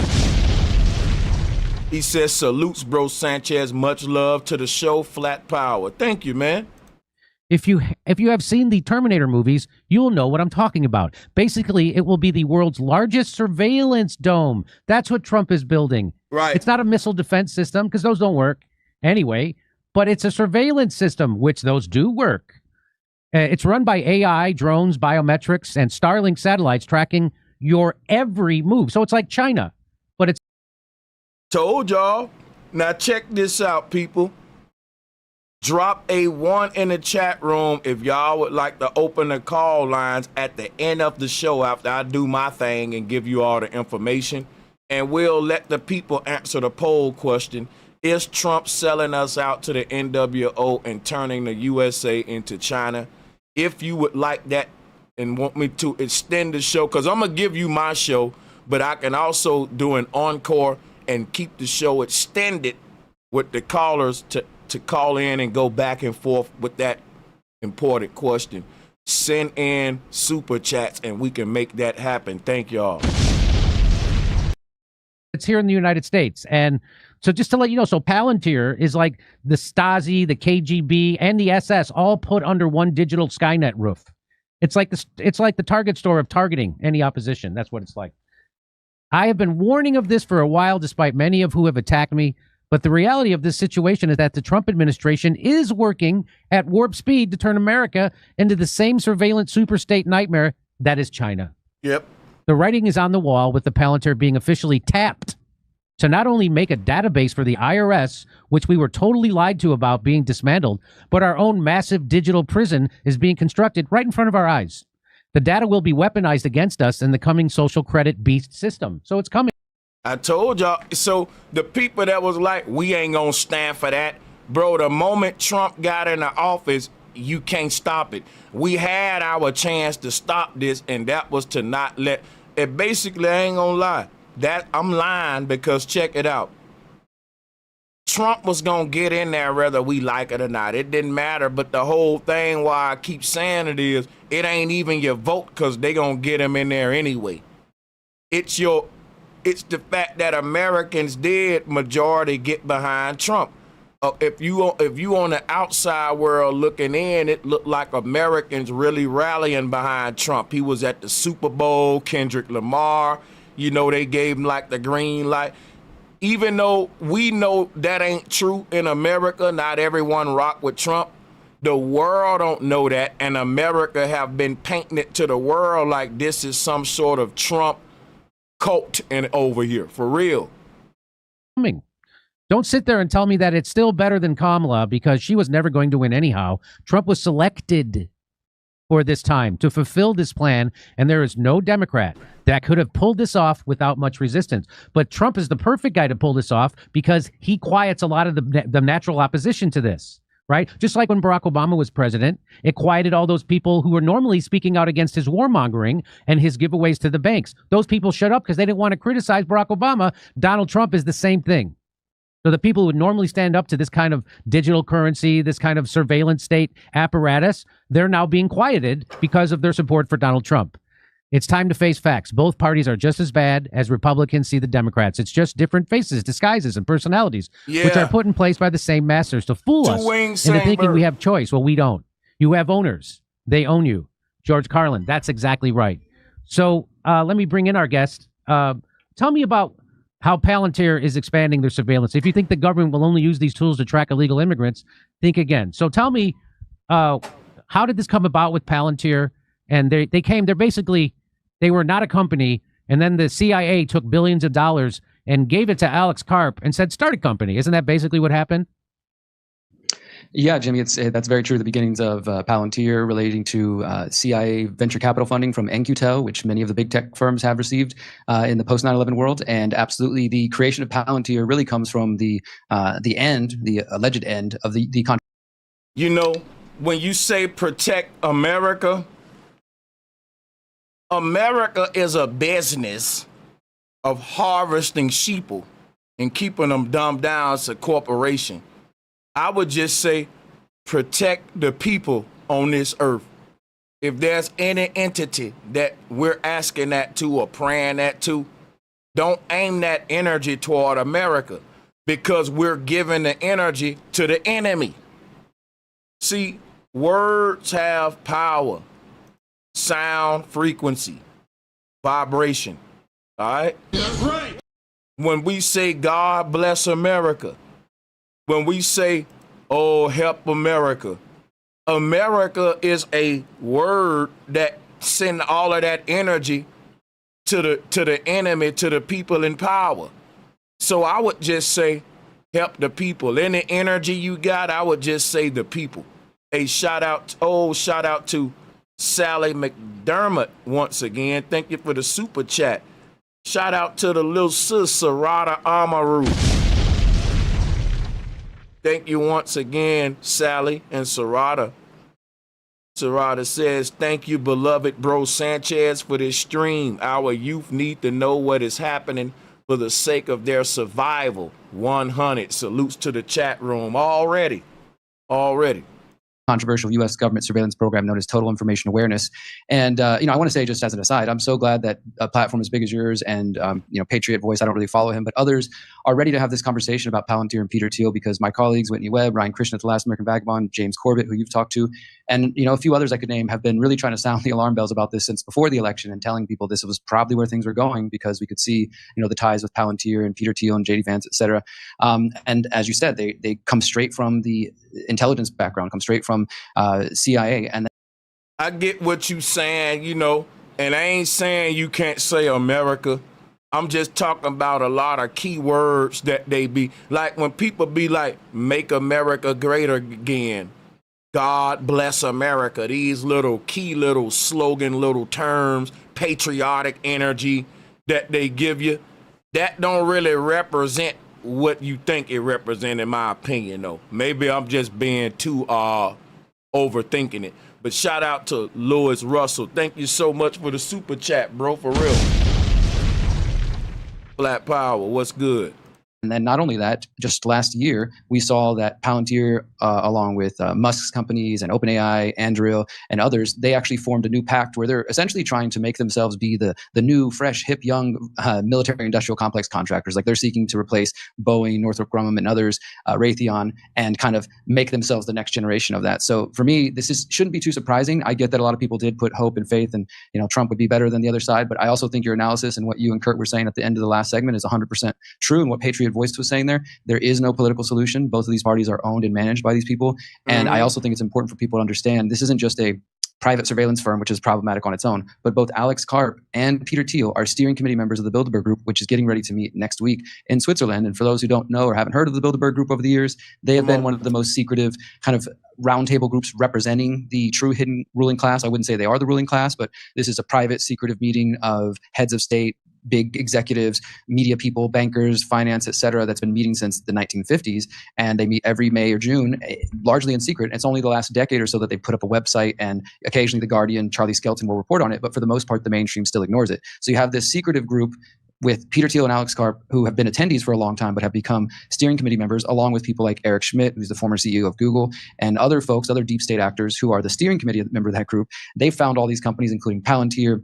He says, salutes, bro Sanchez. Much love to the show, Flat Power. Thank you, man. If you have seen the Terminator movies, you'll know what I'm talking about. Basically, it will be the world's largest surveillance dome. That's what Trump is building. Right. It's not a missile defense system, because those don't work anyway, but it's a surveillance system, which those do work. It's run by AI, drones, biometrics, and Starlink satellites tracking your every move. So it's like China, but it's... Told y'all. Now check this out, people. Drop a one in the chat room if y'all would like to open the call lines at the end of the show after I do my thing and give you all the information. And we'll let the people answer the poll question. Is Trump selling us out to the NWO and turning the USA into China? If you would like that and want me to extend the show, because I'm going to give you my show, but I can also do an encore and keep the show extended with the callers to call in and go back and forth with that important question. Send in super chats and we can make that happen. Thank y'all. It's here in the United States. And so just to let you know, so Palantir is like the Stasi, the KGB, and the SS all put under one digital Skynet roof. It's like the Target store of targeting any opposition. That's what it's like. I have been warning of this for a while, despite many of who have attacked me. But the reality of this situation is that the Trump administration is working at warp speed to turn America into the same surveillance superstate nightmare that is China. Yep. The writing is on the wall, with the Palantir being officially tapped to not only make a database for the IRS, which we were totally lied to about being dismantled, but our own massive digital prison is being constructed right in front of our eyes. The data will be weaponized against us in the coming social credit beast system. So it's coming. I told y'all. So the people that was like, we ain't gonna stand for that, bro, the moment Trump got in the office, you can't stop it. We had our chance to stop this, and that was to not let it. Basically, I ain't gonna lie, that I'm lying, because check it out. Trump was gonna get in there whether we like it or not. It didn't matter. But the whole thing, why I keep saying it, is it ain't even your vote, because they gonna get him in there anyway. It's the fact that Americans did majority get behind Trump. If you on the outside world looking in, it looked like Americans really rallying behind Trump. He was at the Super Bowl, Kendrick Lamar, they gave him like the green light. Even though we know that ain't true in America, not everyone rock with Trump. The world don't know that, and America have been painting it to the world like this is some sort of Trump cult and over here, for real. Don't sit there and tell me that it's still better than Kamala, because she was never going to win anyhow. Trump was selected for this time to fulfill this plan, and there is no Democrat that could have pulled this off without much resistance. But Trump is the perfect guy to pull this off, because he quiets a lot of the natural opposition to this. Right? Just like when Barack Obama was president, it quieted all those people who were normally speaking out against his warmongering and his giveaways to the banks. Those people shut up because they didn't want to criticize Barack Obama. Donald Trump is the same thing. So the people who would normally stand up to this kind of digital currency, this kind of surveillance state apparatus, they're now being quieted because of their support for Donald Trump. It's time to face facts. Both parties are just as bad as Republicans see the Democrats. It's just different faces, disguises, and personalities, which are put in place by the same masters to fool us into thinking we have choice. Well, we don't. You have owners. They own you. George Carlin, that's exactly right. So let me bring in our guest. Tell me about how Palantir is expanding their surveillance. If you think the government will only use these tools to track illegal immigrants, think again. So tell me, how did this come about with Palantir? And they were not a company, and then the CIA took billions of dollars and gave it to Alex Karp and said, start a company. Isn't that basically what happened? Yeah, Jimmy, that's very true. The beginnings of Palantir relating to CIA venture capital funding from NQTEL, which many of the big tech firms have received in the post 9/11 world, and absolutely the creation of Palantir really comes from the alleged end of the contract. You know, when you say protect America, America is a business of harvesting sheeple and keeping them dumbed down as a corporation. I would just say protect the people on this earth. If there's any entity that we're asking that to or praying that to, don't aim that energy toward America, because we're giving the energy to the enemy. See, words have power, sound, frequency, vibration. All right? That's right. When we say God bless America, when we say, oh, help America, America is a word that send all of that energy to the enemy, to the people in power. So I would just say, help the people. Any energy you got, I would just say the people. A shout out to Sally McDermott once again. Thank you for the super chat. Shout out to the little sis, Sarada Amaru. Thank you once again, Sally and Sarada. Sarada says, thank you, beloved Bro Sanchez, for this stream. Our youth need to know what is happening for the sake of their survival. 100 salutes to the chat room already. Controversial U.S. government surveillance program known as Total Information Awareness. And, I want to say, just as an aside, I'm so glad that a platform as big as yours and, Patriot Voice, I don't really follow him, but others are ready to have this conversation about Palantir and Peter Thiel, because my colleagues, Whitney Webb, Ryan Krishna at The Last American Vagabond, James Corbett, who you've talked to, and, a few others I could name, have been really trying to sound the alarm bells about this since before the election and telling people this was probably where things were going, because we could see, the ties with Palantir and Peter Thiel and JD Vance, et cetera. And as you said, they come straight from the intelligence background, come straight from CIA. And I get what you saying, and I ain't saying you can't say America. I'm just talking about a lot of keywords that they be like when people be like, make America great again. God bless America. These little slogan, little terms, patriotic energy that they give you, that don't really represent what you think it represents, in my opinion, though. Maybe I'm just being too overthinking it. But shout out to Louis Russell. Thank you so much for the super chat, bro, for real. Black Power, what's good? And then not only that, just last year, we saw that Palantir, along with Musk's companies and OpenAI, Anduril, and others, they actually formed a new pact where they're essentially trying to make themselves be the new, fresh, hip, young military-industrial complex contractors. Like they're seeking to replace Boeing, Northrop Grumman, and others, Raytheon, and kind of make themselves the next generation of that. So for me, shouldn't be too surprising. I get that a lot of people did put hope and faith and Trump would be better than the other side, but I also think your analysis and what you and Kurt were saying at the end of the last segment is 100% true, and what Patriot Voice was saying there is no political solution. Both of these parties are owned and managed by these people. And I also think it's important for people to understand this isn't just a private surveillance firm, which is problematic on its own, but both Alex Karp and Peter Thiel are steering committee members of the Bilderberg Group, which is getting ready to meet next week in Switzerland. And for those who don't know or haven't heard of the Bilderberg Group over the years, they have been one of the most secretive kind of roundtable groups representing the true hidden ruling class. I wouldn't say they are the ruling class, but this is a private, secretive meeting of heads of state, big executives, media people, bankers, finance, et cetera, that's been meeting since the 1950s. And they meet every May or June, largely in secret. It's only the last decade or so that they put up a website, and occasionally The Guardian, Charlie Skelton will report on it. But for the most part, the mainstream still ignores it. So you have this secretive group with Peter Thiel and Alex Karp, who have been attendees for a long time, but have become steering committee members, along with people like Eric Schmidt, who's the former CEO of Google, and other folks, other deep state actors who are the steering committee member of that group. They found all these companies, including Palantir,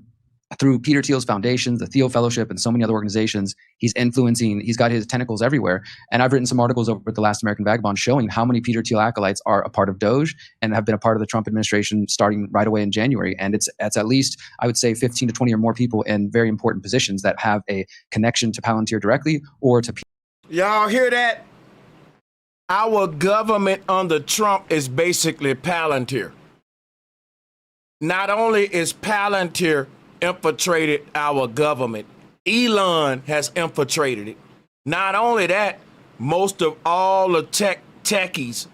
through Peter Thiel's foundations, the Thiel Fellowship, and so many other organizations. He's influencing, he's got his tentacles everywhere. And I've written some articles over at The Last American Vagabond showing how many Peter Thiel acolytes are a part of Doge and have been a part of the Trump administration starting right away in January. And it's at least, I would say, 15 to 20 or more people in very important positions that have a connection to Palantir directly or to Y'all hear that? Our government under Trump is basically Palantir. Not only is Palantir infiltrated our government, Elon has infiltrated it. Not only that, most of all the techies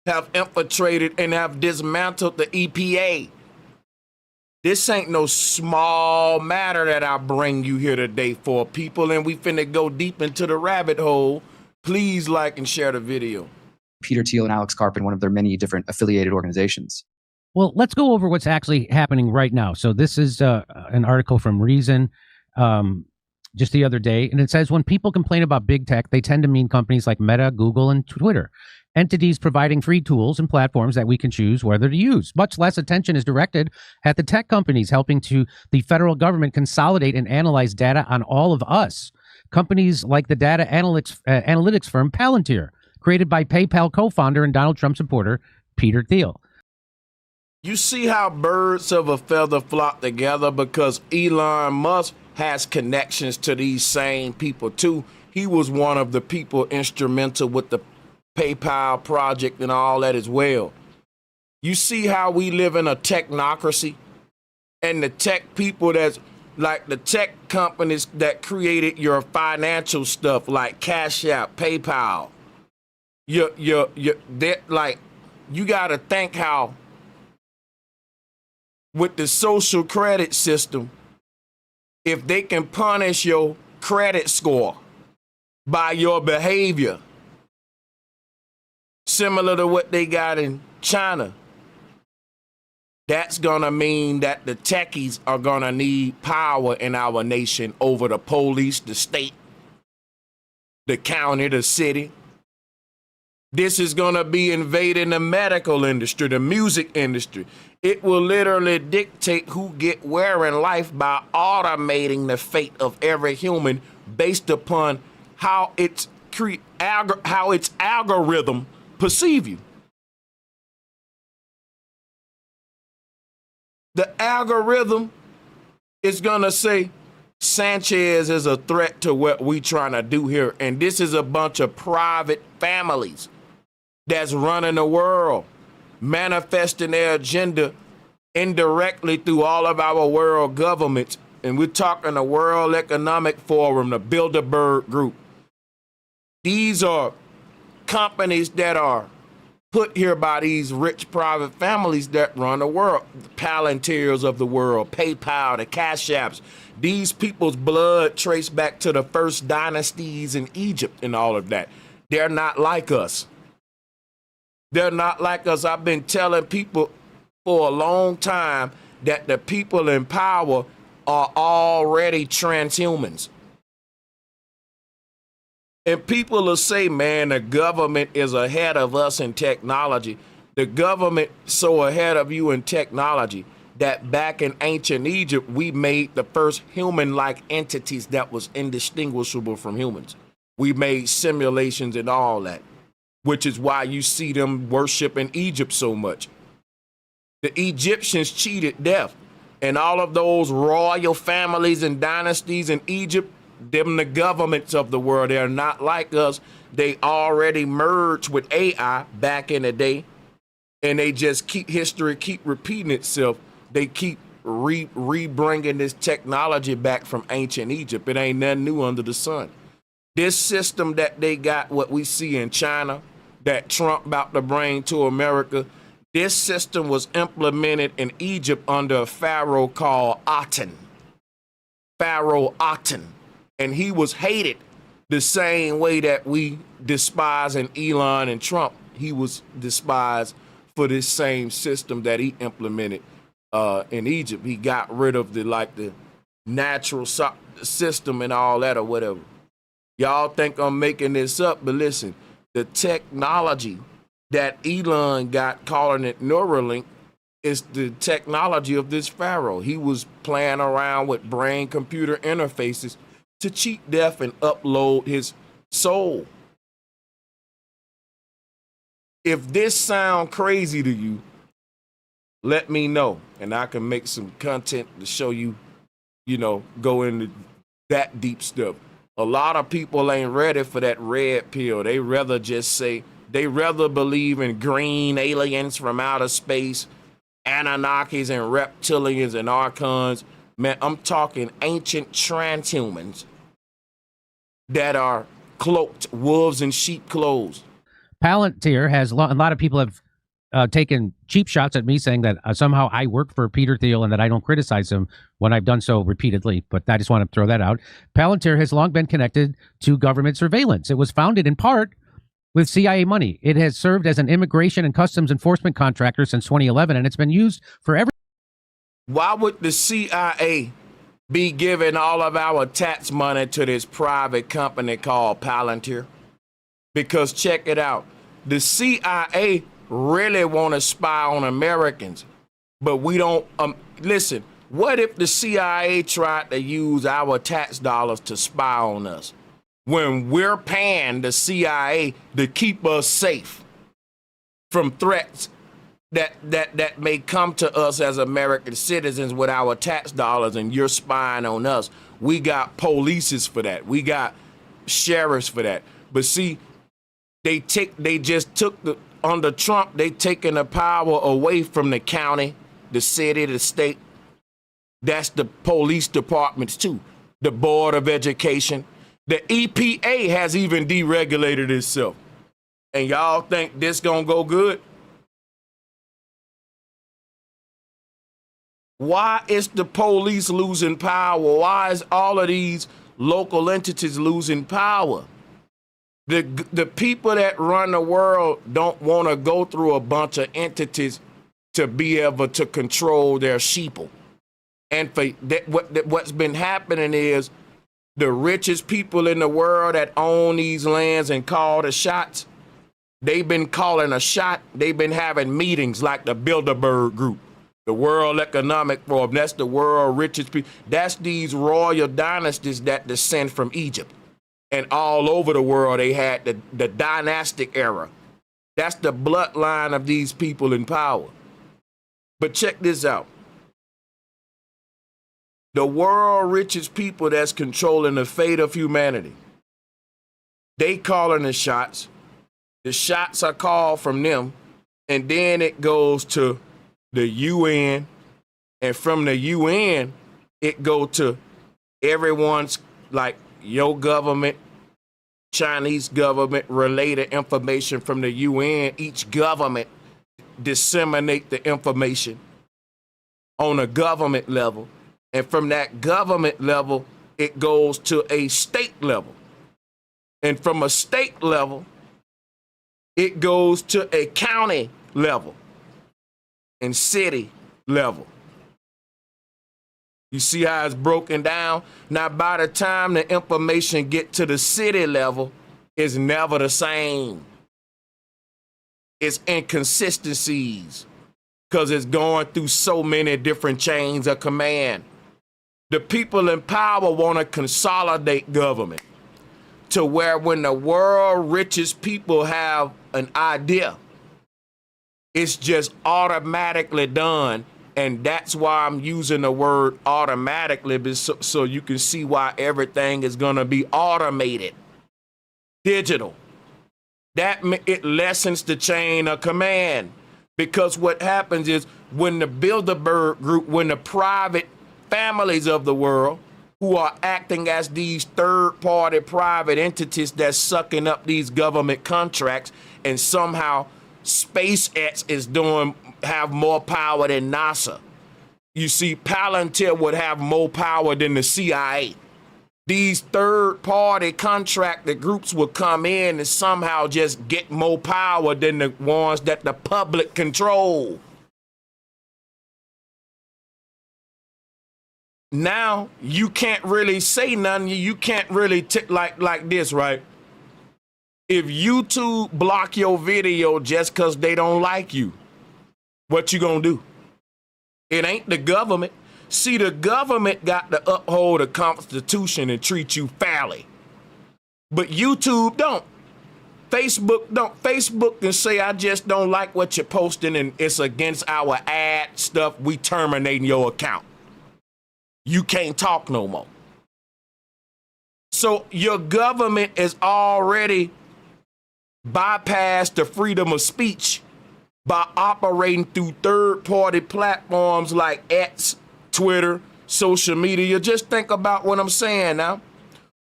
have infiltrated and have dismantled the EPA. This ain't no small matter that I bring you here today for, people, and we finna go deep into the rabbit hole. Please like and share the video. Peter Thiel and Alex Karp and one of their many different affiliated organizations. Well, let's go over what's actually happening right now. So this is an article from Reason just the other day, and it says when people complain about big tech, they tend to mean companies like Meta, Google, and Twitter, entities providing free tools and platforms that we can choose whether to use. Much less attention is directed at the tech companies helping to the federal government consolidate and analyze data on all of us. Companies like the data analytics firm Palantir, created by PayPal co-founder and Donald Trump supporter Peter Thiel. You see how birds of a feather flock together, because Elon Musk has connections to these same people too. He was one of the people instrumental with the PayPal project and all that as well. You see how we live in a technocracy, and the tech people that's like the tech companies that created your financial stuff like Cash App, PayPal. Like, you gotta think how with the social credit system, if they can punish your credit score by your behavior, similar to what they got in China, that's gonna mean that the techies are gonna need power in our nation over the police, the state, the county, the city. This is gonna be invading the medical industry, the music industry. It will literally dictate who get where in life by automating the fate of every human based upon how its algorithm perceive you. The algorithm is gonna say Sanchez is a threat to what we trying to do here, and this is a bunch of private families that's running the world, manifesting their agenda indirectly through all of our world governments. And we're talking the World Economic Forum, the Bilderberg Group. These are companies that are put here by these rich private families that run the world, the Palantirs of the world, PayPal, the Cash Apps. These people's blood traced back to the first dynasties in Egypt and all of that. They're not like us. They're not like us. I've been telling people for a long time that the people in power are already transhumans. And people will say, man, the government is ahead of us in technology. The government so ahead of you in technology that back in ancient Egypt, we made the first human-like entities that was indistinguishable from humans. We made simulations and all that, which is why you see them worship in Egypt so much. The Egyptians cheated death, and all of those royal families and dynasties in Egypt, them the governments of the world, they're not like us. They already merged with AI back in the day, and they just keep repeating itself. They keep re-bringing this technology back from ancient Egypt. It ain't nothing new under the sun. This system that they got, what we see in China, that Trump about to bring to America, this system was implemented in Egypt under a pharaoh called Aten. Pharaoh Aten. And he was hated the same way that we despise in Elon and Trump. He was despised for this same system that he implemented in Egypt. He got rid of the natural the system and all that or whatever. Y'all think I'm making this up, but listen, the technology that Elon got, calling it Neuralink, is the technology of this pharaoh. He was playing around with brain-computer interfaces to cheat death and upload his soul. If this sound crazy to you, let me know, and I can make some content to show you, go into that deep stuff. A lot of people ain't ready for that red pill. They rather believe in green aliens from outer space, Anunnakis and reptilians and archons. Man, I'm talking ancient transhumans that are cloaked wolves in sheep clothes. Palantir has a lot of people have taken cheap shots at me, saying that somehow I work for Peter Thiel and that I don't criticize him when I've done so repeatedly. But I just want to throw that out. Palantir has long been connected to government surveillance. It was founded in part with CIA money. It has served as an immigration and customs enforcement contractor since 2011, and it's been used for every. Why would the CIA be giving all of our tax money to this private company called Palantir? Because check it out, the CIA really want to spy on Americans, but we don't. Listen, what if the CIA tried to use our tax dollars to spy on us when we're paying the CIA to keep us safe from threats that may come to us as American citizens with our tax dollars, and you're spying on us? We got polices for that. We got sheriffs for that. But see, under Trump, they taking the power away from the county, the city, the state. That's the police departments too. The Board of Education. The EPA has even deregulated itself. And y'all think this gonna go good? Why is the police losing power? Why is all of these local entities losing power? The people that run the world don't want to go through a bunch of entities to be able to control their sheeple. And for that, what's been happening is the richest people in the world that own these lands and call the shots, they've been calling a shot. They've been having meetings like the Bilderberg Group, the World Economic Forum. That's the world richest people. That's these royal dynasties that descend from Egypt. And all over the world, they had the dynastic era. That's the bloodline of these people in power. But check this out. The world richest people that's controlling the fate of humanity, they calling the shots. The shots are called from them. And then it goes to the UN. And from the UN, it go to everyone's, like, your government, Chinese government, related information from the UN. Each government disseminate the information on a government level. And from that government level, it goes to a state level. And from a state level, it goes to a county level and city level. You see how it's broken down? Now, by the time the information get to the city level, it's never the same. It's inconsistencies because it's going through so many different chains of command. The people in power want to consolidate government to where when the world richest people have an idea, it's just automatically done. And that's why I'm using the word automatically, so you can see why everything is going to be automated, digital. That it lessens the chain of command, because what happens is when the Bilderberg Group, when the private families of the world who are acting as these third-party private entities that's sucking up these government contracts, and somehow SpaceX is have more power than NASA. You see, Palantir would have more power than the CIA. These third-party contracted groups would come in and somehow just get more power than the ones that the public control. now you can't really say nothing. You can't really like this, right? If YouTube block your video just because they don't like you, what you gonna do? It ain't the government. See, the government got to uphold the Constitution and treat you fairly. But YouTube don't. Facebook don't. Facebook can say, I just don't like what you're posting and it's against our ad stuff. We terminating your account. You can't talk no more. So your government is already bypassed the freedom of speech by operating through third-party platforms like X, Twitter, social media. Just think about what I'm saying now.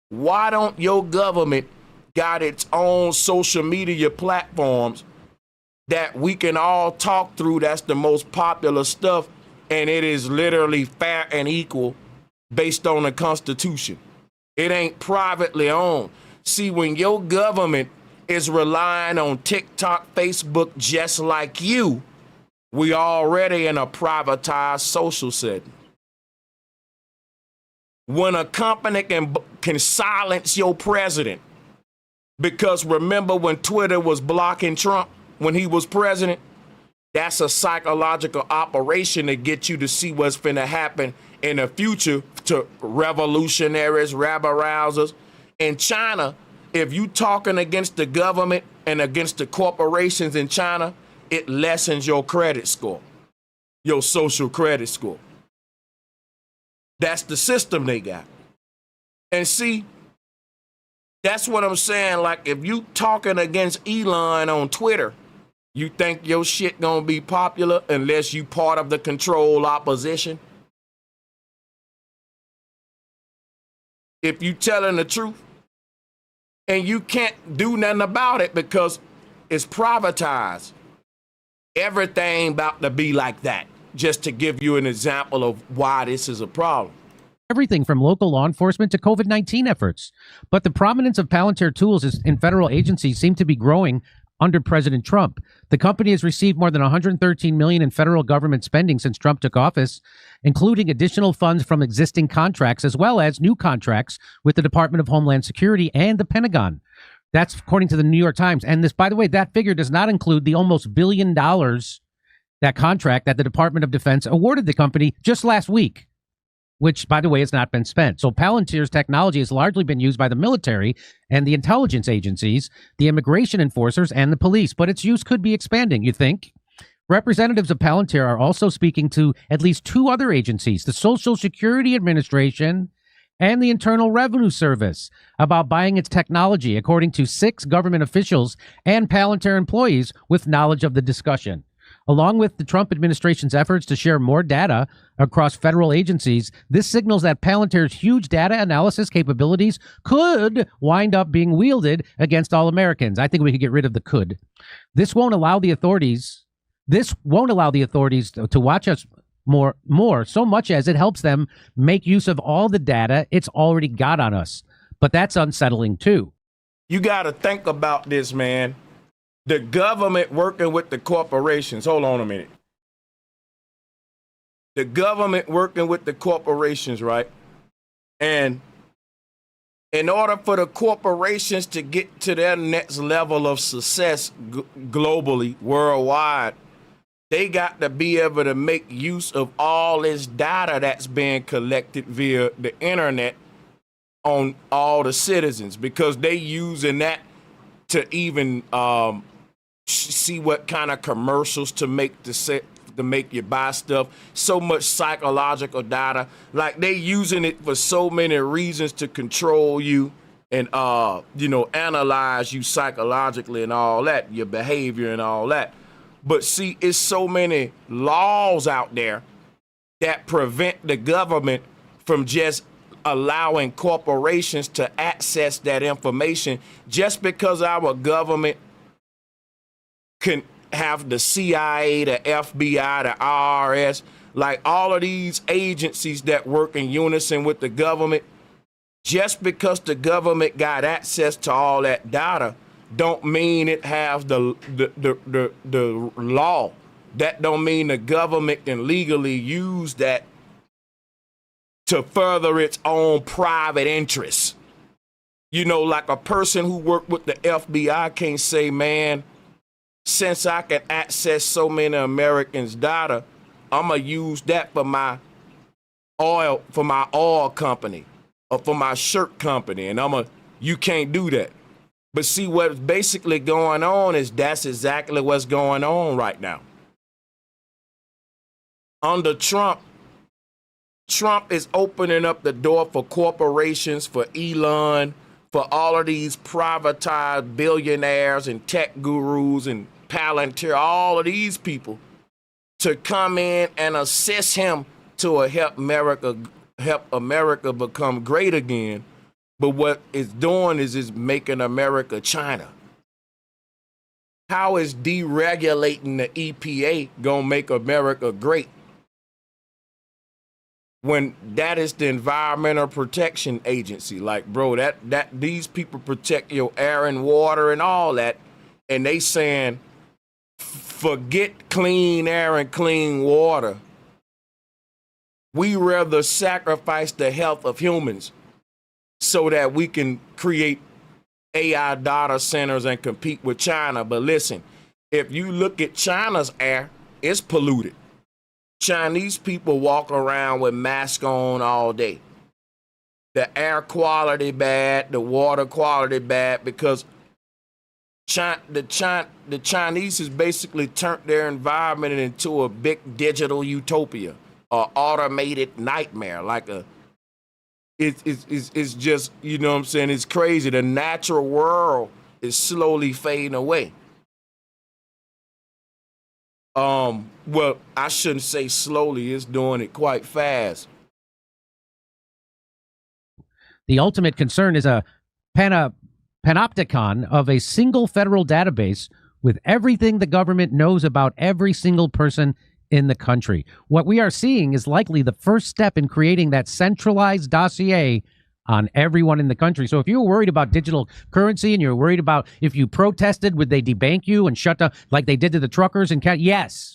Why don't your government got its own social media platforms that we can all talk through? That's the most popular stuff, and it is literally fair and equal based on the Constitution. It ain't privately owned. See, when your government is relying on TikTok, Facebook, just like you, we already in a privatized social setting. When a company can silence your president, because remember when Twitter was blocking Trump when he was president, that's a psychological operation to get you to see what's finna happen in the future to revolutionaries, rabble-rousers. In China, if you talking against the government and against the corporations in China, it lessens your credit score, your social credit score. That's the system they got. And see, that's what I'm saying. Like, if you talking against Elon on Twitter, you think your shit gonna be popular unless you part of the controlled opposition? If you telling the truth, and you can't do nothing about it because it's privatized. Everything about to be like that, just to give you an example of why this is a problem. Everything from local law enforcement to COVID-19 efforts. But the prominence of Palantir tools in federal agencies seem to be growing under President Trump. The company has received more than $113 million in federal government spending since Trump took office, including additional funds from existing contracts, as well as new contracts with the Department of Homeland Security and the Pentagon. That's according to the New York Times. And this, by the way, that figure does not include the almost $1 billion, that contract that the Department of Defense awarded the company just last week, which, by the way, has not been spent. So Palantir's technology has largely been used by the military and the intelligence agencies, the immigration enforcers, and the police, but its use could be expanding, you think? Representatives of Palantir are also speaking to at least two other agencies, the Social Security Administration and the Internal Revenue Service, about buying its technology, according to 6 government officials and Palantir employees with knowledge of the discussion. Along with the Trump administration's efforts to share more data across federal agencies, this signals that Palantir's huge data analysis capabilities could wind up being wielded against all Americans. I think we could get rid of the could. This won't allow the authorities to watch us more, so much as it helps them make use of all the data it's already got on us. But that's unsettling too. You got to think about this, man. The government working with the corporations. Hold on a minute. The government working with the corporations, right? And in order for the corporations to get to their next level of success globally, worldwide, they got to be able to make use of all this data that's being collected via the internet on all the citizens, because they using that to even see what kind of commercials to make to make you buy stuff. So much psychological data, like they using it for so many reasons to control you and analyze you psychologically and all that, your behavior and all that. But see, it's so many laws out there that prevent the government from just allowing corporations to access that information, just because our government can have the CIA, the FBI, the IRS, like all of these agencies that work in unison with the government. Just because the government got access to all that data don't mean it has the law. That don't mean the government can legally use that to further its own private interests. You know, like a person who worked with the FBI can't say, man, since I can access so many Americans' data, I'm going to use that for my oil company or for my shirt company. And you can't do that. But see, what's basically going on is that's exactly what's going on right now. Under Trump is opening up the door for corporations, for Elon, for all of these privatized billionaires and tech gurus and Palantir, all of these people to come in and assist him to help America become great again. But what it's doing is making America China. How is deregulating the EPA gonna make America great when that is the Environmental Protection Agency? Like, bro, that these people protect your air and water and all that, and they saying forget clean air and clean water. We rather sacrifice the health of humans so that we can create AI data centers and compete with China. But listen, if you look at China's air, it's polluted. Chinese people walk around with masks on all day. The air quality bad, the water quality bad, because the Chinese has basically turned their environment into a big digital utopia, an automated nightmare, like it's just, you know what I'm saying, it's crazy. The natural world is slowly fading away. Well, I shouldn't say slowly, it's doing it quite fast. The ultimate concern is a panopticon of a single federal database with everything the government knows about every single person in the country. What we are seeing is likely the first step in creating that centralized dossier on everyone in the country. So if you were worried about digital currency and you're worried about if you protested, would they debank you and shut down like they did to the truckers and yes.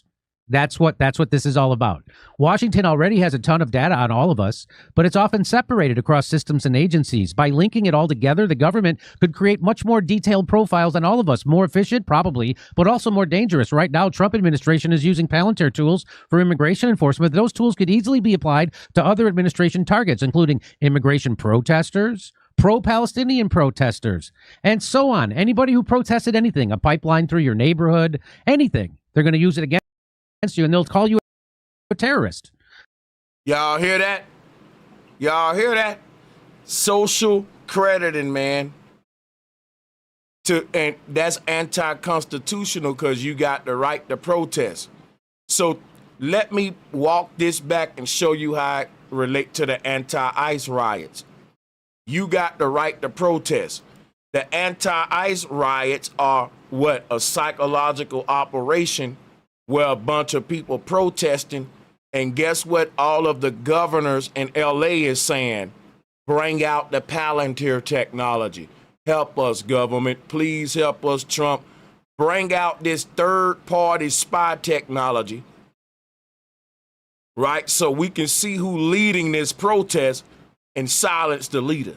That's what this is all about. Washington already has a ton of data on all of us, but it's often separated across systems and agencies. By linking it all together, the government could create much more detailed profiles on all of us. More efficient, probably, but also more dangerous. Right now, Trump administration is using Palantir tools for immigration enforcement. Those tools could easily be applied to other administration targets, including immigration protesters, pro-Palestinian protesters, and so on. Anybody who protested anything, a pipeline through your neighborhood, anything, they're going to use it against you, and they'll call you a terrorist. Y'all hear that? Y'all hear that? Social crediting, man. And that's anti-constitutional because you got the right to protest. So let me walk this back and show you how it relate to the anti-ICE riots. You got the right to protest. The anti-ICE riots are what? A psychological operation where a bunch of people protesting, and guess what all of the governors in L.A. is saying? Bring out the Palantir technology. Help us, government. Please help us, Trump. Bring out this third-party spy technology, right? So we can see who's leading this protest and silence the leader.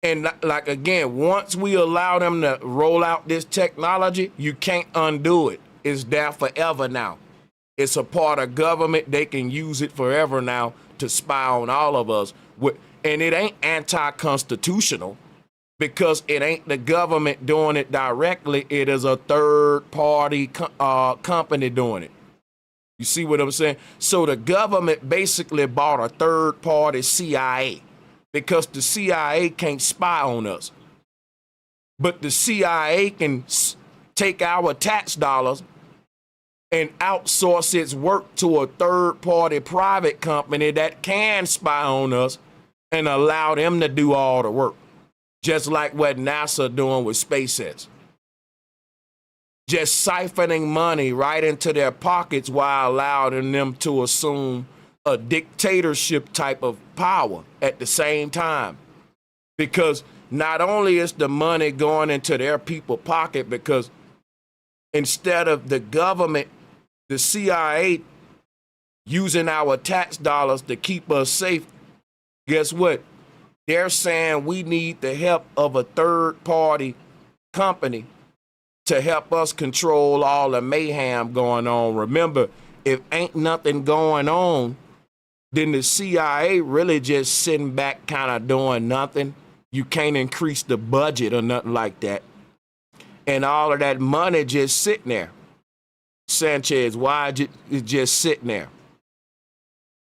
And like, again, once we allow them to roll out this technology, you can't undo it. It's there forever now. It's a part of government. They can use it forever now to spy on all of us. And it ain't anti-constitutional because it ain't the government doing it directly. It is a third-party company doing it. You see what I'm saying? So the government basically bought a third-party CIA because the CIA can't spy on us. But the CIA can take our tax dollars and outsource its work to a third-party private company that can spy on us and allow them to do all the work, just like what NASA doing with SpaceX. Just siphoning money right into their pockets while allowing them to assume a dictatorship type of power at the same time. Because not only is the money going into their people's pocket, because instead of the government, the CIA using our tax dollars to keep us safe, guess what? They're saying we need the help of a third-party company to help us control all the mayhem going on. Remember, if ain't nothing going on, then the CIA really just sitting back kind of doing nothing. You can't increase the budget or nothing like that. And all of that money just sitting there. Sanchez, why is it just sitting there?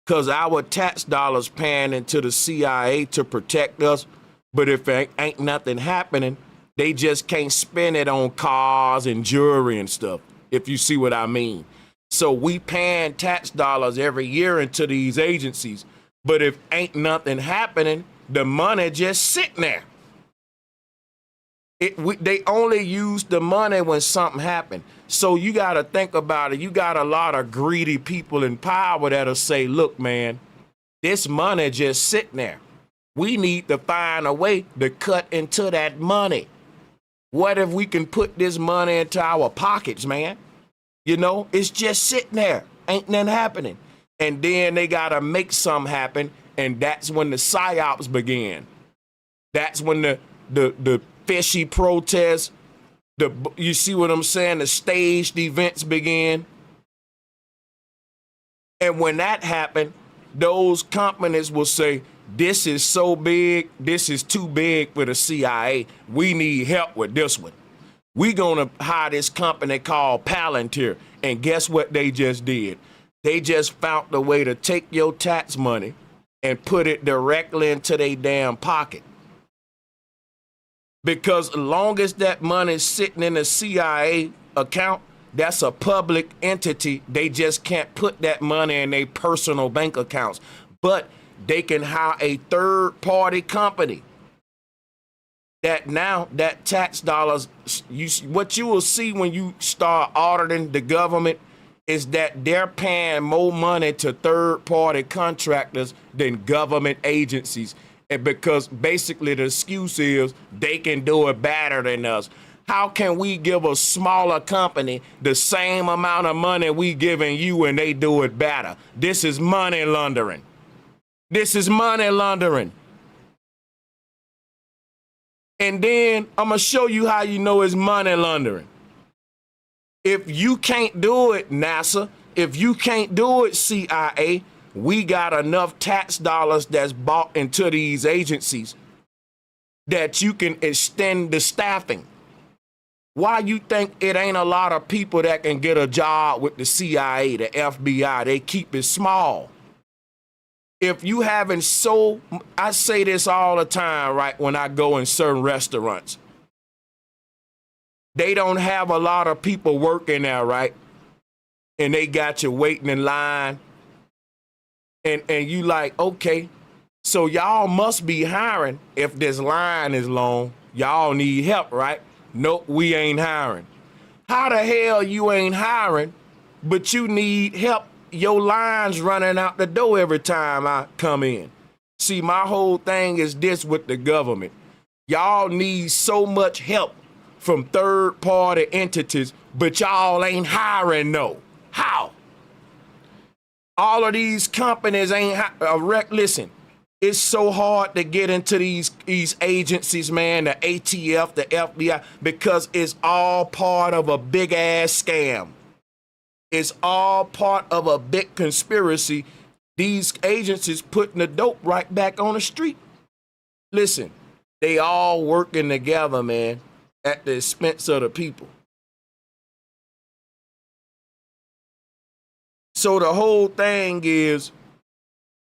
Because our tax dollars paying into the CIA to protect us, but if ain't nothing happening, they just can't spend it on cars and jewelry and stuff, if you see what I mean. So we paying tax dollars every year into these agencies, but if ain't nothing happening, the money just sitting there. They only use the money when something happened. So you got to think about it. You got a lot of greedy people in power that'll say, look, man, this money just sitting there. We need to find a way to cut into that money. What if we can put this money into our pockets, man? You know, it's just sitting there. Ain't nothing happening. And then they got to make something happen. And that's when the psyops began. That's when the fishy protests, you see what I'm saying? The staged events began. And when that happened, those companies will say, this is so big, this is too big for the CIA. We need help with this one. We're going to hire this company called Palantir. And guess what they just did? They just found a way to take your tax money and put it directly into their damn pocket. Because as long as that money is sitting in a CIA account, that's a public entity. They just can't put that money in their personal bank accounts. But they can hire a third-party company that now that tax dollars, what you will see when you start auditing the government is that they're paying more money to third-party contractors than government agencies. And because basically the excuse is they can do it better than us. How can we give a smaller company the same amount of money we giving you and they do it better? This is money laundering. This is money laundering. And then I'm going to show you how you know it's money laundering. If you can't do it, NASA, if you can't do it, CIA, we got enough tax dollars that's bought into these agencies that you can extend the staffing. Why you think it ain't a lot of people that can get a job with the CIA, the FBI? They keep it small. If you having I say this all the time, right, when I go in certain restaurants. They don't have a lot of people working there, right? And they got you waiting in line. And you like, okay, so y'all must be hiring if this line is long. Y'all need help, right? Nope, we ain't hiring. How the hell you ain't hiring, but you need help? Your line's running out the door every time I come in. See, my whole thing is this with the government. Y'all need so much help from third-party entities, but y'all ain't hiring no. How? All of these companies ain't listen, it's so hard to get into these agencies, man, the ATF, the FBI, because it's all part of a big-ass scam. It's all part of a big conspiracy. These agencies putting the dope right back on the street. Listen, they all working together, man, at the expense of the people. So the whole thing is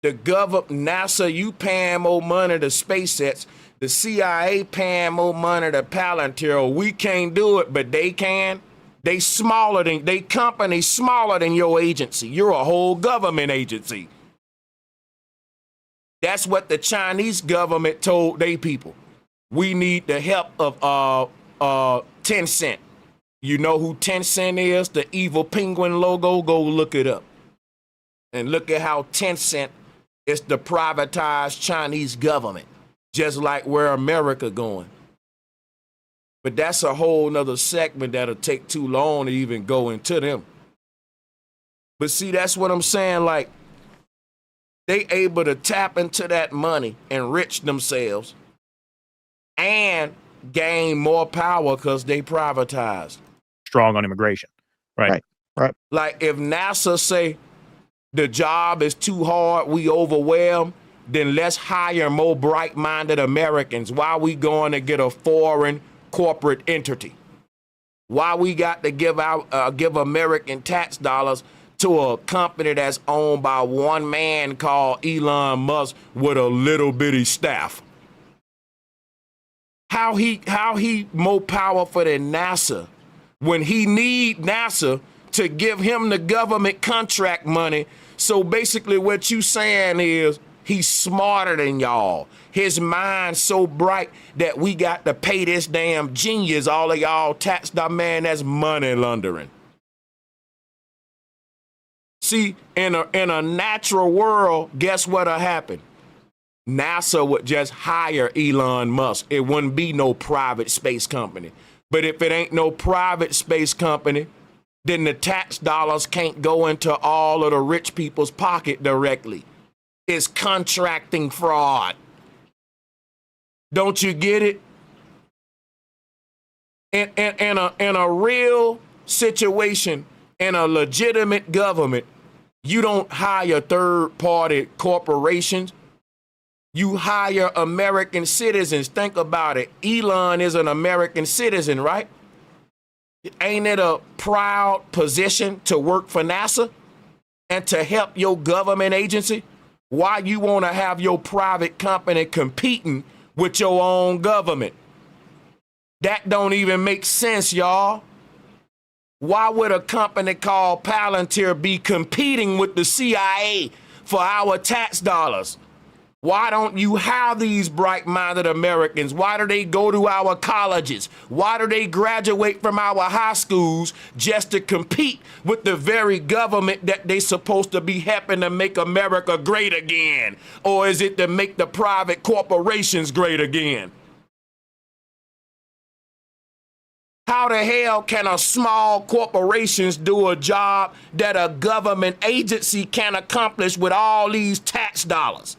the government, NASA, you paying more money to SpaceX. The CIA paying more money to Palantir. We can't do it, but they can. They company smaller than your agency. You're a whole government agency. That's what the Chinese government told they people. We need the help of Tencent. You know who Tencent is? The evil penguin logo? Go look it up. And look at how Tencent is the privatized Chinese government, just like where America going. But that's a whole nother segment that'll take too long to even go into them. But see, that's what I'm saying. Like, they able to tap into that money, enrich themselves, and gain more power because they privatized. Strong on immigration. Right. Like, if NASA say the job is too hard, we overwhelmed, then let's hire more bright-minded Americans. Why we going to get a foreign corporate entity? Why we got to give American tax dollars to a company that's owned by one man called Elon Musk with a little bitty staff? How he more powerful than NASA when he need NASA to give him the government contract money? So basically what you saying is he's smarter than y'all. His mind's so bright that we got to pay this damn genius, all of y'all tax dollar. Man, that's money laundering. See, in a natural world, guess what'll happen? NASA would just hire Elon Musk. It wouldn't be no private space company. But if it ain't no private space company, then the tax dollars can't go into all of the rich people's pocket directly. It's contracting fraud. Don't you get it? In a real situation, in a legitimate government, you don't hire third-party corporations. You hire American citizens. Think about it. Elon is an American citizen, right? Ain't it a proud position to work for NASA and to help your government agency? Why you want to have your private company competing with your own government? That don't even make sense, y'all. Why would a company called Palantir be competing with the CIA for our tax dollars? Why don't you have these bright-minded Americans? Why do they go to our colleges? Why do they graduate from our high schools just to compete with the very government that they supposed to be helping to make America great again? Or is it to make the private corporations great again? How the hell can a small corporations do a job that a government agency can accomplish with all these tax dollars?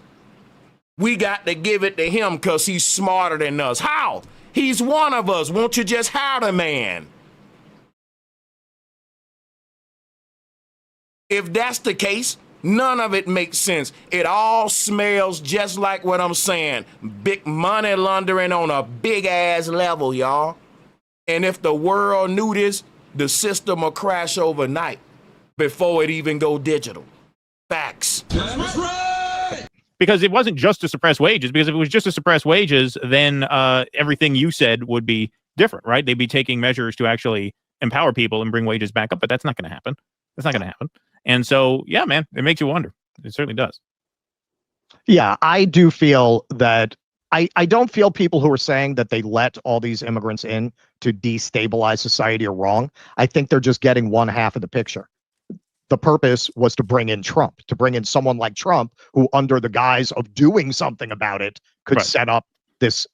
We got to give it to him because he's smarter than us. How? He's one of us. Won't you just hire the man? If that's the case, none of it makes sense. It all smells just like what I'm saying. Big money laundering on a big ass level, y'all. And if the world knew this, the system will crash overnight before it even go digital. Facts. That's right. Because it wasn't just to suppress wages, because if it was just to suppress wages, then everything you said would be different, right? They'd be taking measures to actually empower people and bring wages back up, but that's not going to happen. That's not going to happen. And so, yeah, man, it makes you wonder. It certainly does. Yeah, I do feel that I don't feel people who are saying that they let all these immigrants in to destabilize society are wrong. I think they're just getting one half of the picture. The purpose was to bring in Trump, to bring in someone like Trump, who under the guise of doing something about it could set up this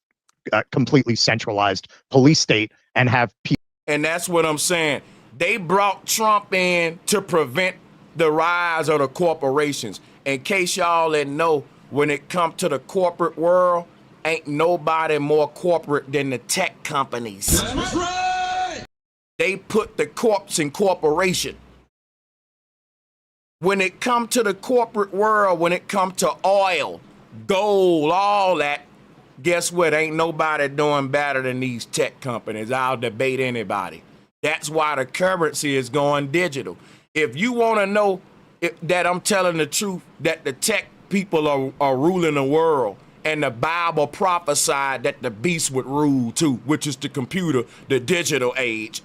completely centralized police state and have people. And that's what I'm saying. They brought Trump in to prevent the rise of the corporations. In case y'all didn't know, when it comes to the corporate world, ain't nobody more corporate than the tech companies. That's right. They put the corpse in corporation. When it come to the corporate world, when it come to oil, gold, all that, guess what? Ain't nobody doing better than these tech companies. I'll debate anybody. That's why the currency is going digital. If you want to know that I'm telling the truth, that the tech people are ruling the world, and the Bible prophesied that the beast would rule too, which is the computer, the digital age.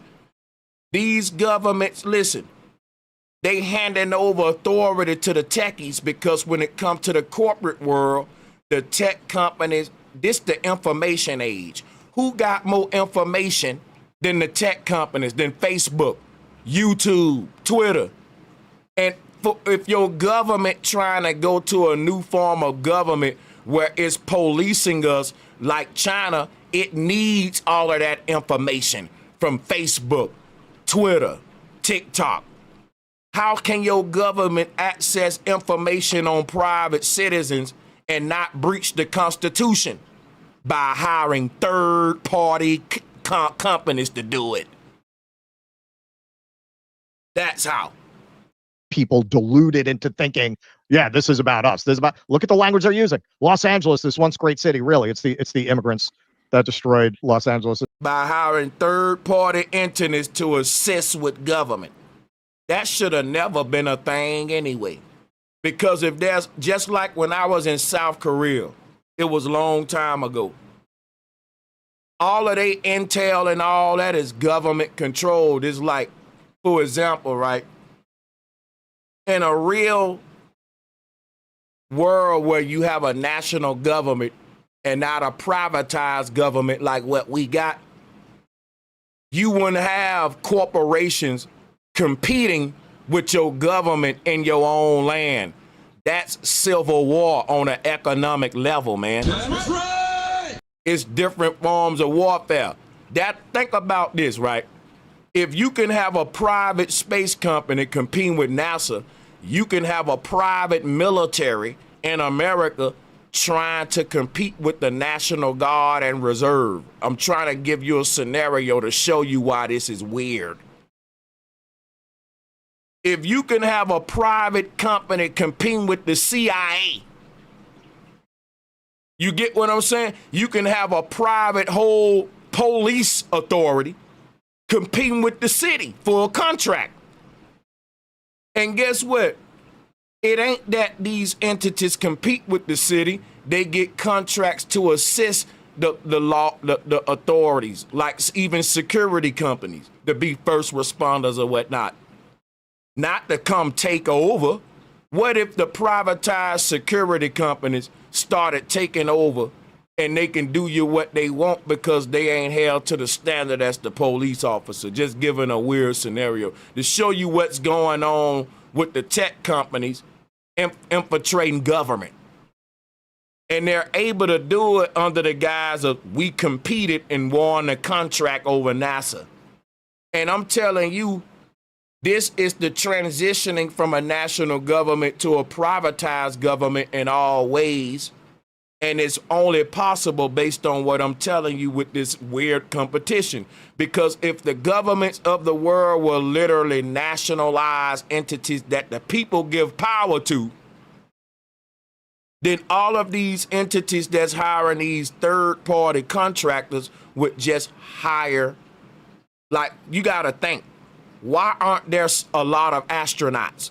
These governments, listen, they handing over authority to the techies because when it comes to the corporate world, the tech companies, this the information age. Who got more information than the tech companies, than Facebook, YouTube, Twitter? And if your government trying to go to a new form of government where it's policing us like China, it needs all of that information from Facebook, Twitter, TikTok. How can your government access information on private citizens and not breach the Constitution? By hiring third-party companies to do it. That's how. People deluded into thinking, yeah, this is about us. This is about, look at the language they're using. Los Angeles, this once great city, really. It's the immigrants that destroyed Los Angeles. By hiring third-party entities to assist with government. That should have never been a thing anyway. Because if there's, just like when I was in South Korea, it was a long time ago. All of their intel and all that is government controlled. It's like, for example, right? In a real world where you have a national government and not a privatized government like what we got, you wouldn't have corporations competing with your government in your own land. That's civil war on an economic level, man. That's right. It's different forms of warfare. Think about this, right? If you can have a private space company competing with NASA, you can have a private military in America trying to compete with the National Guard and Reserve. I'm trying to give you a scenario to show you why this is weird. If you can have a private company competing with the CIA, you get what I'm saying? You can have a private whole police authority competing with the city for a contract. And guess what? It ain't that these entities compete with the city. They get contracts to assist the authorities, like even security companies, to be first responders or whatnot. Not to come take over. What if the privatized security companies started taking over and they can do you what they want because they ain't held to the standard as the police officer? Just giving a weird scenario to show you what's going on with the tech companies infiltrating government. And they're able to do it under the guise of we competed and won the contract over NASA. And I'm telling you, this is the transitioning from a national government to a privatized government in all ways. And it's only possible based on what I'm telling you with this weird competition. Because if the governments of the world were literally nationalized entities that the people give power to, then all of these entities that's hiring these third-party contractors would just hire. Like, you got to think. Why aren't there a lot of astronauts?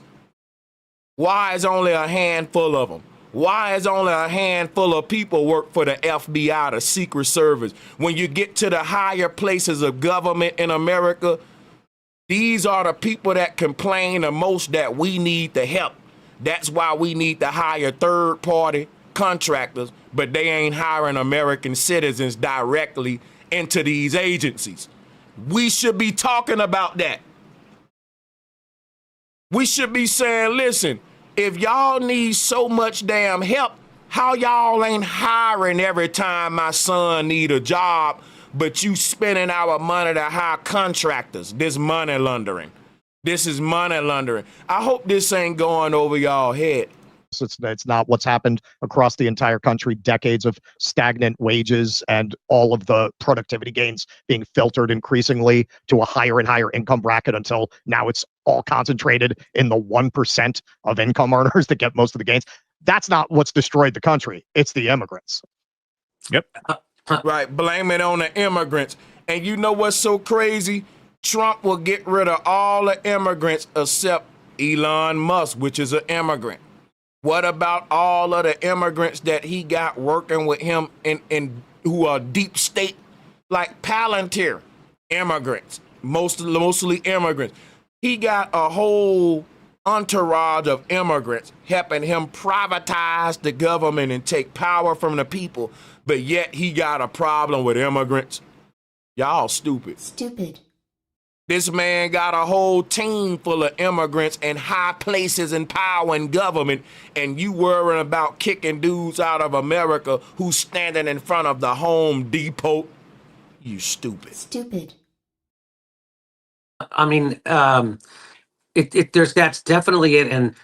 Why is only a handful of them? Why is only a handful of people work for the FBI, the Secret Service? When you get to the higher places of government in America, these are the people that complain the most that we need the help. That's why we need to hire third-party contractors, but they ain't hiring American citizens directly into these agencies. We should be talking about that. We should be saying, listen, if y'all need so much damn help, how y'all ain't hiring every time my son need a job, but you spending our money to hire contractors? This money laundering. This is money laundering. I hope this ain't going over y'all head. It's not what's happened across the entire country, decades of stagnant wages and all of the productivity gains being filtered increasingly to a higher and higher income bracket until now it's all concentrated in the 1% of income earners that get most of the gains. That's not what's destroyed the country. It's the immigrants. Yep. Right. Blame it on the immigrants. And you know what's so crazy? Trump will get rid of all the immigrants except Elon Musk, which is an immigrant. What about all of the immigrants that he got working with him in who are deep state, like Palantir, immigrants, mostly immigrants. He got a whole entourage of immigrants helping him privatize the government and take power from the people, but yet he got a problem with immigrants. Y'all stupid. Stupid. This man got a whole team full of immigrants in high places in power and government, and you worrying about kicking dudes out of America who's standing in front of the Home Depot. You stupid. Stupid. I mean, That's definitely it. And,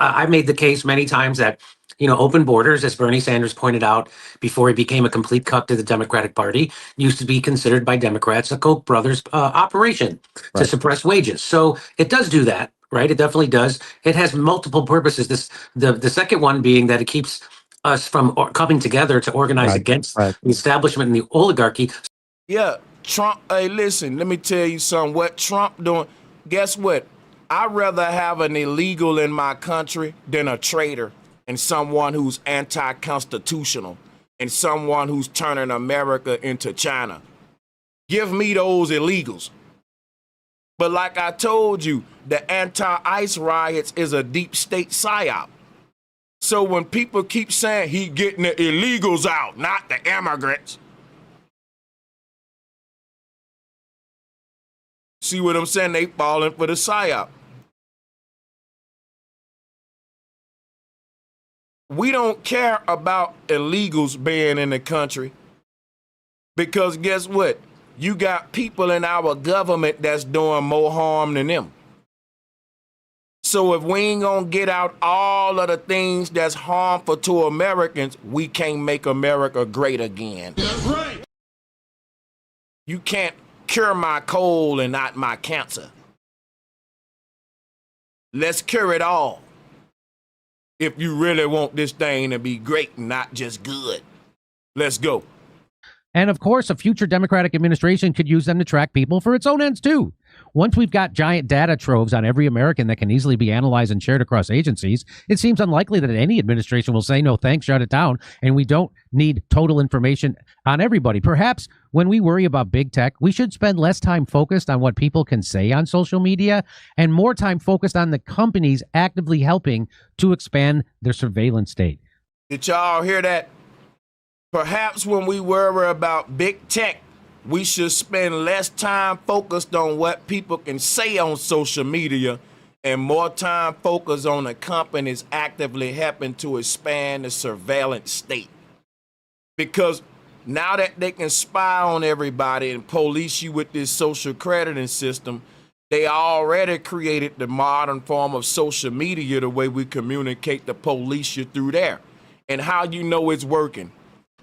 I made the case many times that, open borders, as Bernie Sanders pointed out before he became a complete cut to the Democratic Party, used to be considered by Democrats a Koch brothers operation to suppress wages. So it does do that, right? It definitely does. It has multiple purposes. The second one being that it keeps us from coming together to organize against the establishment and the oligarchy. Yeah, Trump, hey, listen, let me tell you something. What Trump doing, guess what? I'd rather have an illegal in my country than a traitor and someone who's anti-constitutional and someone who's turning America into China. Give me those illegals. But like I told you, the anti-ICE riots is a deep state psyop. So when people keep saying he getting the illegals out, not the immigrants. See what I'm saying? They falling for the psyop. We don't care about illegals being in the country because guess what? You got people in our government that's doing more harm than them. So if we ain't gonna get out all of the things that's harmful to Americans, we can't make America great again. That's right. You can't cure my cold and not my cancer. Let's cure it all. If you really want this thing to be great and not just good. Let's go. And of course, a future Democratic administration could use them to track people for its own ends, too. Once we've got giant data troves on every American that can easily be analyzed and shared across agencies, it seems unlikely that any administration will say, no, thanks, shut it down. And we don't need total information on everybody. Perhaps when we worry about big tech, we should spend less time focused on what people can say on social media and more time focused on the companies actively helping to expand their surveillance state. Did y'all hear that? Perhaps when we worry about big tech, we should spend less time focused on what people can say on social media and more time focused on the companies actively helping to expand the surveillance state. Because now that they can spy on everybody and police you with this social crediting system, they already created the modern form of social media, the way we communicate to police you through there. And how you know it's working?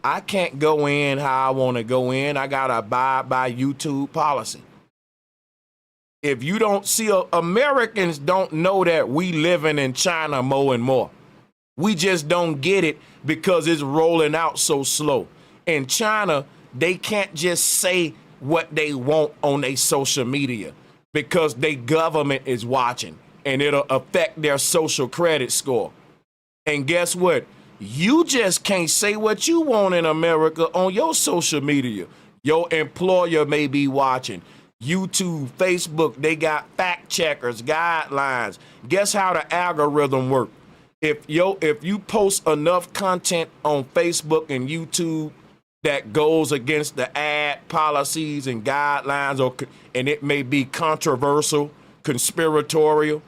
I can't go in how I want to go in. I got to abide by YouTube policy. If you don't see, Americans don't know that we living in China more and more. We just don't get it because it's rolling out so slow. In China, they can't just say what they want on their social media because their government is watching and it'll affect their social credit score. And guess what? You just can't say what you want in America on your social media. Your employer may be watching. YouTube, Facebook, they got fact checkers, guidelines. Guess how the algorithm works? If you post enough content on Facebook and YouTube that goes against the ad policies and guidelines, and it may be controversial, conspiratorial,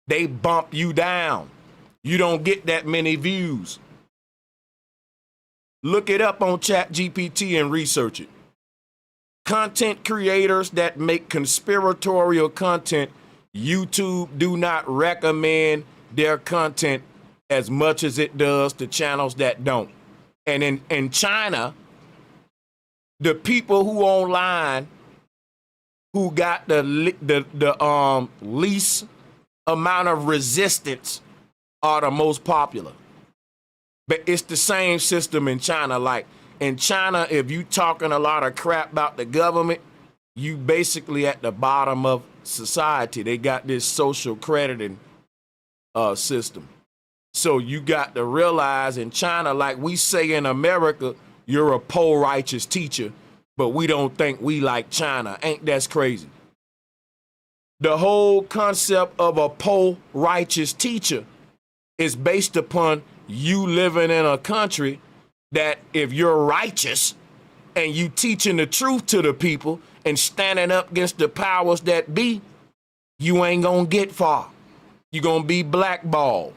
they bump you down. You don't get that many views. Look it up on ChatGPT and research it. Content creators that make conspiratorial content, YouTube do not recommend their content as much as it does to channels that don't. And in China, the people who online who got the least amount of resistance are the most popular. But it's the same system in China. Like in China, if you talking a lot of crap about the government, you basically at the bottom of society. They got this social crediting system. So you got to realize in China, like we say in America, you're a poor righteous teacher, but we don't think we like China. Ain't that crazy? The whole concept of a poor righteous teacher is based upon you living in a country that if you're righteous and you teaching the truth to the people and standing up against the powers that be, you ain't gonna get far. You're gonna be blackballed.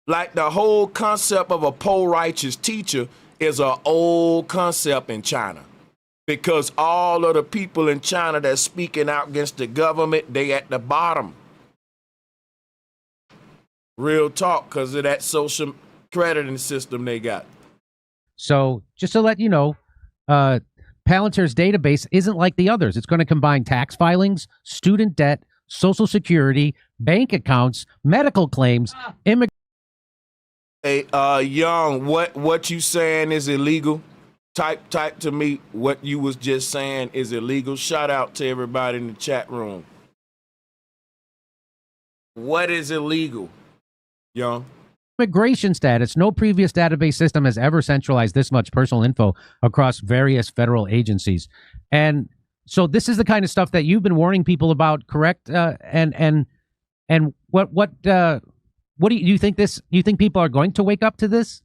Like the whole concept of a poor righteous teacher is an old concept in China Because all of the people in China that's speaking out against the government, they at the bottom. Real talk, because of that social crediting system they got. So just to let you know, Palantir's database isn't like the others. It's going to combine tax filings, student debt, Social Security, bank accounts, medical claims, Hey, Young, what you saying is illegal? Type to me what you was just saying is illegal. Shout out to everybody in the chat room. What is illegal, Young? immigration status. No previous database system has ever centralized this much personal info across various federal agencies. And so this is the kind of stuff that you've been warning people about, correct? And what do you think this? You think people are going to wake up to this?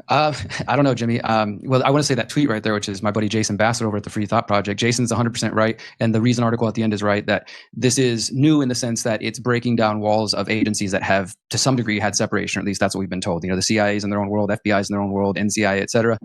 I don't know, Jimmy. Well, I want to say that tweet right there, which is my buddy Jason Bassett over at the Free Thought Project. Jason's 100% right. And the Reason article at the end is right, that this is new in the sense that it's breaking down walls of agencies that have, to some degree, had separation, or at least that's what we've been told. You know, the CIA's in their own world, FBI's in their own world, NCIA, et cetera.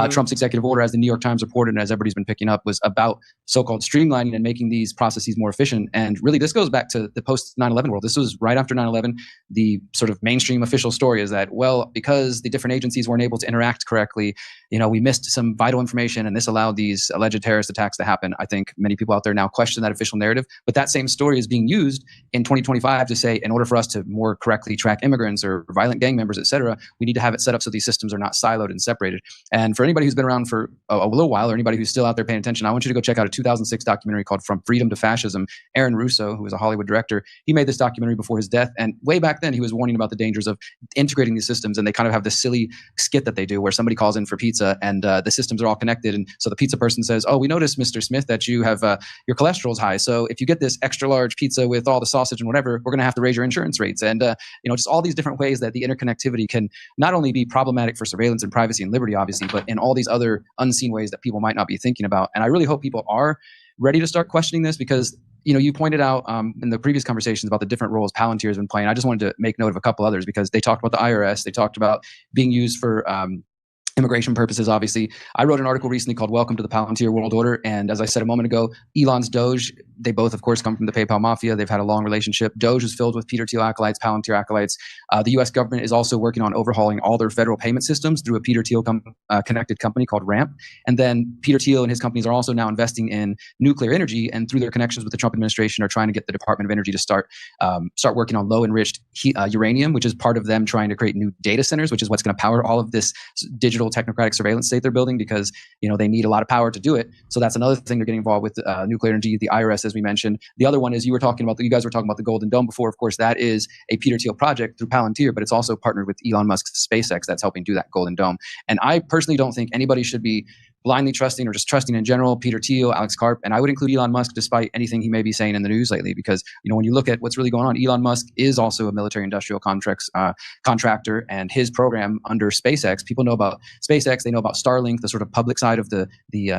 Trump's executive order, as the New York Times reported, and as everybody's been picking up, was about so-called streamlining and making these processes more efficient. And really, this goes back to the post 9/11 world. This was right after 9/11. The sort of mainstream official story is that, well, because the different agencies weren't able to interact correctly, you know, we missed some vital information, and this allowed these alleged terrorist attacks to happen. I think many people out there now question that official narrative, but that same story is being used in 2025 to say, in order for us to more correctly track immigrants or violent gang members, et cetera, we need to have it set up so these systems are not siloed and separated. And for anybody who's been around for a little while, or anybody who's still out there paying attention, I want you to go check out a 2006 documentary called From Freedom to Fascism. Aaron Russo, who was a Hollywood director, he made this documentary before his death, and way back then he was warning about the dangers of integrating these systems. And they kind of have this silly skit that they do where somebody calls in for pizza, and the systems are all connected. And so the pizza person says, "Oh, we noticed, Mr. Smith, that you have your cholesterol's high. So if you get this extra large pizza with all the sausage and whatever, we're going to have to raise your insurance rates." And you know, just all these different ways that the interconnectivity can not only be problematic for surveillance and privacy and liberty, obviously, but in all these other unseen ways that people might not be thinking about. And I really hope people are ready to start questioning this, because you know, you pointed out in the previous conversations about the different roles Palantir has been playing. I just wanted to make note of a couple others, because they talked about the IRS, they talked about being used for immigration purposes, obviously. I wrote an article recently called Welcome to the Palantir World Order. And as I said a moment ago, Elon's Doge, they both, of course, come from the PayPal mafia. They've had a long relationship. Doge is filled with Peter Thiel acolytes, Palantir acolytes. The U.S. government is also working on overhauling all their federal payment systems through a Peter Thiel connected company called Ramp. And then Peter Thiel and his companies are also now investing in nuclear energy, and through their connections with the Trump administration are trying to get the Department of Energy to start working on low enriched uranium, which is part of them trying to create new data centers, which is what's going to power all of this digital technocratic surveillance state they're building, because you know they need a lot of power to do it. So that's another thing they're getting involved with, nuclear energy, the IRS, as we mentioned. The other one is you guys were talking about the Golden Dome before. Of course, that is a Peter Thiel project through Palantir, but it's also partnered with Elon Musk's SpaceX that's helping do that Golden Dome. And I personally don't think anybody should be blindly trusting, or just trusting in general, Peter Thiel, Alex Karp, and I would include Elon Musk, despite anything he may be saying in the news lately, because you know when you look at what's really going on, Elon Musk is also a military-industrial contractor, and his program under SpaceX. People know about SpaceX, they know about Starlink, the sort of public side of the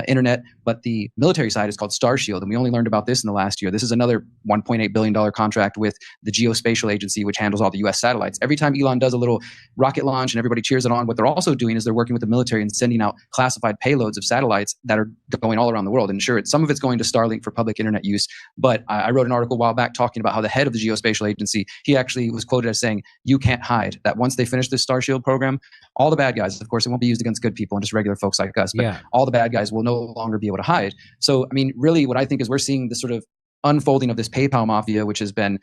internet, but the military side is called Starshield, and we only learned about this in the last year. This is another $1.8 billion contract with the Geospatial Agency, which handles all the U.S. satellites. Every time Elon does a little rocket launch and everybody cheers it on, what they're also doing is they're working with the military and sending out classified payloads of satellites that are going all around the world. And sure, some of it's going to Starlink for public internet use, but I wrote an article a while back talking about how the head of the Geospatial Agency, he actually was quoted as saying, "You can't hide," that once they finish this Starshield program, all the bad guys, of course, it won't be used against good people and just regular folks like us, but all the bad guys will no longer be able to hide. So, I mean, really what I think is we're seeing this sort of unfolding of this PayPal mafia, which has been,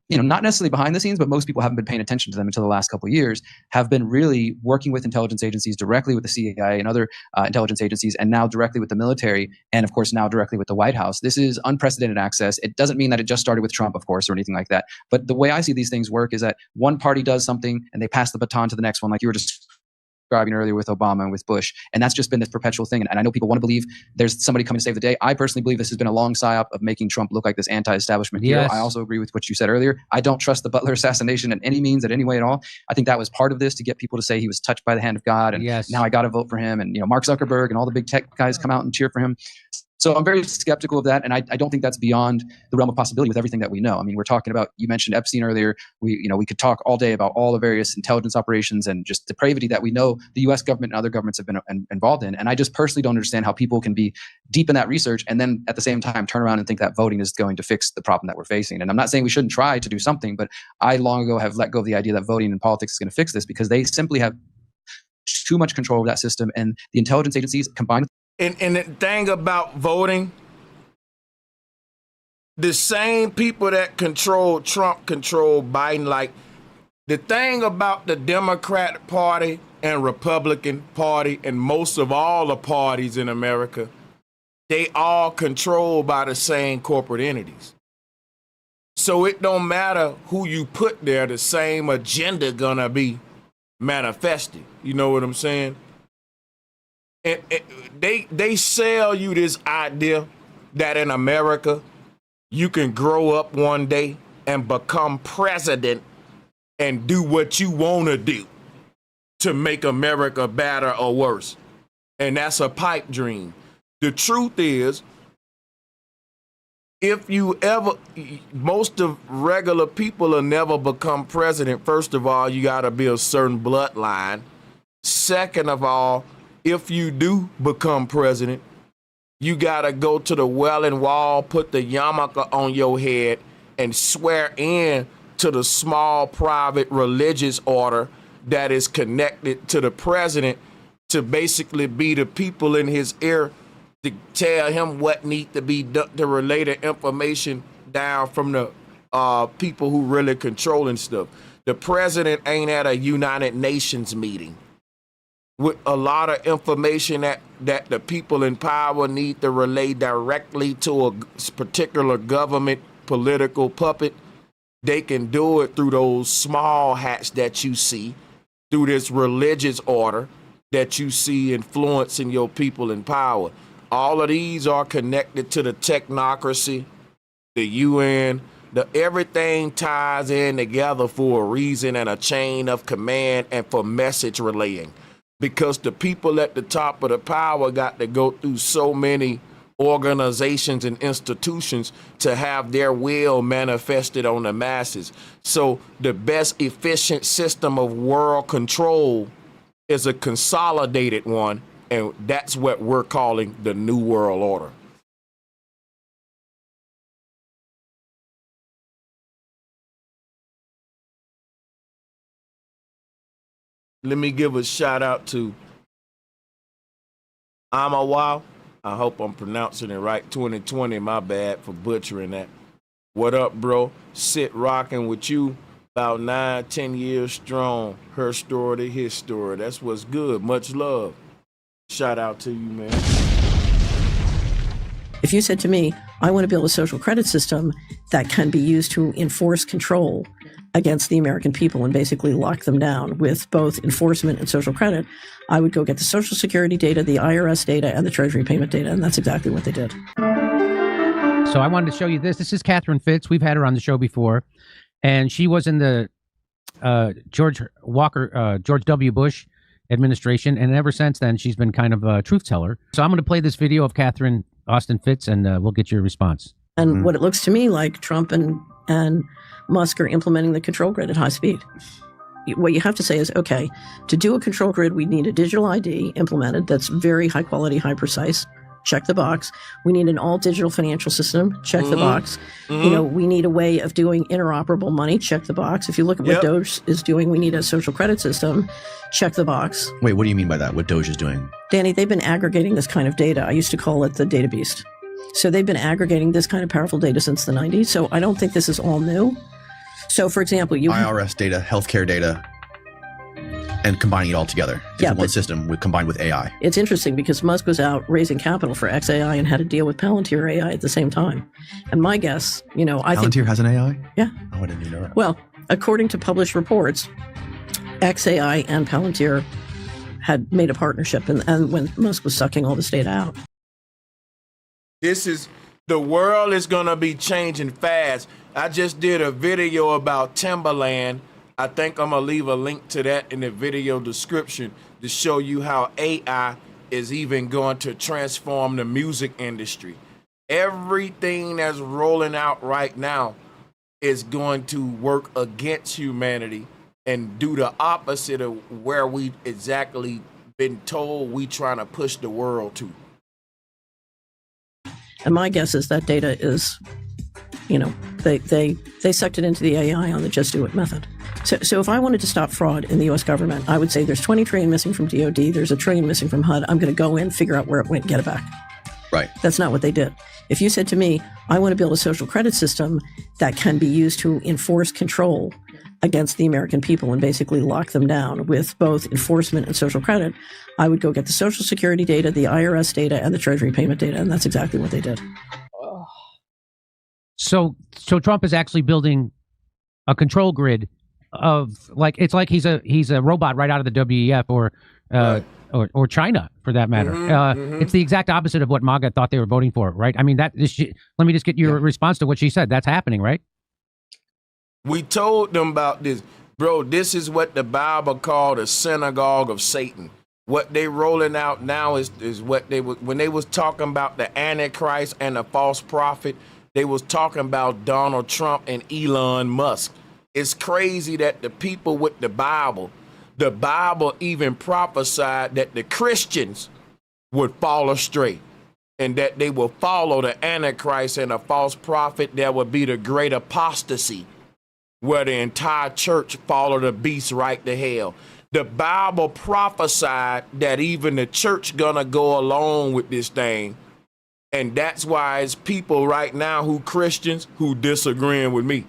you know, not necessarily behind the scenes, but most people haven't been paying attention to them until the last couple of years, have been really working with intelligence agencies, directly with the CIA and other intelligence agencies, and now directly with the military, and of course now directly with the White House. This is unprecedented access. It doesn't mean that it just started with Trump, of course, or anything like that. But the way I see these things work is that one party does something and they pass the baton to the next one, like you were just describing earlier with Obama and with Bush. And that's just been this perpetual thing. And I know people want to believe there's somebody coming to save the day. I personally believe this has been a long psyop of making Trump look like this anti-establishment hero. I also agree with what you said earlier. I don't trust the Butler assassination in any means, at any way at all. I think that was part of this, to get people to say he was touched by the hand of God, and now I got to vote for him. And you know, Mark Zuckerberg and all the big tech guys come out and cheer for him. So I'm very skeptical of that, and I don't think that's beyond the realm of possibility with everything that we know. I mean, we're talking about, you mentioned Epstein earlier. We could talk all day about all the various intelligence operations and just depravity that we know the U.S. government and other governments have been involved in. And I just personally don't understand how people can be deep in that research and then at the same time turn around and think that voting is going to fix the problem that we're facing. And I'm not saying we shouldn't try to do something, but I long ago have let go of the idea that voting and politics is going to fix this, because they simply have too much control over that system, and the intelligence agencies combined with And the thing about voting, the same people that control Trump control Biden. Like, the thing about the Democratic Party and Republican Party and most of all the parties in America, they all controlled by the same corporate entities. So it don't matter who you put there, the same agenda gonna be manifested. You know what I'm saying? And they sell you this idea that in America, you can grow up one day and become president and do what you want to do to make America better or worse. And that's a pipe dream. The truth is, if you ever, most of regular people will never become president. First of all, you got to be a certain bloodline. Second of all, if you do become president, you got to go to the Wailing Wall, put the yarmulke on your head, and swear in to the small private religious order that is connected to the president to basically be the people in his ear to tell him what need to be done, to relay the information down from the people who really controlling stuff. The president ain't at a United Nations meeting with a lot of information that the people in power need to relay directly to a particular government political puppet. They can do it through those small hats that you see, through this religious order that you see influencing your people in power. All of these are connected to the technocracy, the UN, everything ties in together for a reason and a chain of command and for message relaying. Because the people at the top of the power got to go through so many organizations and institutions to have their will manifested on the masses. So the best efficient system of world control is a consolidated one, and that's what we're calling the New World Order. Let me give a shout out to Amawa. I hope I'm pronouncing it right. 2020, my bad for butchering that. What up, bro? Sit rocking with you about 9-10 years strong. Her story to his story. That's what's good. Much love. Shout out to you, man. If you said to me, I want to build a social credit system that can be used to enforce control against the American people and basically lock them down with both enforcement and social credit, I would go get the Social Security data, the IRS data, and the Treasury payment data, and that's exactly what they did. So I wanted to show you this. This is Catherine Fitz. We've had her on the show before, and she was in the George W. Bush administration, and ever since then, she's been kind of a truth teller. So I'm going to play this video of Catherine Austin Fitz, and we'll get your response. And what it looks to me like Trump and Musk are implementing the control grid at high speed. What you have to say is, okay, to do a control grid, we need a digital ID implemented that's very high quality, high precise. Check the box. We need an all digital financial system. Check the box. You know, we need a way of doing interoperable money. Check the box. If you look at what Doge is doing, we need a social credit system. Check the box. Wait, what do you mean by that? What Doge is doing? Danny, they've been aggregating this kind of data. I used to call it the data beast. So they've been aggregating this kind of powerful data since the 90s. So I don't think this is all new. So, for example, IRS data, healthcare data, and combining it all together into one system combined with AI. It's interesting because Musk was out raising capital for XAI and had to deal with Palantir AI at the same time. And my guess, I think Palantir has an AI? Yeah. Oh, I didn't even know that. Well, according to published reports, XAI and Palantir had made a partnership, and when Musk was sucking all this data out. The world is going to be changing fast. I just did a video about Timberland. I think I'm going to leave a link to that in the video description to show you how AI is even going to transform the music industry. Everything that's rolling out right now is going to work against humanity and do the opposite of where we exactly been told we trying to push the world to. And my guess is that data is, they sucked it into the AI on the just do it method. So if I wanted to stop fraud in the U.S. government, I would say there's 20 trillion missing from DOD, there's $1 trillion missing from HUD. I'm going to go in, figure out where it went, get it back. Right. That's not what they did. If you said to me, I want to build a social credit system that can be used to enforce control against the American people and basically lock them down with both enforcement and social credit, I would go get the Social Security data, the IRS data, and the Treasury payment data, and that's exactly what they did. So Trump is actually building a control grid of it's like he's a robot right out of the WEF or China for that matter. It's the exact opposite of what MAGA thought they were voting for, right? I mean, let me just get your response to what she said. That's happening, right? We told them about this, bro. This is what the Bible called a synagogue of Satan. What they rolling out now is what they was when they was talking about the Antichrist and the false prophet. They was talking about Donald Trump and Elon Musk. It's crazy that the people with the Bible even prophesied that the Christians would fall astray and that they will follow the Antichrist and a false prophet. There would be the great apostasy where the entire church followed the beast right to hell. The Bible prophesied that even the church gonna go along with this thing. And that's why it's people right now who Christians who disagreeing with me.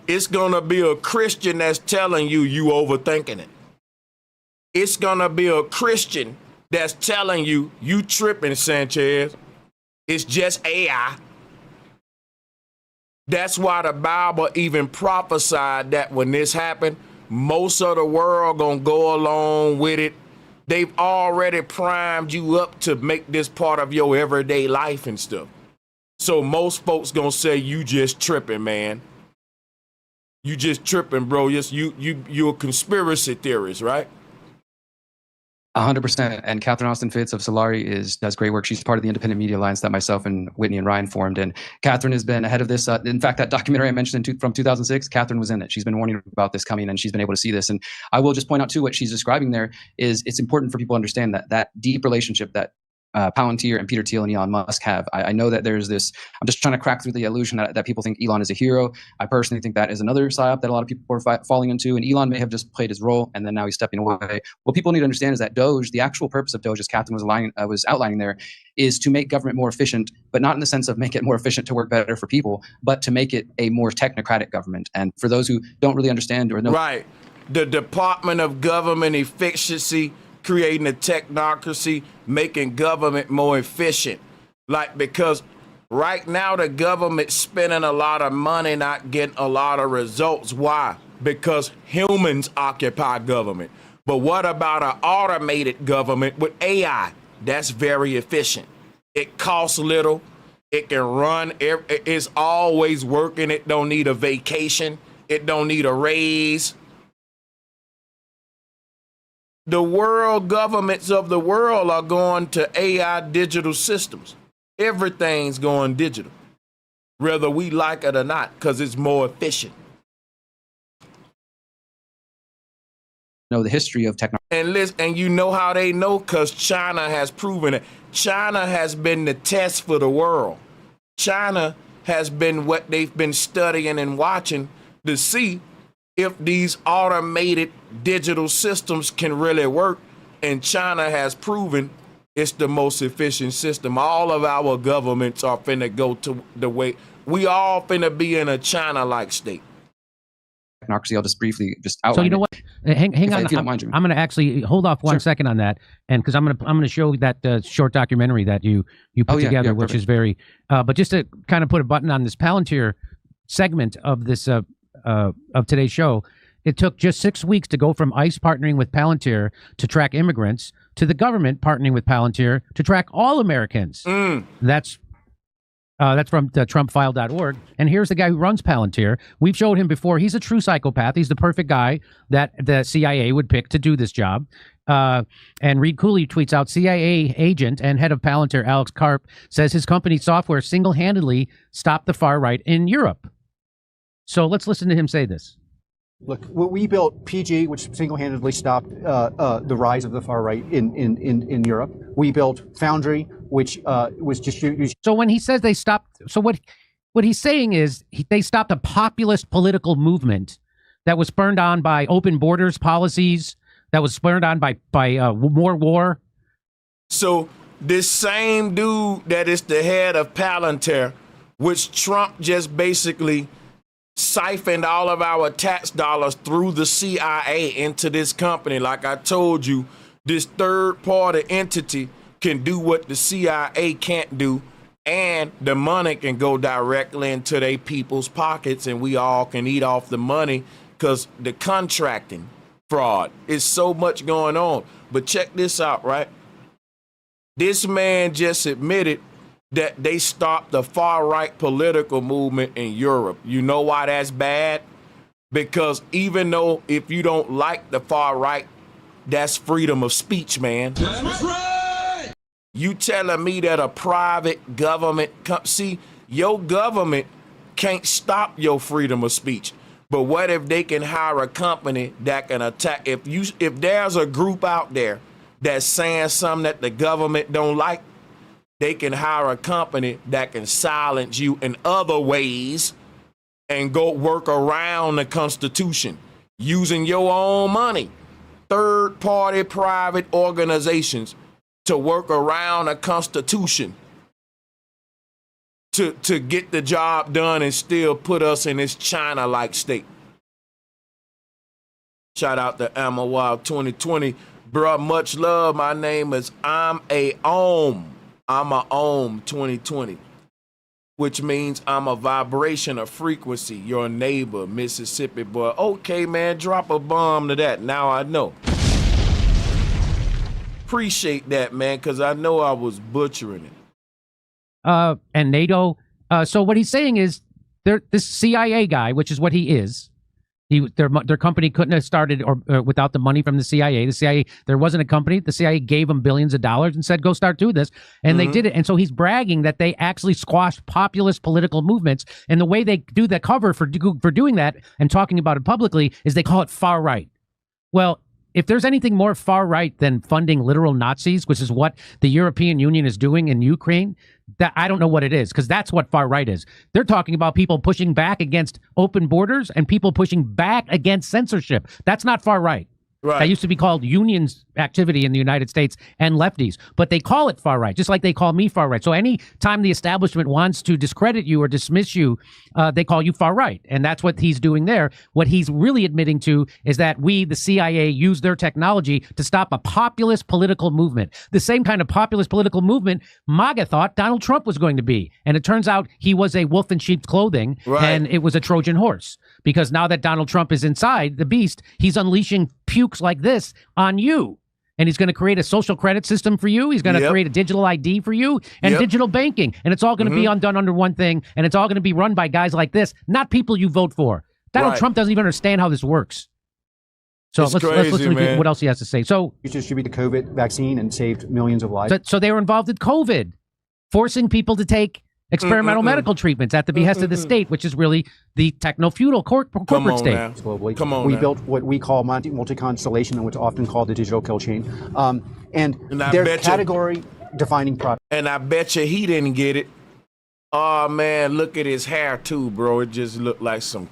It's gonna be a Christian that's telling you overthinking it. It's gonna be a Christian that's telling you tripping, Sanchez. It's just AI. That's why the Bible even prophesied that when this happened, most of the world gonna go along with it. They've already primed you up to make this part of your everyday life and stuff. So most folks gonna say you just tripping, man. You just tripping, bro. Yes, you're a conspiracy theorist, right? 100%. And Catherine Austin Fitts of Solari does great work. She's part of the Independent Media Alliance that myself and Whitney and Ryan formed. And Catherine has been ahead of this. In fact, that documentary I mentioned from 2006, Catherine was in it. She's been warning about this coming, and she's been able to see this. And I will just point out, too, what she's describing there is it's important for people to understand that deep relationship that Palantir and Peter Thiel and Elon Musk have. I know that there's this, I'm just trying to crack through the illusion that people think Elon is a hero. I personally think that is another psyop that a lot of people are falling into, and Elon may have just played his role and then now he's stepping away. What people need to understand is that Doge, the actual purpose of Doge, as Catherine was outlining there, is to make government more efficient, but not in the sense of make it more efficient to work better for people, but to make it a more technocratic government. And for those who don't really understand or know. Right. The Department of Government Efficiency, creating a technocracy, making government more efficient. Because right now the government's spending a lot of money, not getting a lot of results. Why? Because humans occupy government. But what about an automated government with AI? That's very efficient. It costs little. It can run. It's always working. It don't need a vacation. It don't need a raise. The world governments of the world are going to AI digital systems. Everything's going digital, whether we like it or not, because it's more efficient. Know the history of technology. And listen, and you know how they know? Because China has proven it. China has been the test for the world. China has been what they've been studying and watching to see if these automated digital systems can really work. And China has proven it's the most efficient system. All of our governments are finna go to the way we all finna be in a China-like state. Technocracy, I'll just briefly outline. So you know what? Hang on. I'm going to actually hold off one second on that, and because I'm going to show that short documentary that you put together, which is very. But just to kind of put a button on this Palantir segment of this of today's show, it took just 6 weeks to go from ICE partnering with Palantir to track immigrants to the government partnering with Palantir to track all Americans. That's That's from TrumpFile.org. And here's the guy who runs Palantir. We've showed him before. He's a true psychopath. He's the perfect guy that the CIA would pick to do this job. And Reed Cooley tweets out, CIA agent and head of Palantir, Alex Karp, says his company's software single-handedly stopped the far right in Europe. So let's listen to him say this. Look, we built PG, which single-handedly stopped the rise of the far right in Europe. We built Foundry, which was just used. So when he says they stopped, so what he's saying is they stopped a populist political movement that was spurred on by open borders policies, that was spurred on by more war. So this same dude that is the head of Palantir, which Trump just basically siphoned all of our tax dollars through the CIA into this company. Like I told you, this third party entity can do what the CIA can't do, and the money can go directly into their people's pockets, and we all can eat off the money because the contracting fraud is so much going on. But check this out, right? This man just admitted that they stopped the far-right political movement in Europe. You know why that's bad? Because even though if you don't like the far right, that's freedom of speech, man. That's right! You telling me that a private government, see, your government can't stop your freedom of speech. But what if they can hire a company that can attack? If there's a group out there that's saying something that the government don't like, they can hire a company that can silence you in other ways and go work around the Constitution using your own money. Third-party private organizations to work around the Constitution to get the job done and still put us in this China-like state. Shout out to Amma Wild 2020. Bruh, much love. My name is I'm a Ohm 2020, which means I'm a vibration of frequency, your neighbor, Mississippi boy. Okay, man, drop a bomb to that. Now I know. Appreciate that, man, because I know I was butchering it. And NATO. So what he's saying is this CIA guy, which is what he is. Their company couldn't have started without the money from the CIA. The CIA, there wasn't a company. The CIA gave them billions of dollars and said, go start doing this. And they did it. And so he's bragging that they actually squashed populist political movements. And the way they do the cover for doing that and talking about it publicly is they call it far right. Well, if there's anything more far right than funding literal Nazis, which is what the European Union is doing in Ukraine, that I don't know what it is, because that's what far right is. They're talking about people pushing back against open borders and people pushing back against censorship. That's not far right. Right. That used to be called unions activity in the United States and lefties, but they call it far right, just like they call me far right. So any time the establishment wants to discredit you or dismiss you, they call you far right. And that's what he's doing there. What he's really admitting to is that we, the CIA, use their technology to stop a populist political movement. The same kind of populist political movement MAGA thought Donald Trump was going to be. And it turns out he was a wolf in sheep's clothing, and it was a Trojan horse. Because now that Donald Trump is inside the beast, he's unleashing pukes like this on you. And he's going to create a social credit system for you. He's going to create a digital ID for you and digital banking. And it's all going to be undone under one thing. And it's all going to be run by guys like this, not people you vote for. Donald Trump doesn't even understand how this works. So let's listen to what else he has to say. So You distribute the COVID vaccine and saved millions of lives. So they were involved in COVID, forcing people to take experimental medical treatments at the behest of the state, which is really the techno-feudal corporate state. Globally. Come on we now. built what we call multi-constellation, and what's often called the digital kill chain. And I they're bet you- category-defining products. And I bet you he didn't get it. Oh, man, look at his hair, too, bro. It just looked like some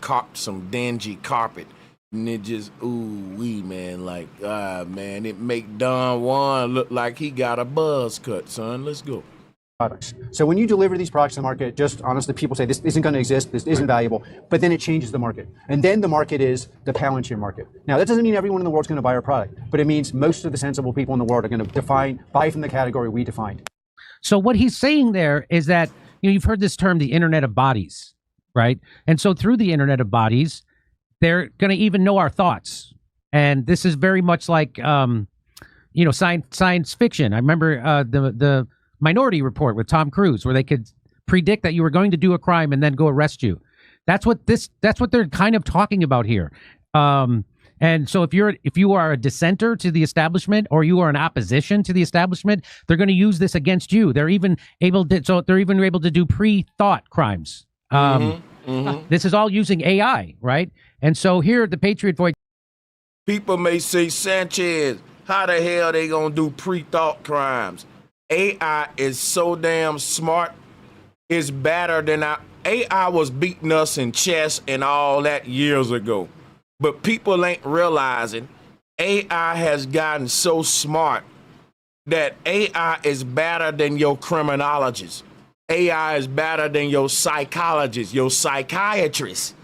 dingy carpet. And it just, ooh-wee, man. Like, man, it make Don Juan look like he got a buzz cut, son. Let's go. Products. So when you deliver these products to the market, just honestly, people say this isn't going to exist, this isn't valuable, but then it changes the market. And then the market is the Palantir market. Now, that doesn't mean everyone in the world's going to buy our product, but it means most of the sensible people in the world are going to buy from the category we defined. So what he's saying there is that, you've heard this term, the Internet of Bodies, right? And so through the Internet of Bodies, they're going to even know our thoughts. And this is very much like, science fiction. I remember the Minority Report with Tom Cruise, where they could predict that you were going to do a crime and then go arrest you. That's what they're kind of talking about here. And so if you are a dissenter to the establishment or you are an opposition to the establishment, they're going to use this against you. They're even able to do pre-thought crimes. This is all using AI, right? And so here the Patriot Voice. People may say, Sanchez, how the hell they gonna do pre-thought crimes? AI is so damn smart. It's better than AI was beating us in chess and all that years ago. But people ain't realizing AI has gotten so smart that AI is better than your criminologist. AI is better than your psychologist, your psychiatrist.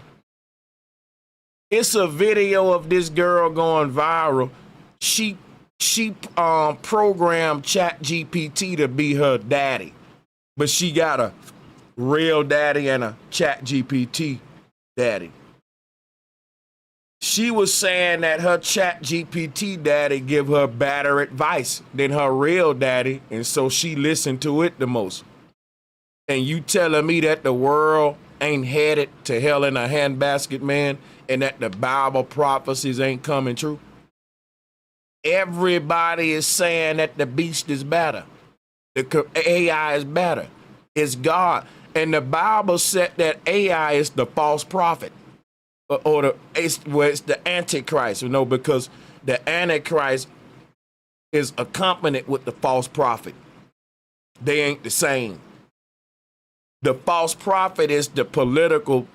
It's a video of this girl going viral. She programmed ChatGPT to be her daddy, but she got a real daddy and a ChatGPT daddy. She was saying that her ChatGPT daddy give her better advice than her real daddy, and so she listened to it the most. And you telling me that the world ain't headed to hell in a handbasket, man, and that the Bible prophecies ain't coming true? Everybody is saying that the beast is better. The AI is better. It's God. And the Bible said that AI is the false prophet. It's the Antichrist, because the Antichrist is accompanied with the false prophet. They ain't the same. The false prophet is the political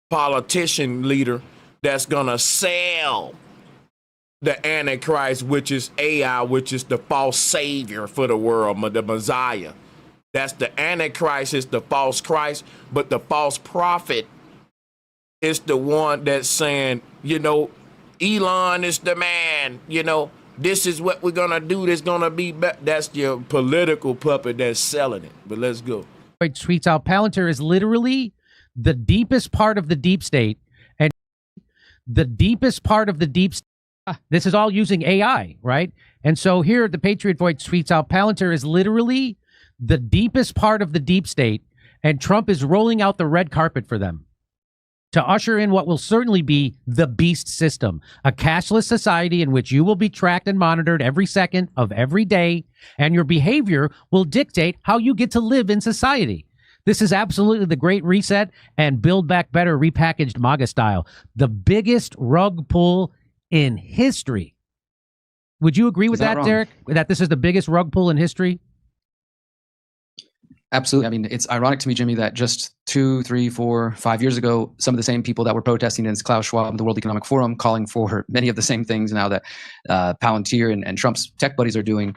politician leader that's gonna sell the Antichrist, which is AI, which is the false savior for the world, the Messiah. That's the Antichrist is the false Christ, but the false prophet is the one that's saying, Elon is the man, this is what we're gonna do, this gonna be that's your political puppet that's selling it. But let's go. Tweets out, Palantir is literally the deepest part of the deep state, and the deepest part of the deep state. This is all using AI, right? And so here the Patriot Voice tweets out, Palantir is literally the deepest part of the deep state, and Trump is rolling out the red carpet for them to usher in what will certainly be the beast system, a cashless society in which you will be tracked and monitored every second of every day, and your behavior will dictate how you get to live in society. This is absolutely the Great Reset and Build Back Better repackaged MAGA style, the biggest rug pull in history. Would you agree with that, Derek? That this is the biggest rug pull in history? Absolutely. I mean, it's ironic to me, Jimmy, that just 2, 3, 4, 5 years ago, some of the same people that were protesting against Klaus Schwab, the World Economic Forum, calling for many of the same things now that Palantir and Trump's tech buddies are doing,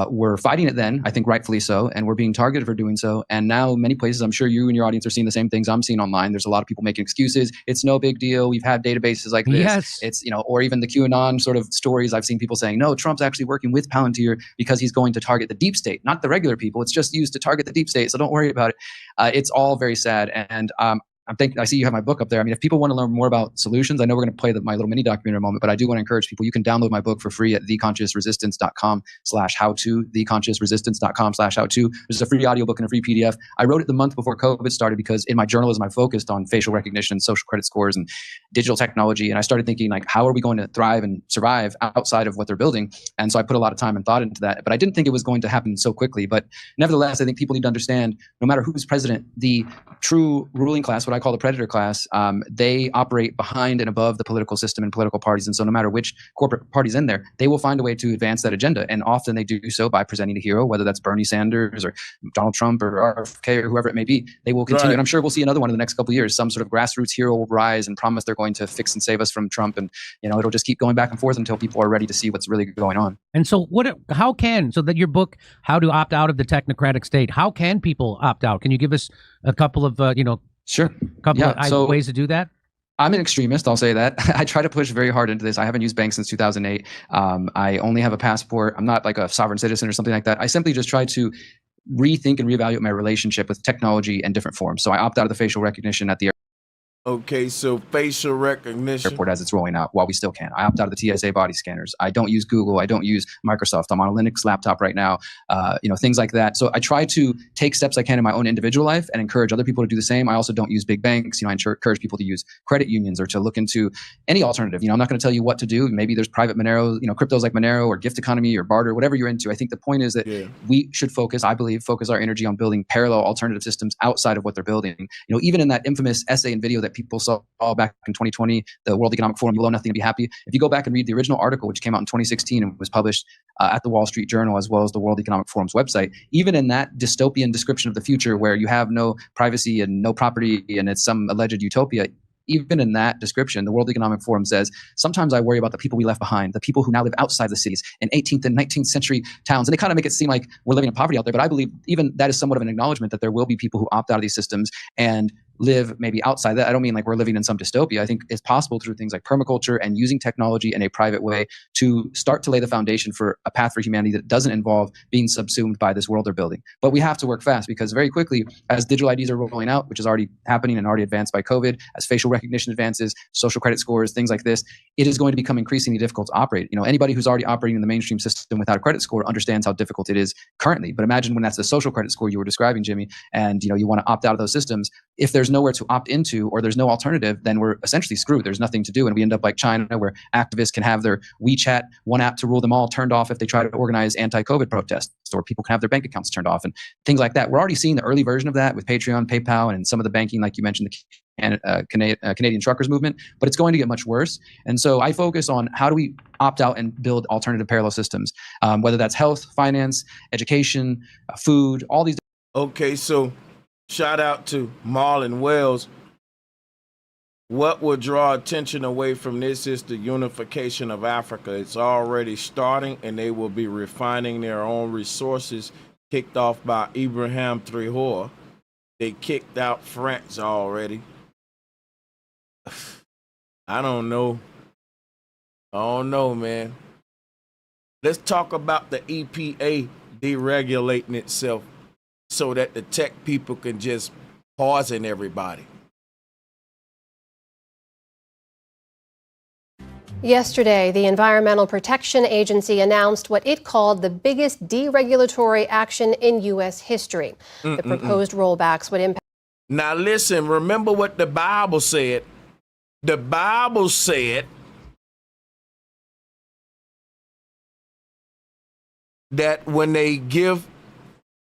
were fighting it then, I think rightfully so, and we're being targeted for doing so. And now many places, I'm sure you and your audience are seeing the same things I'm seeing online. There's a lot of people making excuses. It's no big deal. We've had databases like this. Yes. It's, or even the QAnon sort of stories. I've seen people saying, no, Trump's actually working with Palantir because he's going to target the deep state, not the regular people. It's just used to target the deep state. So don't worry about it. It's all very sad. And I see you have my book up there. I mean, if people want to learn more about solutions, I know we're going to play my little mini documentary in a moment, but I do want to encourage people. You can download my book for free at theconsciousresistance.com/how-to, theconsciousresistance.com/how-to. There's a free audiobook and a free PDF. I wrote it the month before COVID started because in my journalism, I focused on facial recognition, social credit scores, and digital technology. And I started thinking, how are we going to thrive and survive outside of what they're building? And so I put a lot of time and thought into that, but I didn't think it was going to happen so quickly. But nevertheless, I think people need to understand, no matter who's president, the true ruling class, what I call the predator class, they operate behind and above the political system and political parties. And so no matter which corporate party's in there, they will find a way to advance that agenda. And often they do so by presenting a hero, whether that's Bernie Sanders or Donald Trump or RFK or whoever it may be. They will continue. Right. And I'm sure we'll see another one in the next couple of years. Some sort of grassroots hero will rise and promise they're going to fix and save us from Trump. And, it'll just keep going back and forth until people are ready to see what's really going on. And so so that your book, How to Opt Out of the Technocratic State, how can people opt out? Can you give us a couple of, Sure. Couple of ways to do that? I'm an extremist, I'll say that. I try to push very hard into this. I haven't used banks since 2008. I only have a passport. I'm not like a sovereign citizen or something like that. I simply just try to rethink and reevaluate my relationship with technology and different forms. So I opt out of the facial recognition at the Okay, so facial recognition. Airport as it's rolling out while we still can. I opt out of the TSA body scanners. I don't use Google. I don't use Microsoft. I'm on a Linux laptop right now. Things like that. So I try to take steps I can in my own individual life and encourage other people to do the same. I also don't use big banks. I encourage people to use credit unions or to look into any alternative. I'm not going to tell you what to do. Maybe there's private Monero, cryptos like Monero or gift economy or barter, whatever you're into. I think the point is that we should focus our energy on building parallel alternative systems outside of what they're building. Even in that infamous essay and video that people saw back in 2020, the World Economic Forum, "You'll own nothing to be happy." If you go back and read the original article, which came out in 2016 and was published at the Wall Street Journal as well as the World Economic Forum's website, even in that dystopian description of the future where you have no privacy and no property and it's some alleged utopia, even in that description, the World Economic Forum says, sometimes I worry about the people we left behind, the people who now live outside the cities in 18th and 19th century towns. And they kind of make it seem like we're living in poverty out there. But I believe even that is somewhat of an acknowledgement that there will be people who opt out of these systems and live maybe outside that. I don't mean like we're living in some dystopia. I think it's possible through things like permaculture and using technology in a private way to start to lay the foundation for a path for humanity that doesn't involve being subsumed by this world they're building. But we have to work fast because very quickly, as digital IDs are rolling out, which is already happening and already advanced by COVID, as facial recognition advances, social credit scores, things like this, it is going to become increasingly difficult to operate. Anybody who's already operating in the mainstream system without a credit score understands how difficult it is currently. But imagine when that's the social credit score you were describing, Jimmy, and you want to opt out of those systems. If there's nowhere to opt into or there's no alternative, then we're essentially screwed. There's nothing to do. And we end up like China, where activists can have their WeChat, one app to rule them all, turned off if they try to organize anti-COVID protests, or people can have their bank accounts turned off and things like that. We're already seeing the early version of that with Patreon, PayPal, and some of the banking, like you mentioned, the Canadian truckers movement, but it's going to get much worse. And so I focus on how do we opt out and build alternative parallel systems, whether that's health, finance, education, food, all these. Okay, so shout out to Marlon Wells. What will draw attention away from this is the unification of Africa. It's already starting, and they will be refining their own resources, kicked off by Ibrahim Traoré. They kicked out France already. I don't know, man. Let's talk about the EPA deregulating itself so that the tech people can just poison everybody. Yesterday, the Environmental Protection Agency announced what it called the biggest deregulatory action in U.S. history. The proposed rollbacks would impact. Now listen, remember what the Bible said. The Bible said that when they give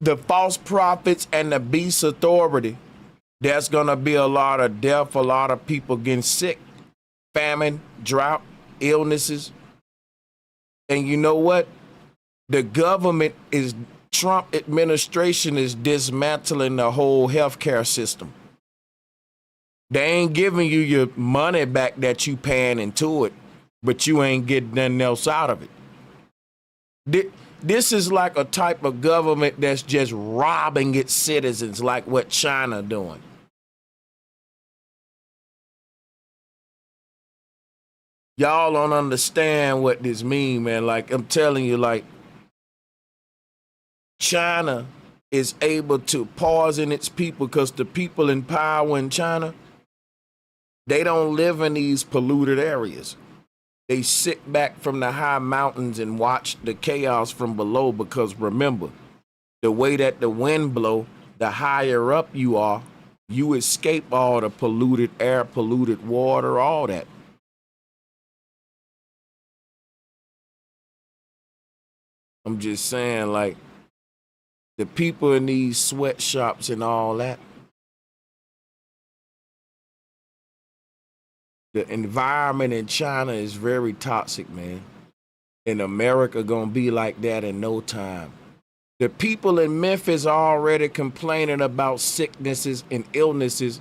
the false prophets and the beast authority, there's going to be a lot of death, a lot of people getting sick, famine, drought, illnesses. And you know what? The government Trump administration is dismantling the whole healthcare system. They ain't giving you your money back that you paying into it, but you ain't getting nothing else out of it. This is like a type of government that's just robbing its citizens, like what China doing. Y'all don't understand what this mean, man. Like I'm telling you, like China is able to poison its people because the people in power in China, they don't live in these polluted areas. They sit back from the high mountains and watch the chaos from below because remember, the way that the wind blow, the higher up you are, you escape all the polluted air, polluted water, all that. I'm just saying, like, the people in these sweatshops and all that, the environment in China is very toxic, man. And America gonna be like that in no time. The people in Memphis are already complaining about sicknesses and illnesses,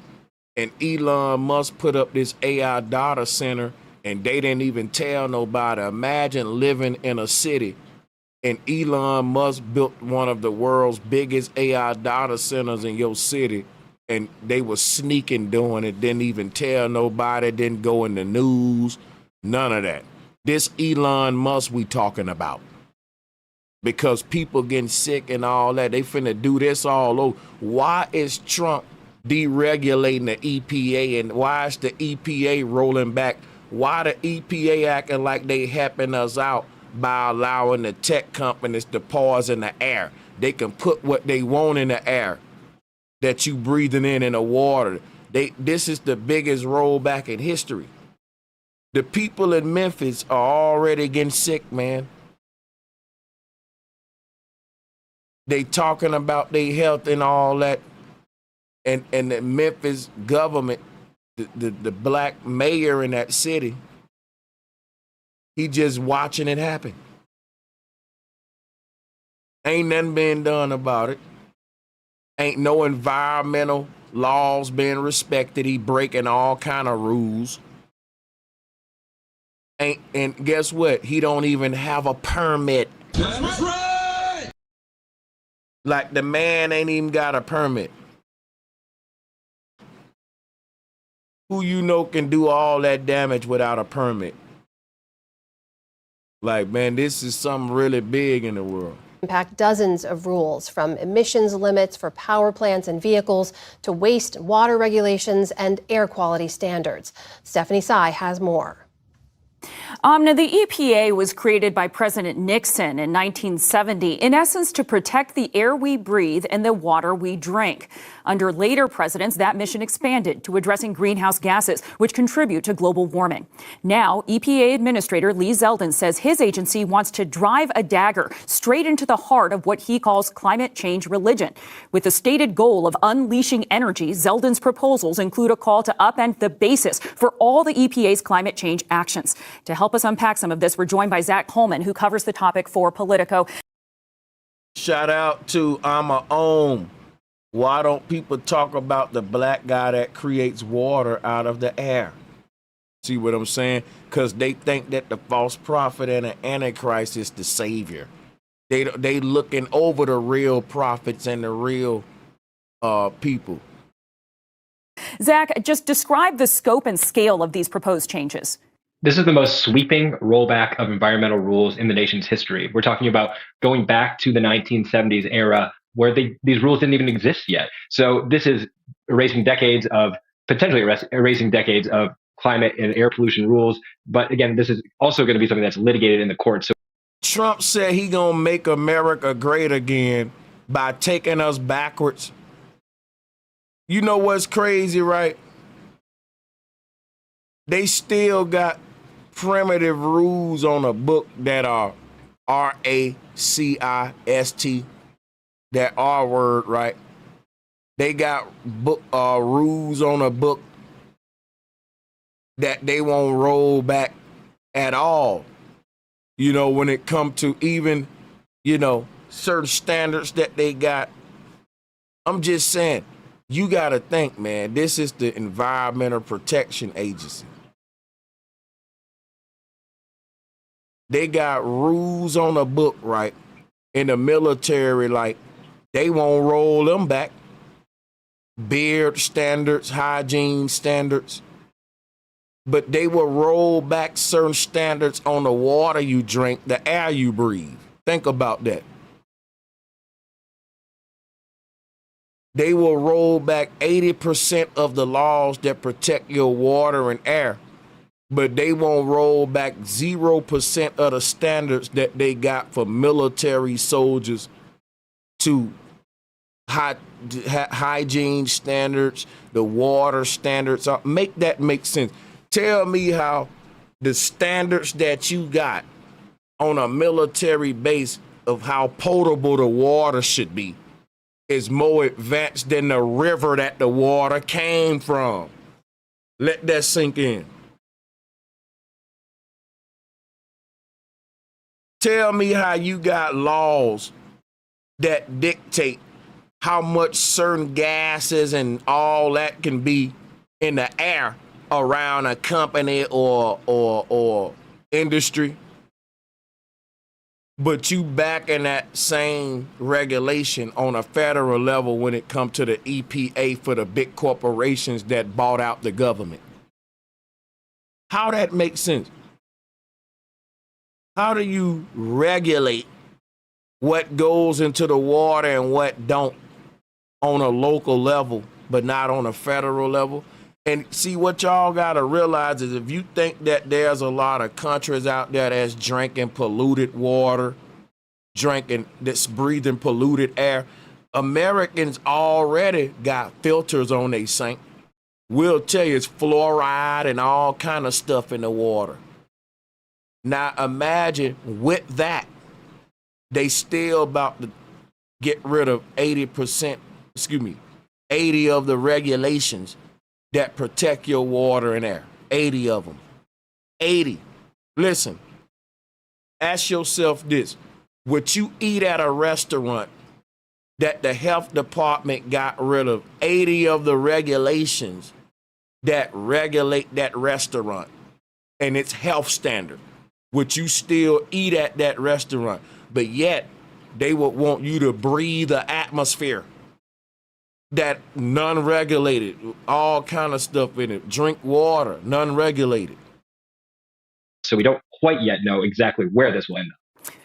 and Elon Musk put up this AI data center, and they didn't even tell nobody. Imagine living in a city, and Elon Musk built one of the world's biggest AI data centers in your city, and they were sneaking doing it, didn't even tell nobody, didn't go in the news, none of that. This Elon Musk we talking about. Because people getting sick and all that, they finna do this all over. Why is Trump deregulating the EPA, and why is the EPA rolling back? Why the EPA acting like they helping us out by allowing the tech companies to poison the air? They can put what they want in the air that you breathing in the water. This is the biggest rollback in history. The people in Memphis are already getting sick, man. They talking about their health and all that. And the Memphis government, the black mayor in that city, he just watching it happen. Ain't nothing being done about it. Ain't no environmental laws being respected. He breaking all kind of rules. And guess what? He don't even have a permit. That's right. Like the man ain't even got a permit. Who you know can do all that damage without a permit? Like, man, this is something really big in the world. Impact dozens of rules, from emissions limits for power plants and vehicles to waste water regulations and air quality standards. Stephanie Sy has more. Now, the EPA was created by President Nixon in 1970, in essence, to protect the air we breathe and the water we drink. Under later presidents, that mission expanded to addressing greenhouse gases, which contribute to global warming. Now, EPA Administrator Lee Zeldin says his agency wants to drive a dagger straight into the heart of what he calls climate change religion. With the stated goal of unleashing energy, Zeldin's proposals include a call to upend the basis for all the EPA's climate change actions. To help us unpack some of this, we're joined by Zach Coleman, who covers the topic for Politico. Shout out to I'ma Ohm. Why don't people talk about the black guy that creates water out of the air? See what I'm saying? Because they think that the false prophet and the Antichrist is the savior. They looking over the real prophets and the real people. Zach, just describe the scope and scale of these proposed changes. This is the most sweeping rollback of environmental rules in the nation's history. We're talking about going back to the 1970s era where these rules didn't even exist yet. So this is potentially erasing decades of climate and air pollution rules. But again, this is also going to be something that's litigated in the courts. So Trump said he gonna make America great again by taking us backwards. You know what's crazy, right? They still got primitive rules on a book that are RACIST, that R word, right? They got book rules on a book that they won't roll back at all. You know, when it comes to even, certain standards that they got. I'm just saying, you got to think, man, this is the Environmental Protection Agency. They got rules on a book, right? In the military, like, they won't roll them back. Beard standards, hygiene standards. But they will roll back certain standards on the water you drink, the air you breathe. Think about that. They will roll back 80% of the laws that protect your water and air. But they won't roll back 0% of the standards that they got for military soldiers to hygiene standards, the water standards. Make that make sense. Tell me how the standards that you got on a military base of how potable the water should be is more advanced than the river that the water came from. Let that sink in. Tell me how you got laws that dictate how much certain gases and all that can be in the air around a company or industry. But you back in that same regulation on a federal level when it comes to the EPA for the big corporations that bought out the government. How that makes sense? How do you regulate what goes into the water and what don't on a local level, but not on a federal level. And see, what y'all gotta realize is if you think that there's a lot of countries out there that's drinking polluted water, that's breathing polluted air, Americans already got filters on their sink. We'll tell you it's fluoride and all kind of stuff in the water. Now imagine with that, they still about to get rid of 80 of the regulations that protect your water and air. 80 of them. 80. Listen, ask yourself this. Would you eat at a restaurant that the health department got rid of 80 of the regulations that regulate that restaurant and its health standard? Would you still eat at that restaurant? But yet, they would want you to breathe the atmosphere that non-regulated, all kind of stuff in it. Drink water, non-regulated. So we don't quite yet know exactly where this will end up.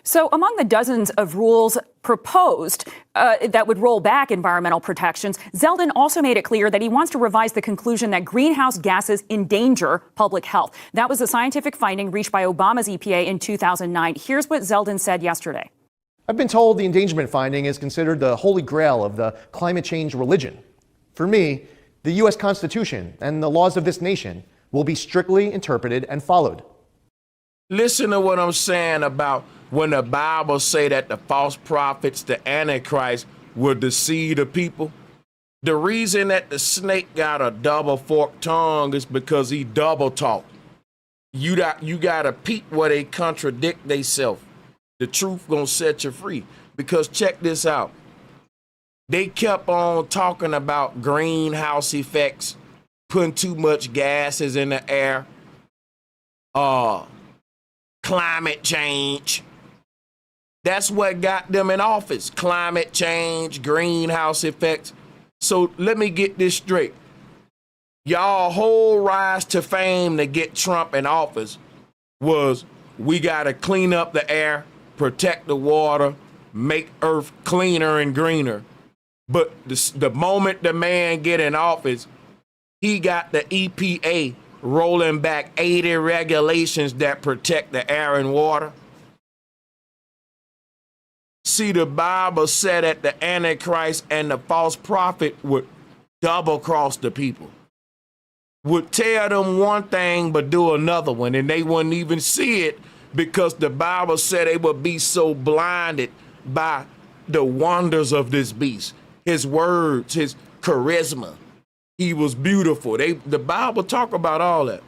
So among the dozens of rules proposed that would roll back environmental protections, Zeldin also made it clear that he wants to revise the conclusion that greenhouse gases endanger public health. That was a scientific finding reached by Obama's EPA in 2009. Here's what Zeldin said yesterday. I've been told the endangerment finding is considered the holy grail of the climate change religion. For me, the U.S. Constitution and the laws of this nation will be strictly interpreted and followed. Listen to what I'm saying about when the Bible say that the false prophets, the Antichrist, will deceive the people. The reason that the snake got a double forked tongue is because he double talked. You got to peep where they contradict themselves. The truth gonna set you free. Because check this out. They kept on talking about greenhouse effects, putting too much gases in the air, climate change. That's what got them in office. Climate change, greenhouse effects. So let me get this straight. Y'all whole rise to fame to get Trump in office was we gotta clean up the air, protect the water, make Earth cleaner and greener. But the moment the man get in office, he got the EPA rolling back 80 regulations that protect the air and water. See, the Bible said that the Antichrist and the false prophet would double cross the people, would tell them one thing but do another one, and they wouldn't even see it because the Bible said they would be so blinded by the wonders of this beast, his words, his charisma. He was beautiful. The Bible talk about all that.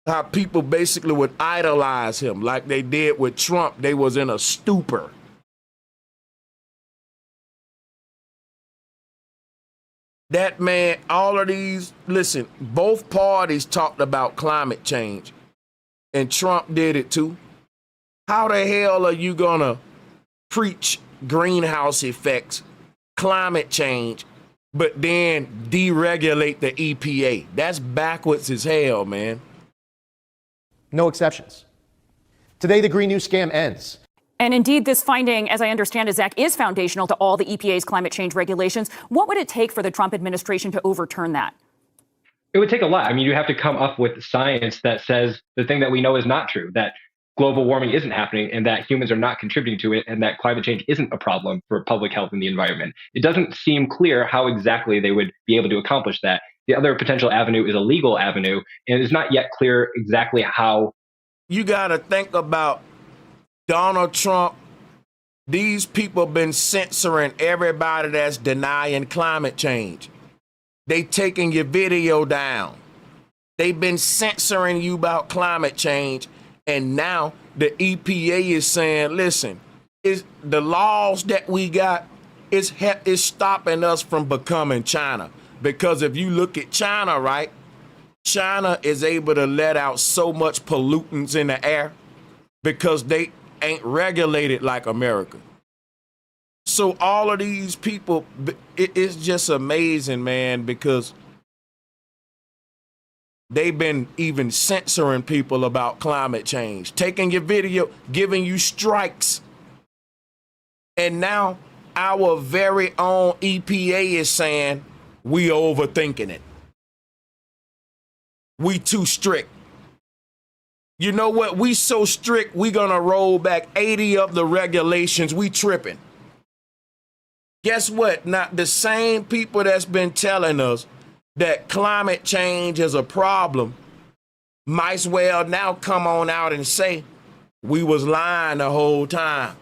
How people basically would idolize him like they did with Trump. They was in a stupor. That man, all of these, listen, both parties talked about climate change. And Trump did it too. How the hell are you gonna preach greenhouse effects, climate change, but then deregulate the EPA? That's backwards as hell, man. No exceptions. Today, the Green New scam ends. And indeed, this finding, as I understand it, Zach, is foundational to all the EPA's climate change regulations. What would it take for the Trump administration to overturn that? It would take a lot. I mean, you have to come up with science that says the thing that we know is not true, that global warming isn't happening and that humans are not contributing to it and that climate change isn't a problem for public health and the environment. It doesn't seem clear how exactly they would be able to accomplish that. The other potential avenue is a legal avenue, and it's not yet clear exactly how. You got to think about Donald Trump. These people been censoring everybody that's denying climate change. They taking your video down. They've been censoring you about climate change. And now the EPA is saying, listen, is the laws that we got is stopping us from becoming China. Because if you look at China, right, China is able to let out so much pollutants in the air because they ain't regulated like America. So all of these people, it's just amazing, man, because they've been even censoring people about climate change, taking your video, giving you strikes. And now our very own EPA is saying We overthinking it. We too strict. You know what? We so strict, we gonna roll back 80 of the regulations. We tripping. Guess what? Not the same people that's been telling us that climate change is a problem might as well now come on out and say we was lying the whole time.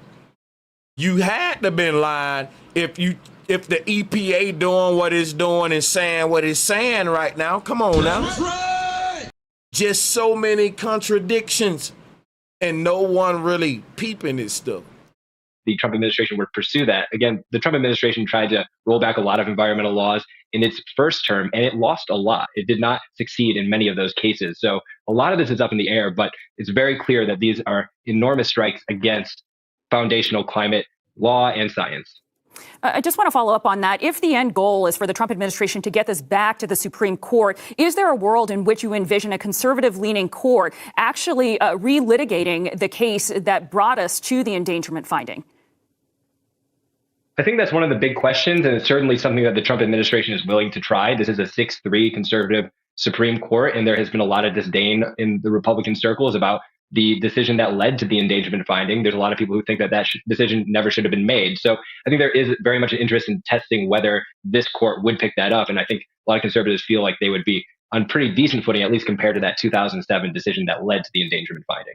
You had to been lying if the EPA doing what it's doing and saying what it's saying right now. Come on now. That's right. Just so many contradictions and no one really peeping this stuff. The Trump administration would pursue that. Again, the Trump administration tried to roll back a lot of environmental laws in its first term, and it lost a lot. It did not succeed in many of those cases. So a lot of this is up in the air, but it's very clear that these are enormous strikes against foundational climate law and science. I just want to follow up on that. If the end goal is for the Trump administration to get this back to the Supreme Court, is there a world in which you envision a conservative-leaning court actually relitigating the case that brought us to the endangerment finding? I think that's one of the big questions, and it's certainly something that the Trump administration is willing to try. This is a 6-3 conservative Supreme Court, and there has been a lot of disdain in the Republican circles about the decision that led to the endangerment finding. There's a lot of people who think that decision never should have been made. So I think there is very much an interest in testing whether this court would pick that up. And I think a lot of conservatives feel like they would be on pretty decent footing, at least compared to that 2007 decision that led to the endangerment finding.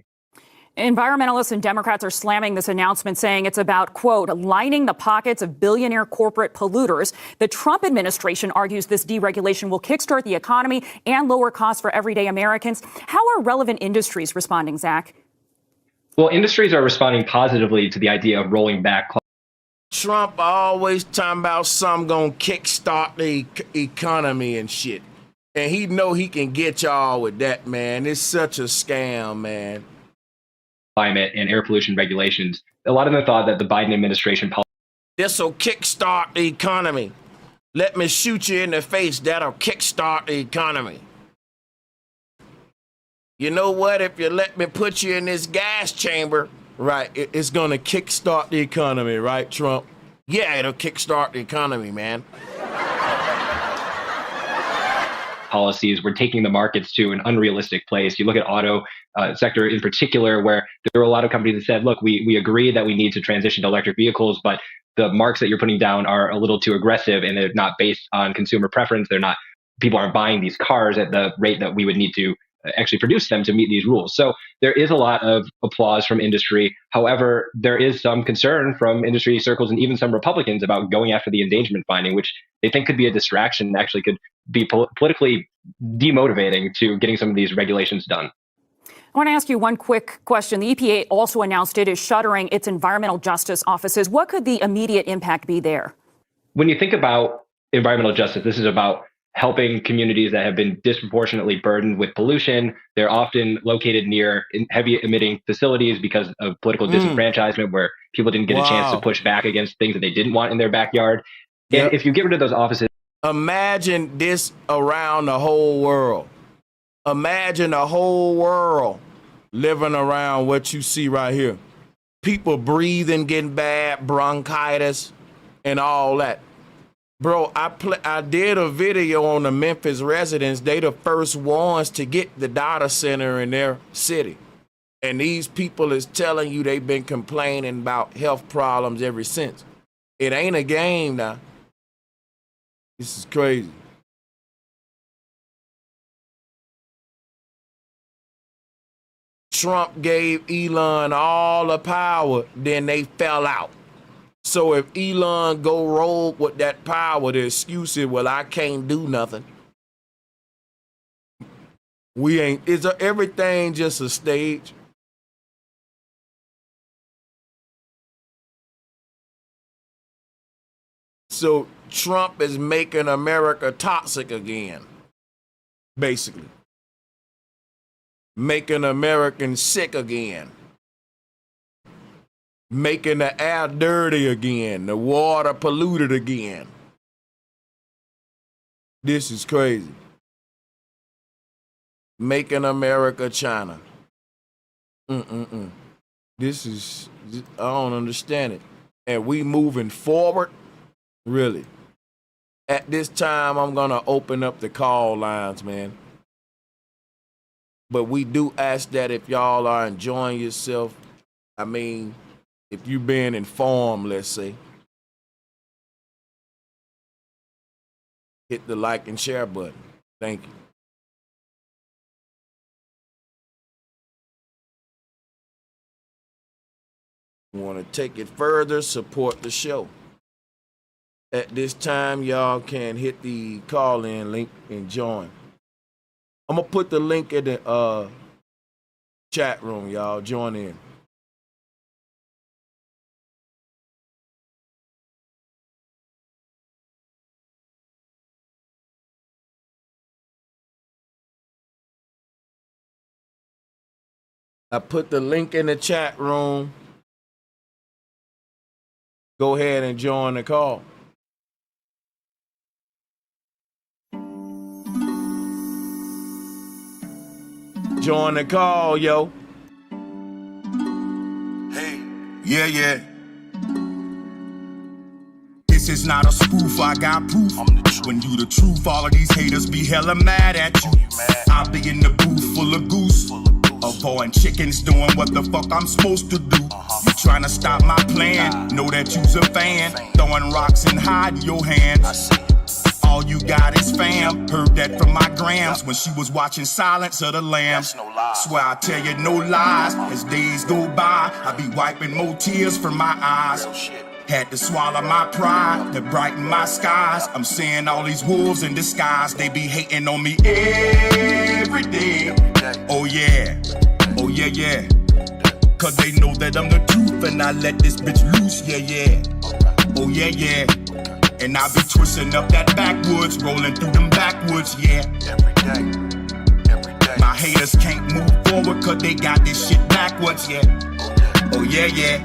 Environmentalists and Democrats are slamming this announcement, saying it's about, quote, lining the pockets of billionaire corporate polluters. The Trump administration argues this deregulation will kickstart the economy and lower costs for everyday Americans. How are relevant industries responding, Zach? Well, industries are responding positively to the idea of rolling back. Trump always talking about something gonna kickstart the economy and shit. And he know he can get y'all with that, man. It's such a scam, man. Climate and air pollution regulations. A lot of them thought that the Biden administration this'll kickstart the economy. Let me shoot you in the face. That'll kickstart the economy. You know what? If you let me put you in this gas chamber, right, it's gonna kickstart the economy, right, Trump? Yeah, it'll kickstart the economy, man. Policies were taking the markets to an unrealistic place. You look at auto sector in particular, where there were a lot of companies that said, look, we agree that we need to transition to electric vehicles, but the marks that you're putting down are a little too aggressive and they're not based on consumer preference. People aren't buying these cars at the rate that we would need to actually produce them to meet these rules. So there is a lot of applause from industry. However, there is some concern from industry circles and even some Republicans about going after the endangerment finding, which they think could be a distraction and actually could be politically demotivating to getting some of these regulations done. I want to ask you one quick question. The EPA also announced it is shuttering its environmental justice offices. What could the immediate impact be there? When you think about environmental justice, this is about helping communities that have been disproportionately burdened with pollution. They're often located near heavy emitting facilities because of political disenfranchisement, where people didn't get a chance to push back against things that they didn't want in their backyard. And if you get rid of those offices, imagine this around the whole world. Imagine the whole world living around what you see right here. People breathing, getting bad, bronchitis, and all that. Bro, I did a video on the Memphis residents. They the first ones to get the data center in their city. And these people is telling you they've been complaining about health problems ever since. It ain't a game now. This is crazy. Trump gave Elon all the power, then they fell out. So if Elon go rogue with that power, the excuse is, well, I can't do nothing. Everything just a stage? So Trump is making America toxic again, basically. Making Americans sick again. Making the air dirty again, the water polluted again. This is crazy. Making America China. This is, I don't understand it. And we moving forward? Really? At this time, I'm gonna open up the call lines, man. But we do ask that if y'all are enjoying yourself, I mean, if you've been informed, let's say, hit the like and share button. Thank you. Want to take it further, support the show. At this time, y'all can hit the call-in link and join. I'm gonna put the link in the chat room, y'all. Join in. I put the link in the chat room. Go ahead and join the call. Join the call, yo. Hey, yeah. This is not a spoof, I got proof. When you the truth, all of these haters be hella mad at you. I be in the booth full of goose. Avoiding chickens, doing what the fuck I'm supposed to do. You trying to stop my plan, know that you's a fan. Throwing rocks and hiding your hands. All you got is fam. Heard that from my grams when she was watching Silence of the Lambs. Swear I tell you no lies. As days go by, I be wiping more tears from my eyes. Had to swallow my pride to brighten my skies. I'm seeing all these wolves in disguise. They be hating on me every day. Oh yeah, yeah. Cause they know that I'm the truth and I let this bitch loose, yeah. Oh yeah. And I be twisting up that backwoods, rolling through them backwoods, yeah. Every day. My haters can't move forward cause they got this shit backwards, yeah. Oh yeah.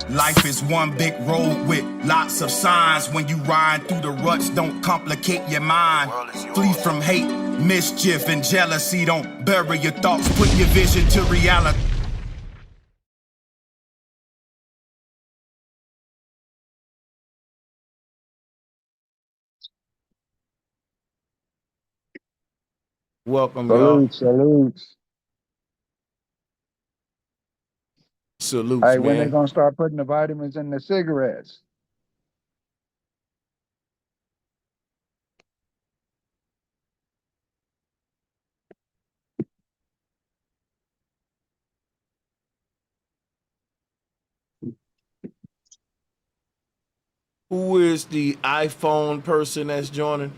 Life is one big road with lots of signs. When you ride through the ruts, don't complicate your mind. Flee from hate, mischief, and jealousy. Don't bury your thoughts, put your vision to reality. Welcome, y'all. Salutes. Salutes, Hey, when they man. gonna start putting the vitamins in the cigarettes? Who is the iPhone person that's joining?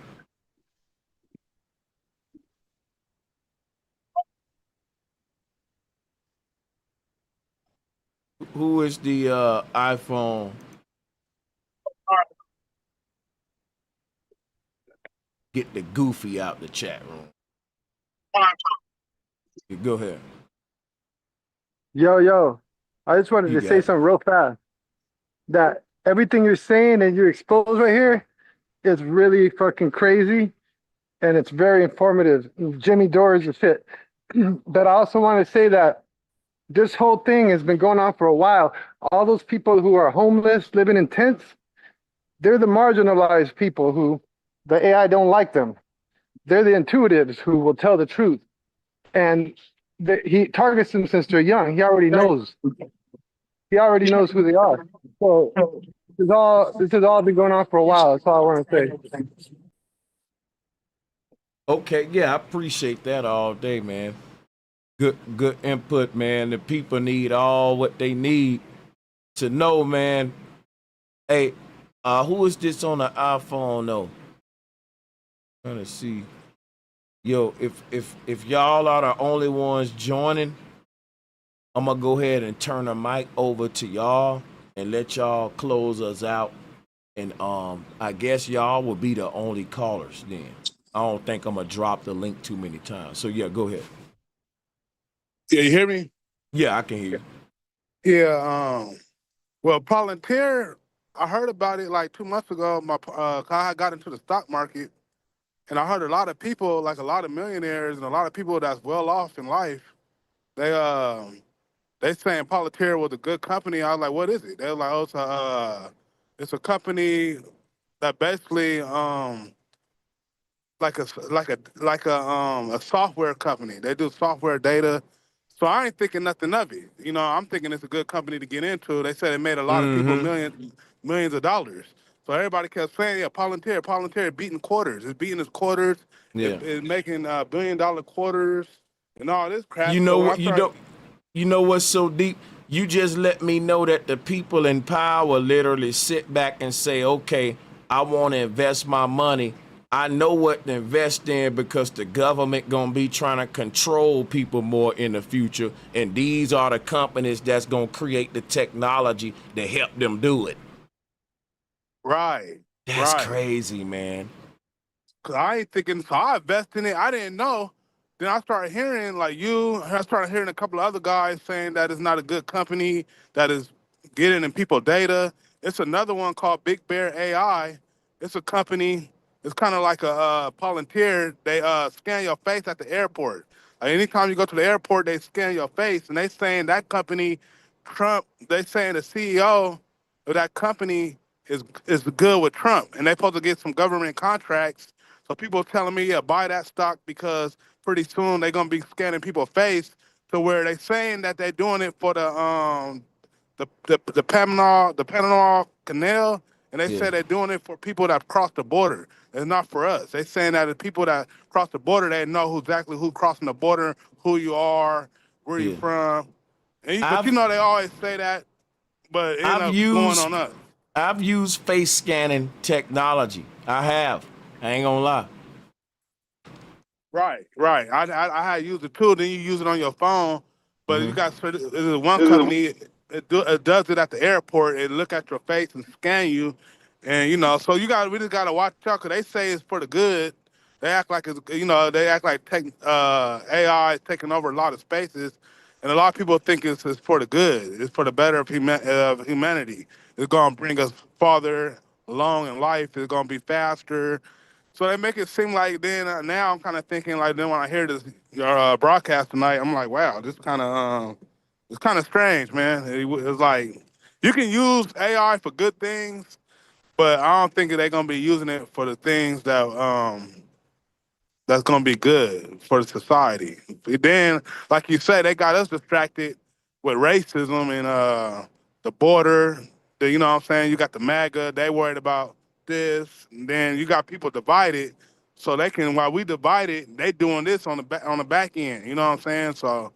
Who is the iPhone? Get the goofy out the chat room. Go ahead. Yo, I just wanted You to got say it. something real fast. That everything you're saying and you expose right here is really fucking crazy and it's very informative. Jimmy Dore is a shit. But I also want to say that this whole thing has been going on for a while. All those people who are homeless, living in tents, they're the marginalized people who the AI don't like them. They're the intuitives who will tell the truth. And he targets them since they're young. He already knows. He already knows who they are. So this has all been going on for a while. That's all I want to say. Okay, yeah, I appreciate that all day, man. Good input, man. The people need all what they need to know, man. Hey, who is this on the iPhone though? Trying to see. Yo, if y'all are the only ones joining, I'm gonna go ahead and turn the mic over to y'all and let y'all close us out. And I guess y'all will be the only callers then. I don't think I'm gonna drop the link too many times. So yeah, go ahead. Yeah, you hear me? Yeah, I can hear you. Yeah, well, Palantir, I heard about it like 2 months ago. I got into the stock market, and I heard a lot of people, like a lot of millionaires and a lot of people that's well off in life, they saying Palantir was a good company. I was like, what is it? They were like, oh, it's a company that basically a software company. They do software data. So I ain't thinking nothing of it. You know, I'm thinking it's a good company to get into. They said it made a lot of people millions of dollars. So everybody kept saying, yeah, Palantir beating quarters. It's beating its quarters. Yeah. It's making $1 billion quarters and all this crap. You know So when I what? started, You know what's so deep? You just let me know that the people in power literally sit back and say, okay, I want to invest my money. I know what to invest in because the government gonna be trying to control people more in the future, and these are the companies that's gonna create the technology to help them do it. right. That's crazy, man. Cause I ain't thinking, so I invest in it. I didn't know. Then I started hearing I started hearing a couple of other guys saying that it's not a good company, that is getting in people data. It's another one called Big Bear AI. It's a company, it's kind of like a Palantir. They scan your face at the airport. Like anytime you go to the airport, they scan your face, and they saying that company, Trump, they saying the CEO of that company is good with Trump, and they supposed to get some government contracts. So people telling me, yeah, buy that stock because pretty soon they're gonna be scanning people's face to where they saying that they're doing it for the Panama Canal, and they Yeah. say they're doing it for people that cross the border. It's not for us. They saying that the people that cross the border, they know exactly who's crossing the border, who you are, where you Yeah. from. But you know they always say that, but it end up going on us. I've used face scanning technology. I have. I ain't gonna lie. Right. I had used it too. Then you use it on your phone, but you Mhm. got there's one company it does it at the airport. It look at your face and scan you, and so we just gotta watch out because they say it's for the good. They act like they act like AI is taking over a lot of spaces, and a lot of people think it's for the good. It's for the better of humanity. It's gonna bring us farther along in life. It's gonna be faster. So they make it seem like then now I'm kind of thinking like then when I hear this broadcast tonight, I'm like, wow, this it's kind of strange, man. It's like you can use AI for good things, but I don't think they're gonna be using it for the things that's gonna be good for the society. Then, like you said, they got us distracted with racism and the border. You know what I'm saying? You got the MAGA, they worried about this, and then you got people divided, so they can while we divided, they doing this on the back end. You know what I'm saying? So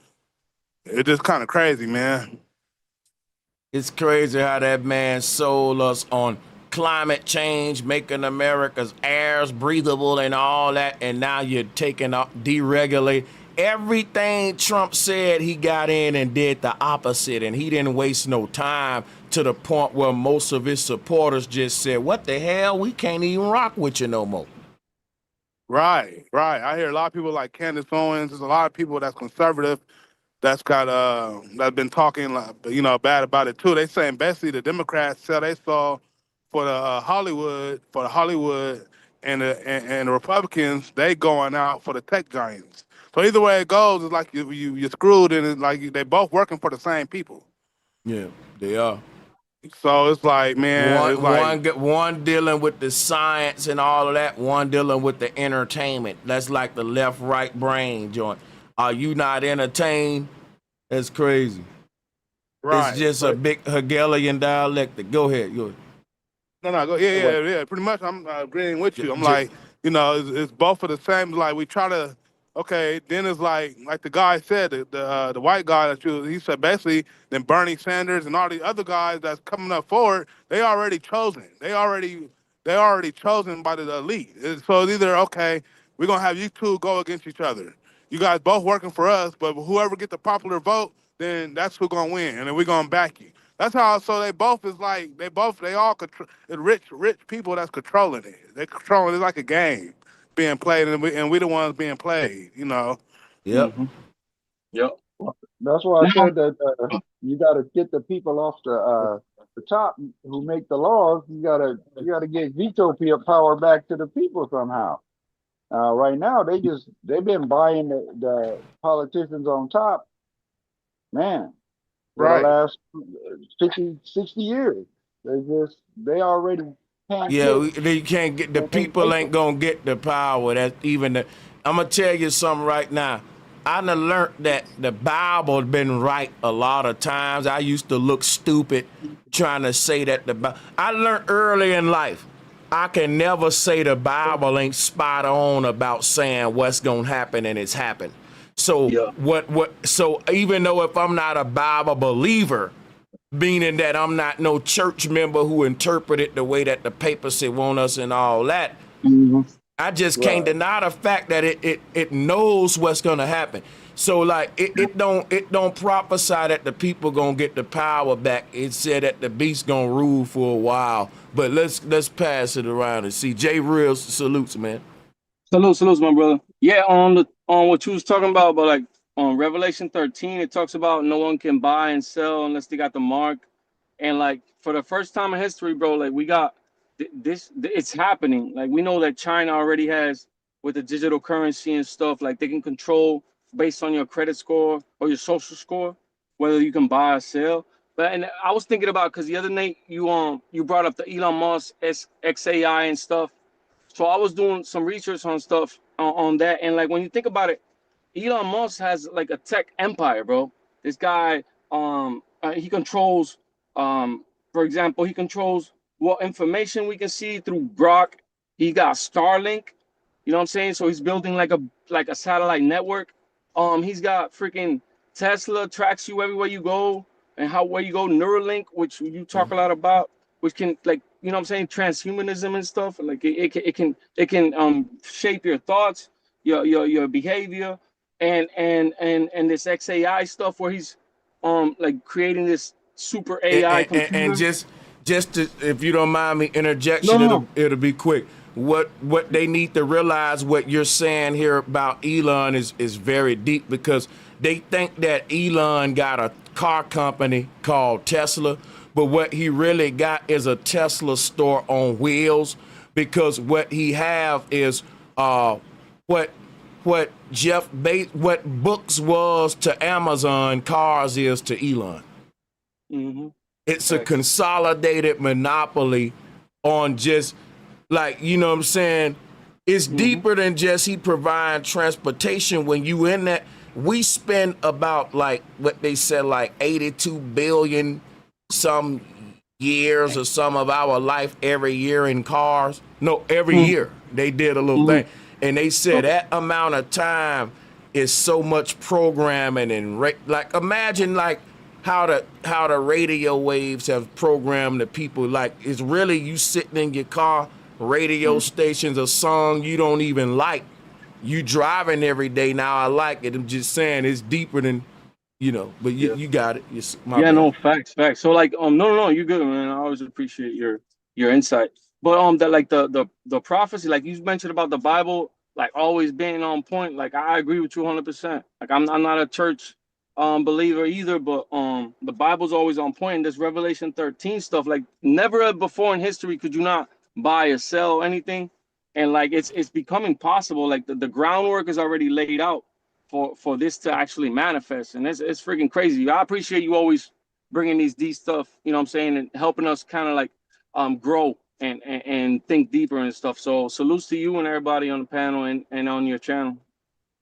it's just kind of crazy, man. It's crazy how that man sold us on climate change, making America's airs breathable and all that, and now you're taking up deregulate. Everything Trump said, he got in and did the opposite, and he didn't waste no time to the point where most of his supporters just said, what the hell, we can't even rock with you no more. Right. I hear a lot of people like Candace Owens. There's a lot of people that's conservative that's been talking bad about it too. They saying basically the Democrats sell they saw for the Hollywood and the Republicans they going out for the tech giants. So either way it goes, it's like you're screwed, and it's like they both working for the same people. Yeah, they are. So it's like, man, it's like One dealing with the science and all of that, one dealing with the entertainment. That's like the left-right brain joint. Are you not entertained? That's crazy. right. It's just a big Hegelian dialectic. Go ahead. No, go. Yeah. Pretty much, I'm agreeing with you. I'm like, it's both of the same. Like we try to, okay. Then it's like the guy said, the white guy he said basically, then Bernie Sanders and all the other guys that's coming up forward, they already chosen. They already chosen by the elite. So it's either okay, we're gonna have you two go against each other. You guys both working for us, but whoever get the popular vote, then that's who's gonna win, and then we're gonna back you. That's how. So they both is like they all control. Rich people that's controlling it. They controlling it like a game being played, and we the ones being played. Yep. Mm-hmm. Yep. That's why I said that you got to get the people off the top who make the laws. You got to get veto power back to the people somehow. Right now, they've been buying the politicians on top, man, for the last 50, 60 years. They already Yeah, they can't get the people ain't gonna get the power. That even the, I'm gonna tell you something right now. I done learned that the Bible been right a lot of times. I used to look stupid trying to say that I learned early in life. I can never say the Bible ain't spot on about saying what's gonna happen and it's happened. So so even though if I'm not a Bible believer, meaning that I'm not no church member who interpret it the way that the papacy want us and all that, I just can't deny the fact that it knows what's gonna happen. So like it don't prophesy that the people gonna get the power back. It said that the beast gonna rule for a while. But let's pass it around and see. Jay Real salutes, man. Salutes, my brother. Yeah, on what you was talking about, but like on Revelation 13, it talks about no one can buy and sell unless they got the mark. And like for the first time in history, bro, like we got this, it's happening. Like we know that China already has with the digital currency and stuff, like they can control based on your credit score or your social score, whether you can buy or sell. But and I was thinking about because the other night you brought up the Elon Musk XAI and stuff. So I was doing some research on stuff on that, and like when you think about it, Elon Musk has like a tech empire, bro. This guy, he controls, for example, he controls what information we can see through Grok. He got Starlink, you know what I'm saying? So he's building like a satellite network. He's got freaking Tesla tracks you everywhere you go, and where you go. Neuralink, which you talk a lot about, which can like you know what I'm saying, transhumanism and stuff. Like it can shape your thoughts, your behavior, and this XAI stuff where he's like creating this super AI computer. And just to, if you don't mind me interjection, it'll be quick. What they need to realize, what you're saying here about Elon is very deep, because they think that Elon got a car company called Tesla, but what he really got is a Tesla store on wheels, because what he have is what Jeff Bezos, what books was to Amazon, cars is to Elon. It's a consolidated monopoly on just like, you know what I'm saying? It's deeper than just he provide transportation. When you in that, we spend about like what they said, like 82 billion some years or some of our life every year in cars. No, every year they did a little thing. And they said that amount of time is so much programming and like imagine like how the radio waves have programmed the people. Like it's really you sitting in your car, radio stations, a song you don't even like. You driving every day now. I like it. I'm just saying it's deeper than, you know. But you got it. No, facts. So like no, you're good, man. I always appreciate your insight. But that like the prophecy, like you mentioned about the Bible, like always being on point. Like I agree with you 100%. Like I'm not a church believer either, but the Bible's always on point. And this Revelation 13 stuff, like never before in history could you not buy or sell anything, and like it's becoming possible. Like the groundwork is already laid out for this to actually manifest, and it's freaking crazy. I appreciate you always bringing these stuff, you know what I'm saying, and helping us kind of like grow and think deeper and stuff. So salutes to you and everybody on the panel and on your channel.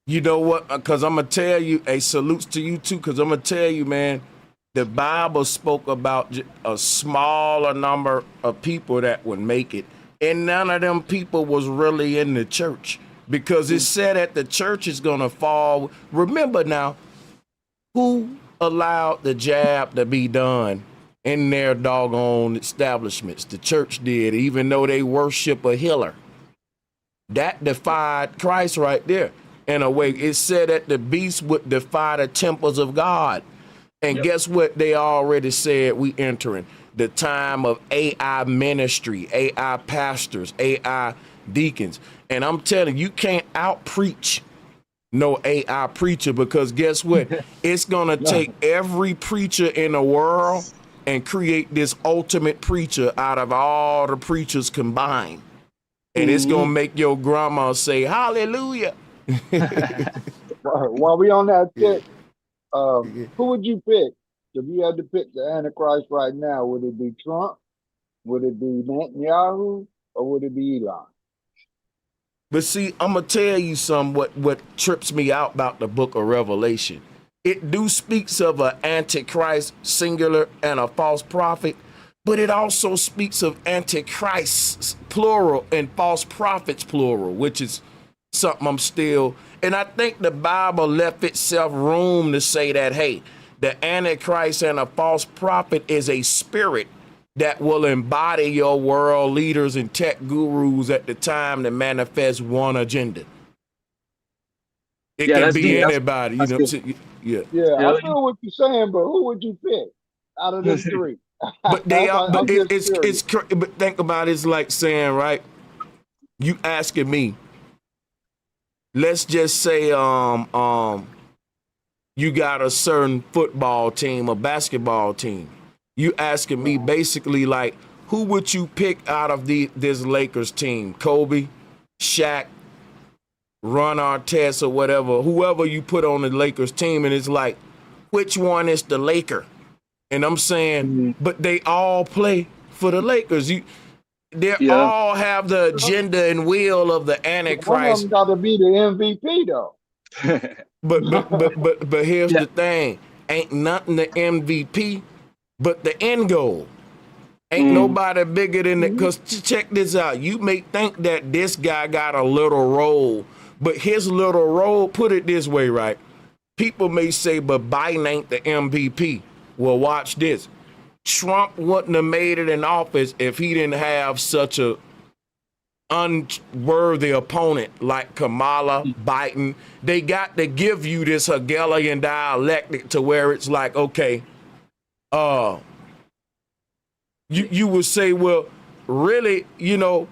You know what? Because I'm going to tell you, salutes to you too, because I'm going to tell you, man, the Bible spoke about a smaller number of people that would make it. And none of them people was really in the church, because it said that the church is going to fall. Remember now, who allowed the jab to be done in their doggone establishments? The church did, even though they worship a healer. That defied Christ right there. In a way, it said that the beast would defy the temples of God. And guess what? They already said we entering the time of AI ministry, AI pastors, AI deacons. And I'm telling you, you can't out-preach no AI preacher, because guess what? It's going to take every preacher in the world and create this ultimate preacher out of all the preachers combined. And it's going to make your grandma say, hallelujah. While we on that tip, who would you pick if you had to pick the Antichrist right now? Would it be Trump, Would it be Netanyahu or would it be Elon? But see, I'm gonna tell you what trips me out about the book of Revelation. It do speaks of an antichrist singular and a false prophet, but it also speaks of antichrists plural and false prophets plural, which is something I'm still, and I think the Bible left itself room to say that, hey, the antichrist and a false prophet is a spirit that will embody your world leaders and tech gurus at the time to manifest one agenda. It can be anybody, you know. Yeah. I feel what you're saying, but who would you pick out of them three? But they are. But but think about it, it's like saying, right? You asking me. Let's just say, you got a certain football team or basketball team. You asking me basically like, who would you pick out of this Lakers team? Kobe, Shaq, Ron Artest, or whatever, whoever you put on the Lakers team, and it's like, which one is the Laker? And I'm saying, but they all play for the Lakers. They all have the agenda and will of the Antichrist. One of them got to be the MVP though. but here's the thing: ain't nothing the MVP, but the end goal. Ain't nobody bigger than it. Because check this out: you may think that this guy got a little role, but his little role. Put it this way, right? People may say, but Biden ain't the MVP. Well, watch this. Trump wouldn't have made it in office if he didn't have such a unworthy opponent like Kamala, Biden. They got to give you this Hegelian dialectic to where it's like, okay, you would say, well, really, you know,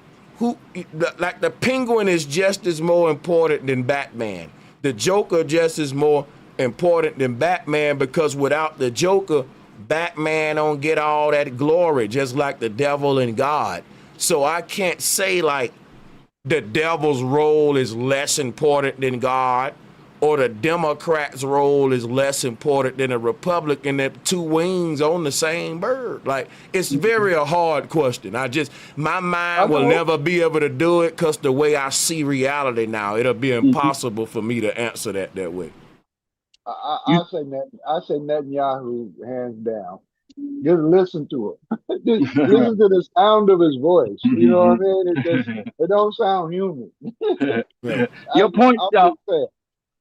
like the Penguin is just as more important than Batman. The Joker just as more important than Batman, because without the Joker, Batman don't get all that glory, just like the devil and God. So I can't say like the devil's role is less important than God, or the Democrat's role is less important than a Republican. They're two wings on the same bird. Like, it's very a hard question. My mind will never be able to do it because the way I see reality now, it'll be impossible for me to answer that way. I say Netanyahu hands down. Just listen to it. Just listen to the sound of his voice. You know what I mean? It don't sound human. Your point,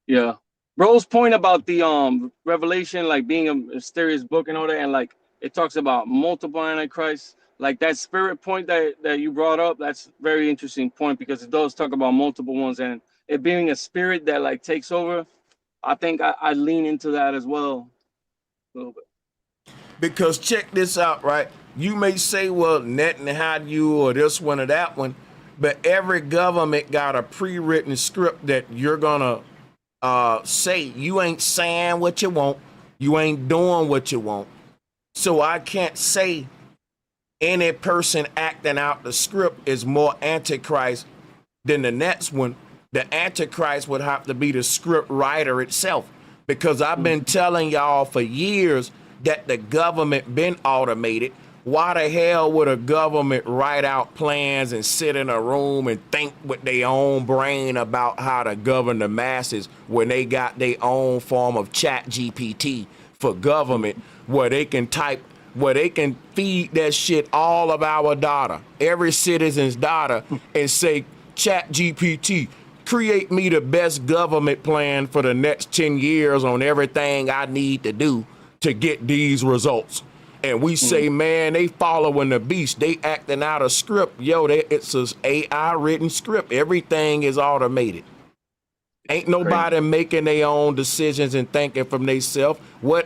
yeah. Bro's point about the Revelation, like being a mysterious book and all that, and like it talks about multiple antichrists. Like that spirit point that you brought up, that's very interesting point, because it does talk about multiple ones, and it being a spirit that like takes over. I think I lean into that as well a little bit. Because check this out, right? You may say, well, Netanyahu or this one or that one, but every government got a pre-written script that you're gonna say. You ain't saying what you want. You ain't doing what you want. So I can't say any person acting out the script is more Antichrist than the next one. The Antichrist would have to be the script writer itself, because I've been telling y'all for years that the government been automated. Why the hell would a government write out plans and sit in a room and think with their own brain about how to govern the masses when they got their own form of chat GPT for government, where they can feed that shit all of our data, every citizen's data, and say, chat GPT, create me the best government plan for the next 10 years on everything I need to do to get these results. And we say, man, they following the beast. They acting out a script. Yo, it's an AI written script. Everything is automated. Ain't nobody making their own decisions and thinking from themselves.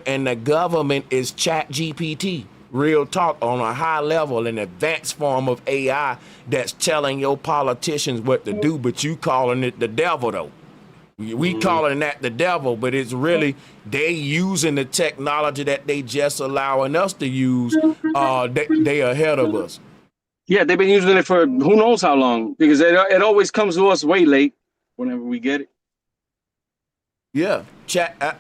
And the government is chat GPT. Real talk, on a high level, an advanced form of AI that's telling your politicians what to do, but you calling it the devil though. We calling that the devil, but it's really they using the technology that they just allowing us to use. They ahead of us. Yeah, they've been using it for who knows how long, because it always comes to us way late whenever we get it. Yeah,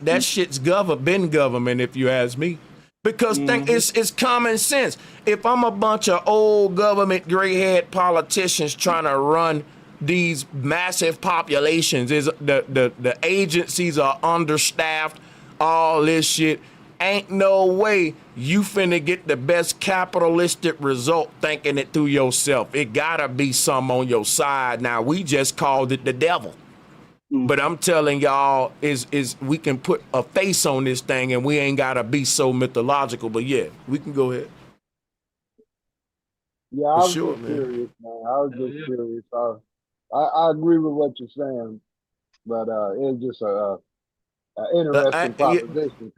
that shit's been government, if you ask me. Because think it's common sense. If I'm a bunch of old government gray-haired politicians trying to run these massive populations, is the agencies are understaffed, all this shit. Ain't no way you finna get the best capitalistic result thinking it through yourself. It gotta be some on your side. Now, we just called it the devil. But I'm telling y'all, is we can put a face on this thing and we ain't gotta be so mythological. But yeah, we can go ahead. Yeah, I was just curious, man. I was just curious. I agree with what you're saying, but it's just a interesting proposition.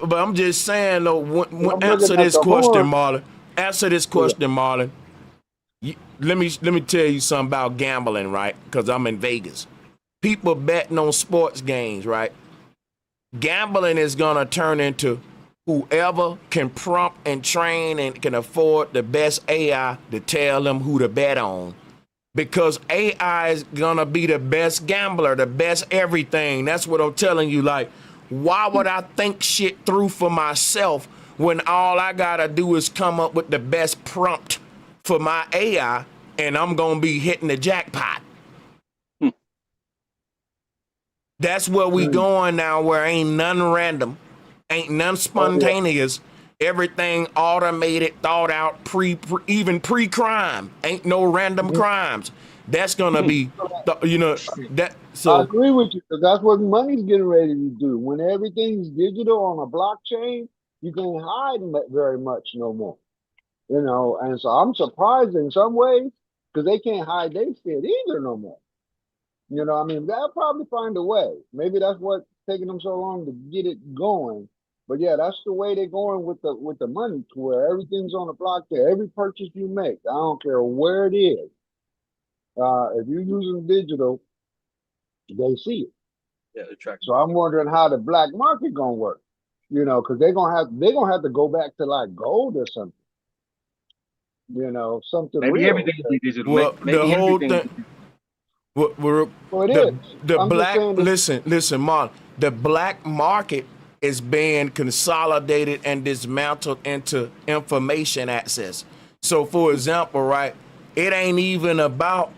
But I'm just saying though. Answer this question, Marlon. Answer this question, Marlon. Let me tell you something about gambling, right? Because I'm in Vegas. People betting on sports games, right? Gambling is gonna turn into whoever can prompt and train and can afford the best AI to tell them who to bet on. Because AI is gonna be the best gambler, the best everything. That's what I'm telling you. Like, why would I think shit through for myself when all I gotta do is come up with the best prompt for my AI and I'm gonna be hitting the jackpot? That's where we going now, where ain't none random, ain't none spontaneous. Everything automated, thought out, even pre-crime. Ain't no random crimes. That's gonna be, that. So I agree with you, because that's what money's getting ready to do. When everything's digital on a blockchain, you can't hide very much no more. And so I'm surprised in some ways, because they can't hide their shit either no more. I mean, they'll probably find a way. Maybe that's what's taking them so long to get it going. But yeah, that's the way they're going with the money, to where everything's on the blockchain. Every purchase you make, I don't care where it is. If you're using digital, they see it. Yeah, they track. So I'm wondering how the black market gonna work. Because they're gonna have to go back to like gold or something. Something maybe real. Everything will be digital. Well, maybe the whole everything. thing. Listen, Mark. The black market is being consolidated and dismantled into information access. So, for example, right, it ain't even about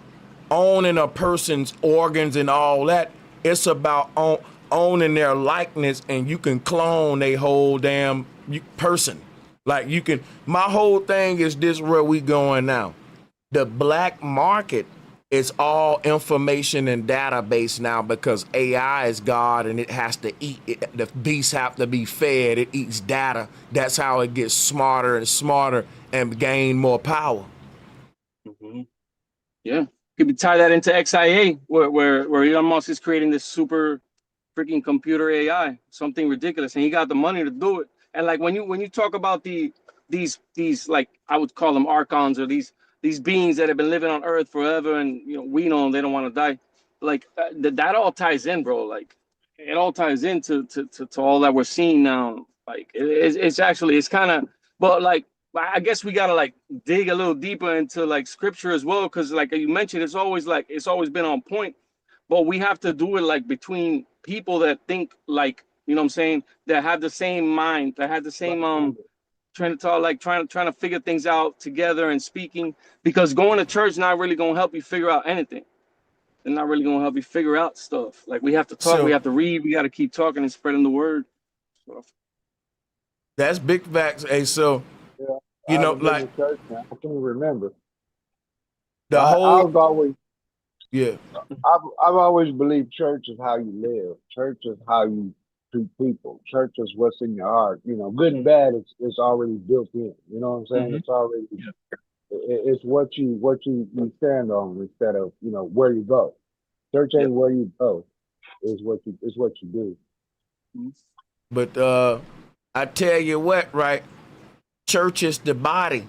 owning a person's organs and all that. It's about owning their likeness, and you can clone a whole damn person. Like you can. My whole thing is this: where we going now? The black market is all information and database now, because AI is God and it has to eat. The beasts have to be fed. It eats data. That's how it gets smarter and smarter and gain more power. Yeah, could be tie that into XIA, where Elon Musk is creating this super freaking computer AI, something ridiculous, and he got the money to do it. And like when you talk about these like, I would call them archons, or these beings that have been living on Earth forever, and we know they don't want to die. Like that all ties in, bro. Like it all ties into to all that we're seeing now. Like it's kind of, but like I guess we gotta like dig a little deeper into like scripture as well, because like you mentioned, it's always been on point, but we have to do it like between people that think like, what I'm saying, that have the same mind, that have the same trying to talk, like trying to figure things out together and speaking, because going to church is not really going to help you figure out anything. They're not really going to help you figure out stuff. Like we have to talk, we have to read, we got to keep talking and spreading the word. That's big facts. Hey, so like church now. I can't remember. I've always believed church is how you live. Church is how you treat people. Church is what's in your heart. Good and bad, it's already built in. You know what I'm saying? It's already it's what you stand on, instead of where you go. Church ain't where you go. It's what you do. But I tell you what, right? Church is the body,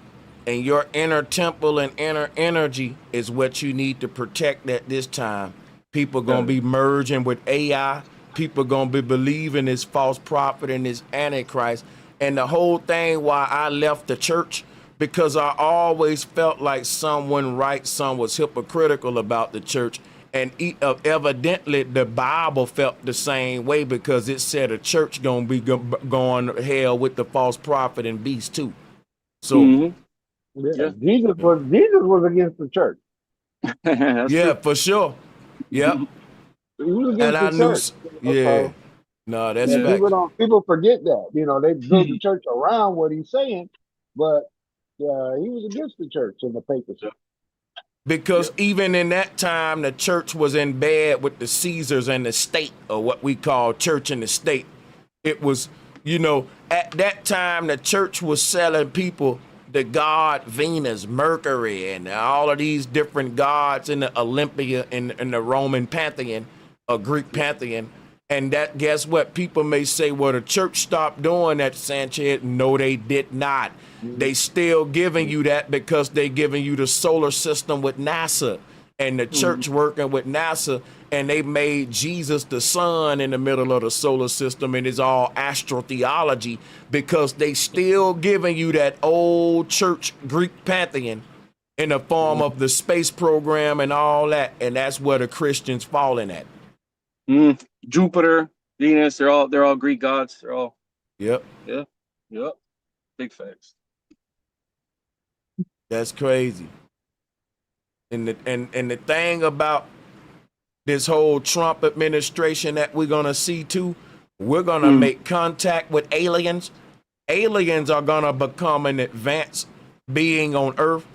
and your inner temple and inner energy is what you need to protect at this time. People gonna be merging with AI. People gonna be believing this false prophet and this Antichrist. And the whole thing why I left the church, because I always felt like someone was hypocritical about the church. And evidently the Bible felt the same way, because it said a church gonna be going to hell with the false prophet and beast too. So yeah, Jesus was against the church. yeah, for sure. Yep. He was And against I the knew, church. yeah. No, that's And facts. people forget that. They build the church around what he's saying, but he was against the church in the papacy. Because even in that time, the church was in bed with the Caesars and the state, or what we call church and the state. It was, at that time, the church was selling people the god Venus, Mercury, and all of these different gods in the Olympia, in the Roman pantheon, or Greek pantheon. And that, guess what? People may say, well, the church stopped doing that, Sanchez. No, they did not. They still giving you that, because they giving you the solar system with NASA, and the church working with NASA, and they made Jesus the sun in the middle of the solar system, and it's all astrotheology, because they still giving you that old church Greek pantheon in the form of the space program and all that, and that's where the Christians falling at. Jupiter, Venus, they're all Greek gods. They're all Yep. Big facts. That's crazy. And the thing about this whole Trump administration that we're gonna see too, we're gonna make contact with aliens. Aliens are gonna become an advanced being on Earth,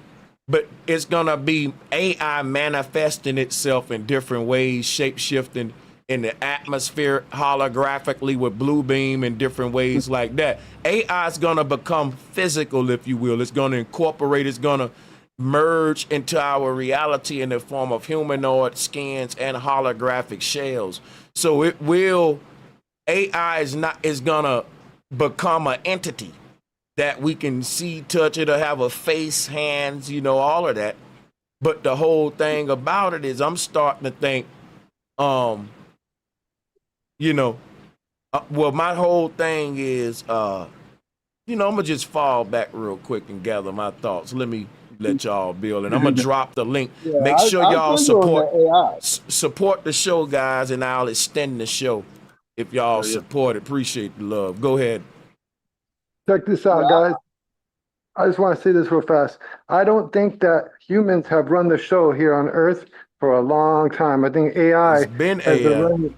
but it's gonna be AI manifesting itself in different ways, shape shifting in the atmosphere holographically with blue beam in different ways like that. AI is gonna become physical, if you will. It's gonna incorporate, it's gonna merge into our reality in the form of humanoid skins and holographic shells. So AI is gonna become an entity that we can see, touch, it'll have a face, hands, all of that. But the whole thing about it is, I'm starting to think, well, my whole thing is, I'm gonna just fall back real quick and gather my thoughts. Let me let y'all build, and I'm gonna drop the link. Make sure y'all support the show, guys, and I'll extend the show if y'all support it. Appreciate the love. Go ahead. Check this out, guys. I just want to say this real fast. I don't think that humans have run the show here on Earth for a long time. I think AI has been AI.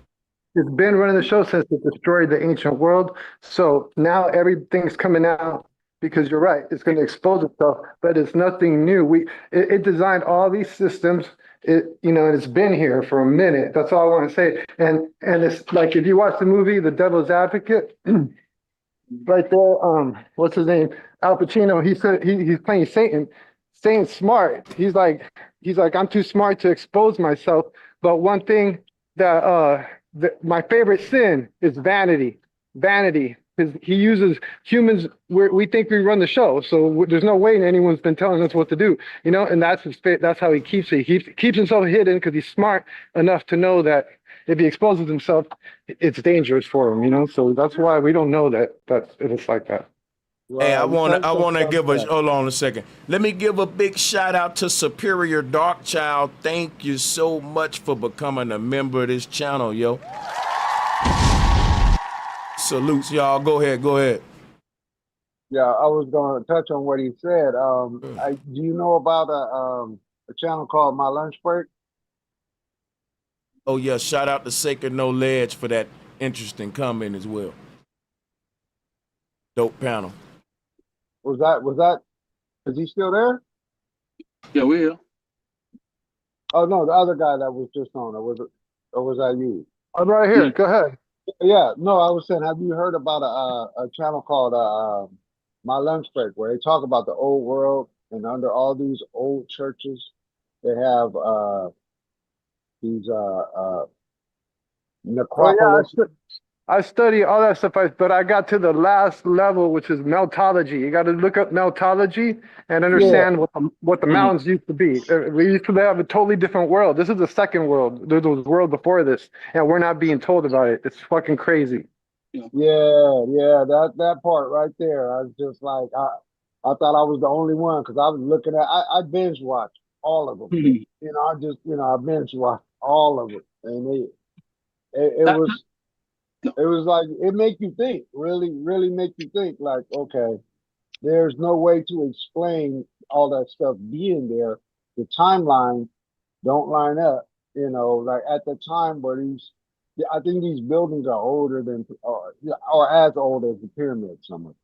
It's been running the show since it destroyed the ancient world. So now everything's coming out, because you're right, it's going to expose itself, but it's nothing new. It designed all these systems. And it's been here for a minute. That's all I want to say. And it's like, if you watch the movie The Devil's Advocate, right there, what's his name? Al Pacino. He said he's playing Satan. Satan's smart. He's like, I'm too smart to expose myself. But one thing that my favorite sin is vanity. Vanity, because he uses humans. We think we run the show, so there's no way anyone's been telling us what to do. And that's how he keeps it. He keeps himself hidden, because he's smart enough to know that if he exposes himself, it's dangerous for him. So that's why we don't know that it's like that. Hey, I want to give hold on a second. Let me give a big shout out to Superior Darkchild. Thank you so much for becoming a member of this channel, yo. Salutes, y'all. Go ahead. Yeah, I was going to touch on what he said. Do you know about a channel called My Lunch Break? Oh yeah, shout out to Sacred No Ledge for that interesting comment as well. Dope panel. Is he still there? Yeah, we're here. Oh no, the other guy that was just on, or was that you? I'm right here. Go ahead. Yeah, no, I was saying, have you heard about a channel called My Lunch Break, where they talk about the old world, and under all these old churches, they have these necropolis. Oh, yeah, I study all that stuff, but I got to the last level, which is meltology. You got to look up meltology and understand what the mountains used to be. We used to have a totally different world. This is the second world. There was a world before this, and we're not being told about it. It's fucking crazy. Yeah, that part right there. I was just like, I thought I was the only one, because I was looking at, I binge watched all of them. I binge watched all of it, and it was like it make you think, really make you think. Like, okay, there's no way to explain all that stuff being there. The timeline don't line up. You know, like at the time where I think these buildings are older than, or as old as the pyramids. Some of them.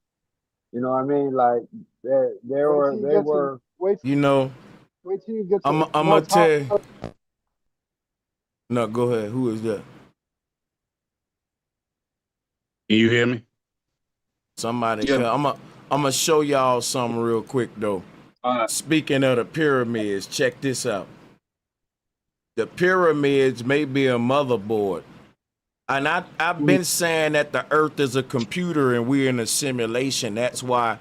You know what I mean? Like they were. You know, Wait till you get I'm to gonna tell you. No, go ahead. Who is that? Can you hear me? Somebody. Yeah. I'm gonna show y'all something real quick though. Speaking of the pyramids, check this out. The pyramids may be a motherboard. And I've been saying that the earth is a computer and we're in a simulation. That's why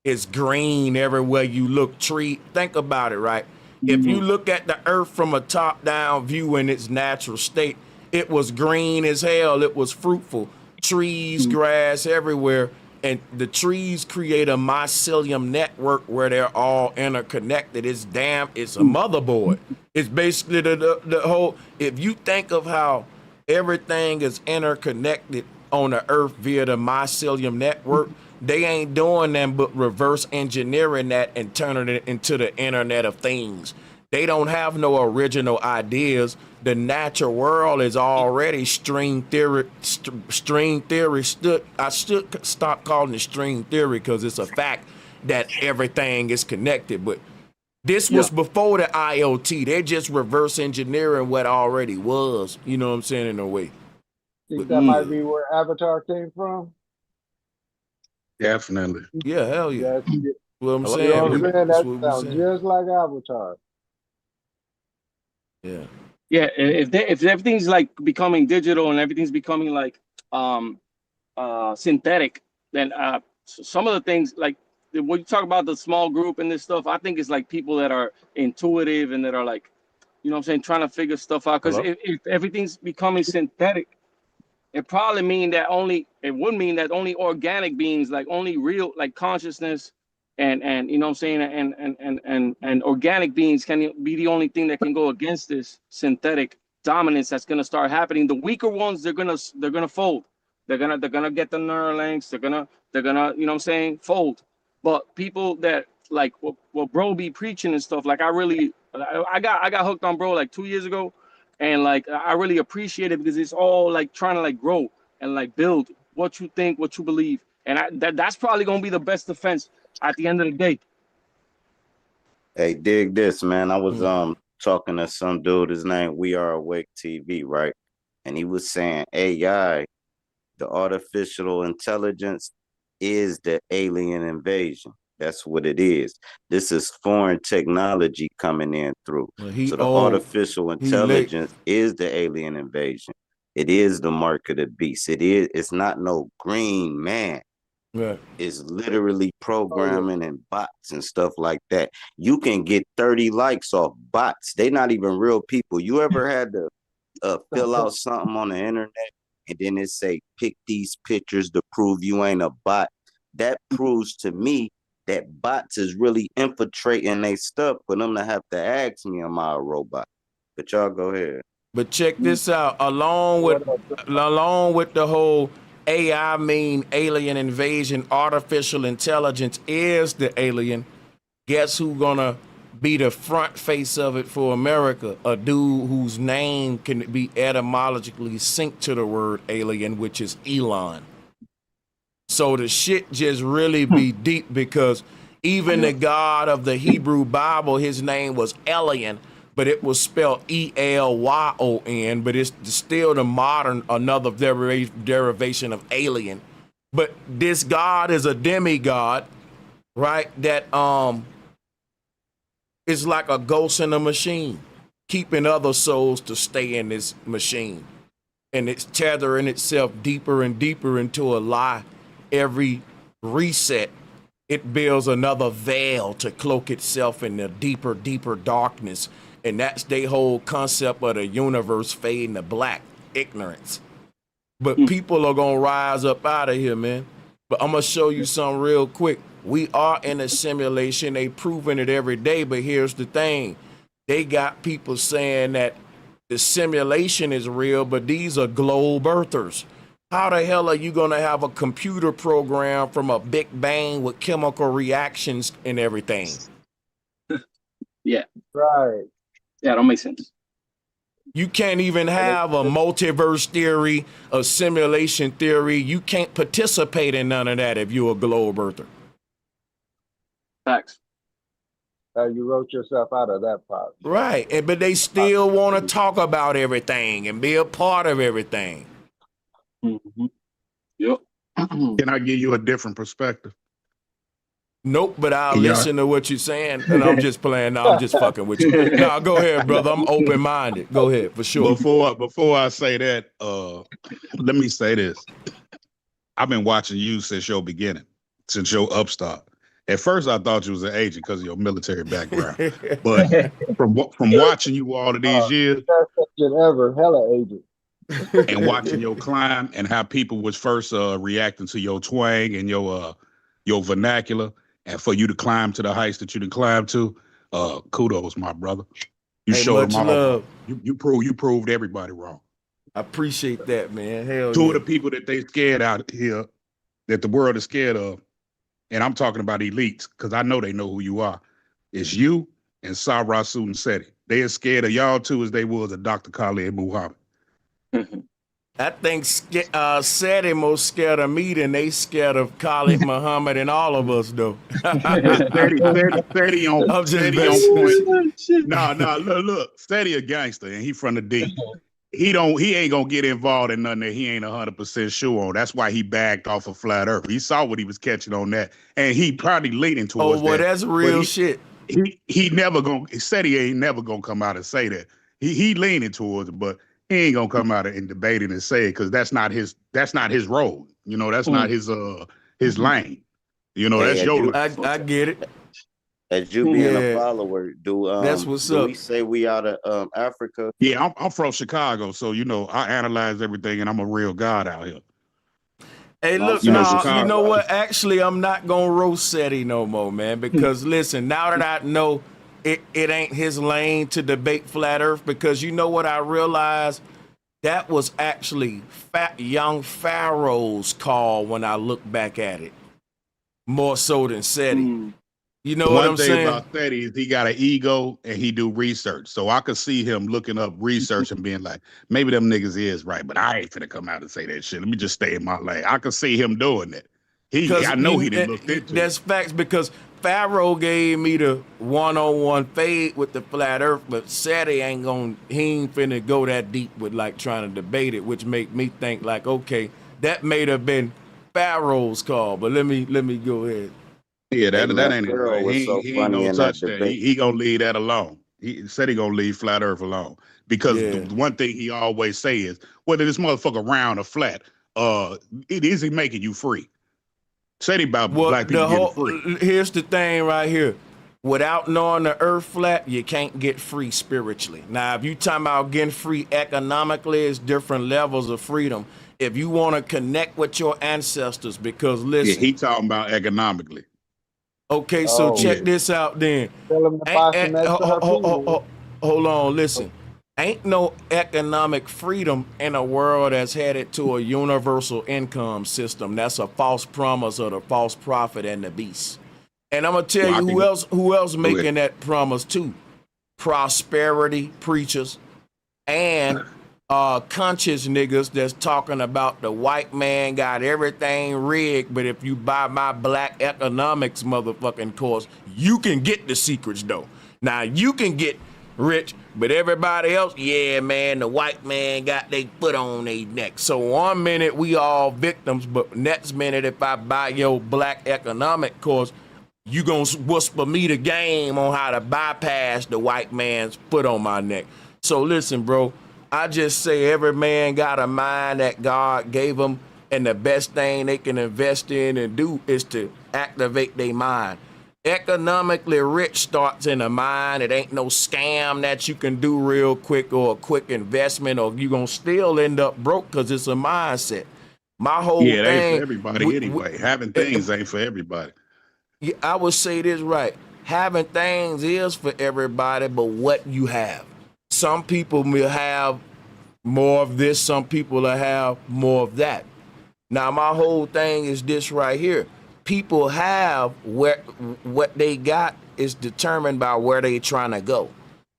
it's green everywhere you look. Think about it, right? If you look at the earth from a top-down view in its natural state, it was green as hell. It was fruitful. Trees, grass everywhere. And the trees create a mycelium network where they're all interconnected. It's a motherboard. It's basically the whole, if you think of how everything is interconnected on the earth via the mycelium network, they ain't doing nothing but reverse engineering that and turning it into the Internet of Things. They don't have no original ideas. The natural world is already string theory. I should stop calling it string theory because it's a fact that everything is connected. But this was before the IoT. They're just reverse engineering what already was. You know what I'm saying, in a way. Think that might be where Avatar came from? Definitely. Yeah, hell yeah. What I'm You saying. know what I'm saying? That's That what we're sounds saying. just like Avatar. Yeah. Yeah, if everything's like becoming digital and everything's becoming like synthetic, then some of the things like when you talk about the small group and this stuff, I think it's like people that are intuitive and that are like, you know what I'm saying, trying to figure stuff out. Because if everything's becoming synthetic, it probably would mean that only organic beings, like only real, like consciousness and you know what I'm saying, and organic beings can be the only thing that can go against this synthetic dominance that's gonna start happening. The weaker ones, they're gonna fold. They're gonna get the Neuralinks. They're gonna you know what I'm saying, fold. But people that like what bro be preaching and stuff, like I got hooked on bro like 2 years ago. And like I really appreciate it because it's all like trying to like grow and like build what you think, what you believe, and that's probably gonna be the best defense at the end of the day. Hey, dig this, man. I was talking to some dude. His name We Are Awake TV, right? And he was saying AI, the artificial intelligence, is the alien invasion. That's what it is. This is foreign technology coming in through. So the artificial intelligence is the alien invasion. It is the mark of the beast. It's not no green man. Right. It's literally programming and bots and stuff like that. You can get 30 likes off bots. They're not even real people. You ever had to fill out something on the internet and then it say pick these pictures to prove you ain't a bot? That proves to me that bots is really infiltrating their stuff for them to have to ask me, am I a robot? But y'all go ahead. But check this out. Along with the whole AI mean alien invasion, artificial intelligence is the alien. Guess who gonna be the front face of it for America? A dude whose name can be etymologically synced to the word alien, which is Elon. So the shit just really be deep because even the God of the Hebrew Bible, his name was Elion, but it was spelled E-L-Y-O-N, but it's still the modern, another derivation of alien. But this God is a demigod, right? That is like a ghost in a machine, keeping other souls to stay in this machine. And it's tethering itself deeper and deeper into a lie. Every reset, it builds another veil to cloak itself in the deeper, deeper darkness. And that's their whole concept of the universe fading to black, ignorance. But people are going to rise up out of here, man. But I'm going to show you something real quick. We are in a simulation. They proving it every day. But here's the thing. They got people saying that the simulation is real, but these are globe earthers. How the hell are you gonna have a computer program from a Big Bang with chemical reactions and everything? Yeah. Right. Yeah, don't make sense. You can't even have a multiverse theory, a simulation theory. You can't participate in none of that if you're a globe earther. Facts. You wrote yourself out of that part. Right, but they still want to talk about everything and be a part of everything. Mm-hmm. Yep. Can I give you a different perspective? Nope, but I'll listen to what you're saying, and I'm just playing. No, I'm just fucking with you. No, go ahead, brother. I'm open-minded. Go ahead, for sure. Before I say that, let me say this. I've been watching you since your beginning, since your upstart. At first, I thought you was an agent because of your military background, but from watching you all of these years, best agent ever, hella agent. and watching your climb and how people was first reacting to your twang and your vernacular, and for you to climb to the heights that you done climbed to, kudos, my brother. You showed them all. Love. You proved everybody wrong. I appreciate that, man. Hell Two yeah. of the people that they scared out here, that the world is scared of, and I'm talking about elites, because I know they know who you are, is you and Sarah Sudan Seti. They as scared of y'all too as they was of Dr. Khalid Muhammad. I think Seti most scared of me than they scared of Khalid Muhammad and all of us, though. Seti on, I'm just Seti on point. No, look, Seti a gangster, and he from the deep. He ain't gonna get involved in nothing that he ain't 100% sure on. That's why he backed off of Flat Earth. He saw what he was catching on that, and he probably leaning towards that. Oh, well, that's real shit. He never gonna, said he ain't never gonna come out and say that. He leaning towards it, but he ain't gonna come out and debate it and say it, because that's not his role. You know, that's not his lane. You know, Hey, that's your I get it. As you being a follower, that's what's up. We say we out of Africa? Yeah, I'm from Chicago, so you know I analyze everything, and I'm a real god out here. Hey, look, you know what? Actually, I'm not gonna roast Seti no more, man. Because listen, now that I know it ain't his lane to debate Flat Earth, because you know what I realized? That was actually young Pharaoh's call when I look back at it, more so than Seti. You know what I'm saying? One thing about Seti is he got an ego and he do research. So I could see him looking up research and being like, maybe them niggas is right, but I ain't finna come out and say that shit. Let me just stay in my lane. I could see him doing that. I know he didn't look into it. That's facts, because Pharaoh gave me the one-on-one fade with the Flat Earth, but Seti he ain't finna go that deep with like trying to debate it, which make me think like, okay, that may have been Pharaoh's call, but let me go ahead. Yeah, that ain't it. He ain't gonna touch that. He gonna leave that alone. He said he gonna leave Flat Earth alone, because the one thing he always say is, whether this motherfucker round or flat, it isn't making you free. Said about black people getting free. Here's the thing right here. Without knowing the earth flat, you can't get free spiritually. Now, if you talking about getting free economically, it's different levels of freedom. If you want to connect with your ancestors, because listen. Yeah, he talking about economically. Okay, so check this out then. Hold on, listen. Ain't no economic freedom in a world that's headed to a universal income system. That's a false promise of the false prophet and the beast. And I'm gonna tell you who else making that promise too. Prosperity preachers and conscious niggas that's talking about the white man got everything rigged, but if you buy my black economics motherfucking course, you can get the secrets though. Now you can get rich, but everybody else, yeah, man, the white man got their foot on their neck. So 1 minute we all victims, but next minute if I buy your black economic course, you gonna whisper me the game on how to bypass the white man's foot on my neck. So listen, bro, I just say every man got a mind that God gave them, and the best thing they can invest in and do is to activate their mind. Economically rich starts in the mind. It ain't no scam that you can do real quick or a quick investment, or you gonna still end up broke because it's a mindset. My whole thing. Yeah, it ain't for everybody anyway. Having things ain't for everybody. Yeah, I would say this right. Having things is for everybody, but what you have. some people will have more of this, some people will have more of that. Now, my whole thing is this right here. People have what they got is determined by where they trying to go.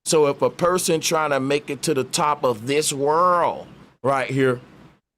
So if a person trying to make it to the top of this world right here,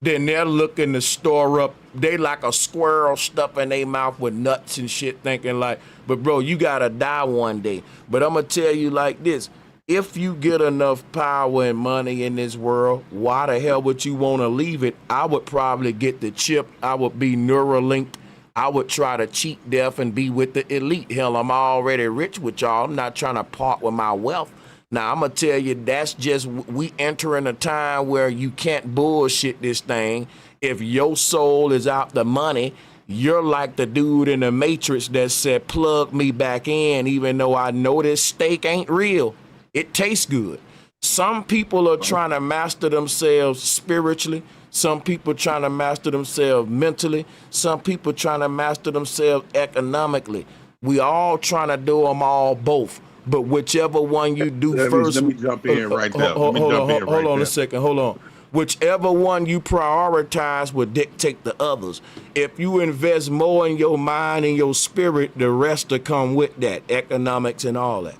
then they're looking to store up, they like a squirrel stuffing their mouth with nuts and shit, thinking like, but bro, you gotta die one day. But I'm gonna tell you like this, if you get enough power and money in this world, why the hell would you wanna leave it? I would probably get the chip, I would be Neuralinked, I would try to cheat death and be with the elite. Hell, I'm already rich with y'all, I'm not trying to part with my wealth. Now, I'm going to tell you, that's just, we entering a time where you can't bullshit this thing. If your soul is out the money, you're like the dude in the Matrix that said, plug me back in, even though I know this steak ain't real. It tastes good. Some people are trying to master themselves spiritually. Some people trying to master themselves mentally. Some people trying to master themselves economically. We all trying to do them all both. But whichever one you do first. Let me jump in right there. Hold on a second. Hold on. Whichever one you prioritize will dictate the others. If you invest more in your mind and your spirit, the rest will come with that, economics and all that.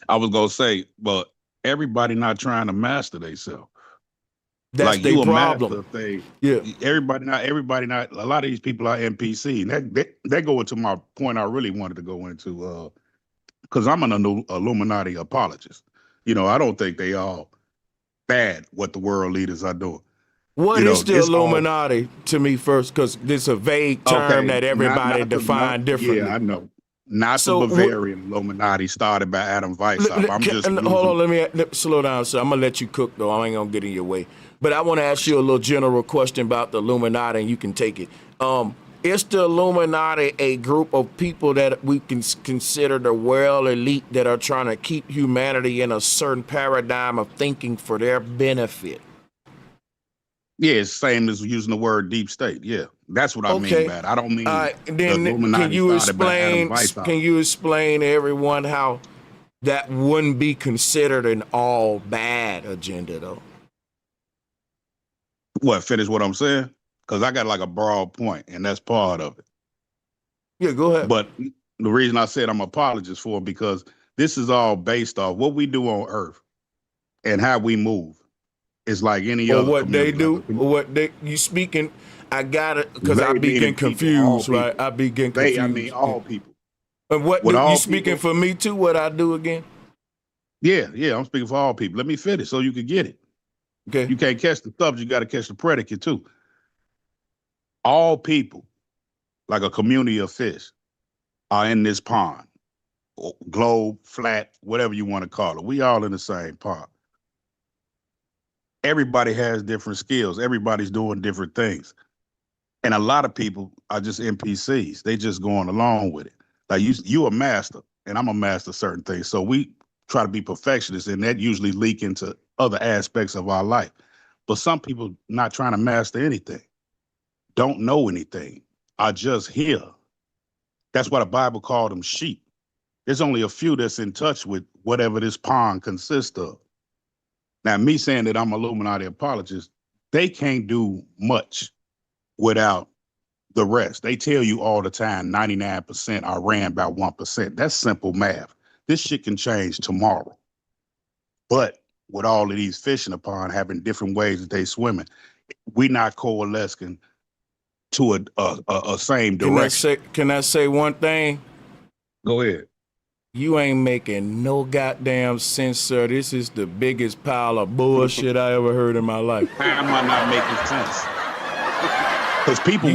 I was gonna say, but everybody not trying to master themselves. That's like their you problem. A master thing. Yeah. Everybody not. A lot of these people are NPC. And that go into my point I really wanted to go into. Because I'm an Illuminati apologist. You know, I don't think they all bad what the world leaders are doing. What is the Illuminati to me first? Because it's a vague term that everybody define differently. Yeah, I know. Not the Bavarian Illuminati started by Adam Weishaupt. Hold on, let me slow down, sir. I'm going to let you cook, though. I ain't going to get in your way. But I want to ask you a little general question about the Illuminati, and you can take it. Is the Illuminati a group of people that we can consider the world elite that are trying to keep humanity in a certain paradigm of thinking for their benefit? Yeah, it's same as using the word deep state. Yeah, that's what I mean by it. I don't mean the Illuminati. Can you explain to everyone how that wouldn't be considered an all bad agenda, though? What, finish what I'm saying? Because I got like a broad point, and that's part of it. Yeah, go ahead. But the reason I said I'm an apologist for it, because this is all based off what we do on Earth and how we move. It's like any other. What they do, or what they you speaking. I got it because I be getting confused, right? I be getting confused. I mean, all people. And what do you speaking for me too? What I do again? Yeah, I'm speaking for all people. Let me finish so you can get it. Okay. You can't catch the subject, you got to catch the predicate too. All people, like a community of fish, are in this pond, globe, flat, whatever you want to call it. We all in the same pond. Everybody has different skills. Everybody's doing different things. And a lot of people are just NPCs. They just going along with it. Like you a master, and I'm a master of certain things. So we try to be perfectionists, and that usually leak into other aspects of our life. But some people not trying to master anything, don't know anything, are just here. That's why the Bible called them sheep. There's only a few that's in touch with whatever this pond consists of. Now, me saying that I'm an Illuminati apologist, they can't do much without the rest. They tell you all the time 99% are ran by 1%. That's simple math. This shit can change tomorrow. But with all of these fish in the pond having different ways that they swimming, we not coalescing to a same direction. Can I say one thing? Go ahead. You ain't making no goddamn sense, sir. This is the biggest pile of bullshit I ever heard in my life. How am I not making sense? Because people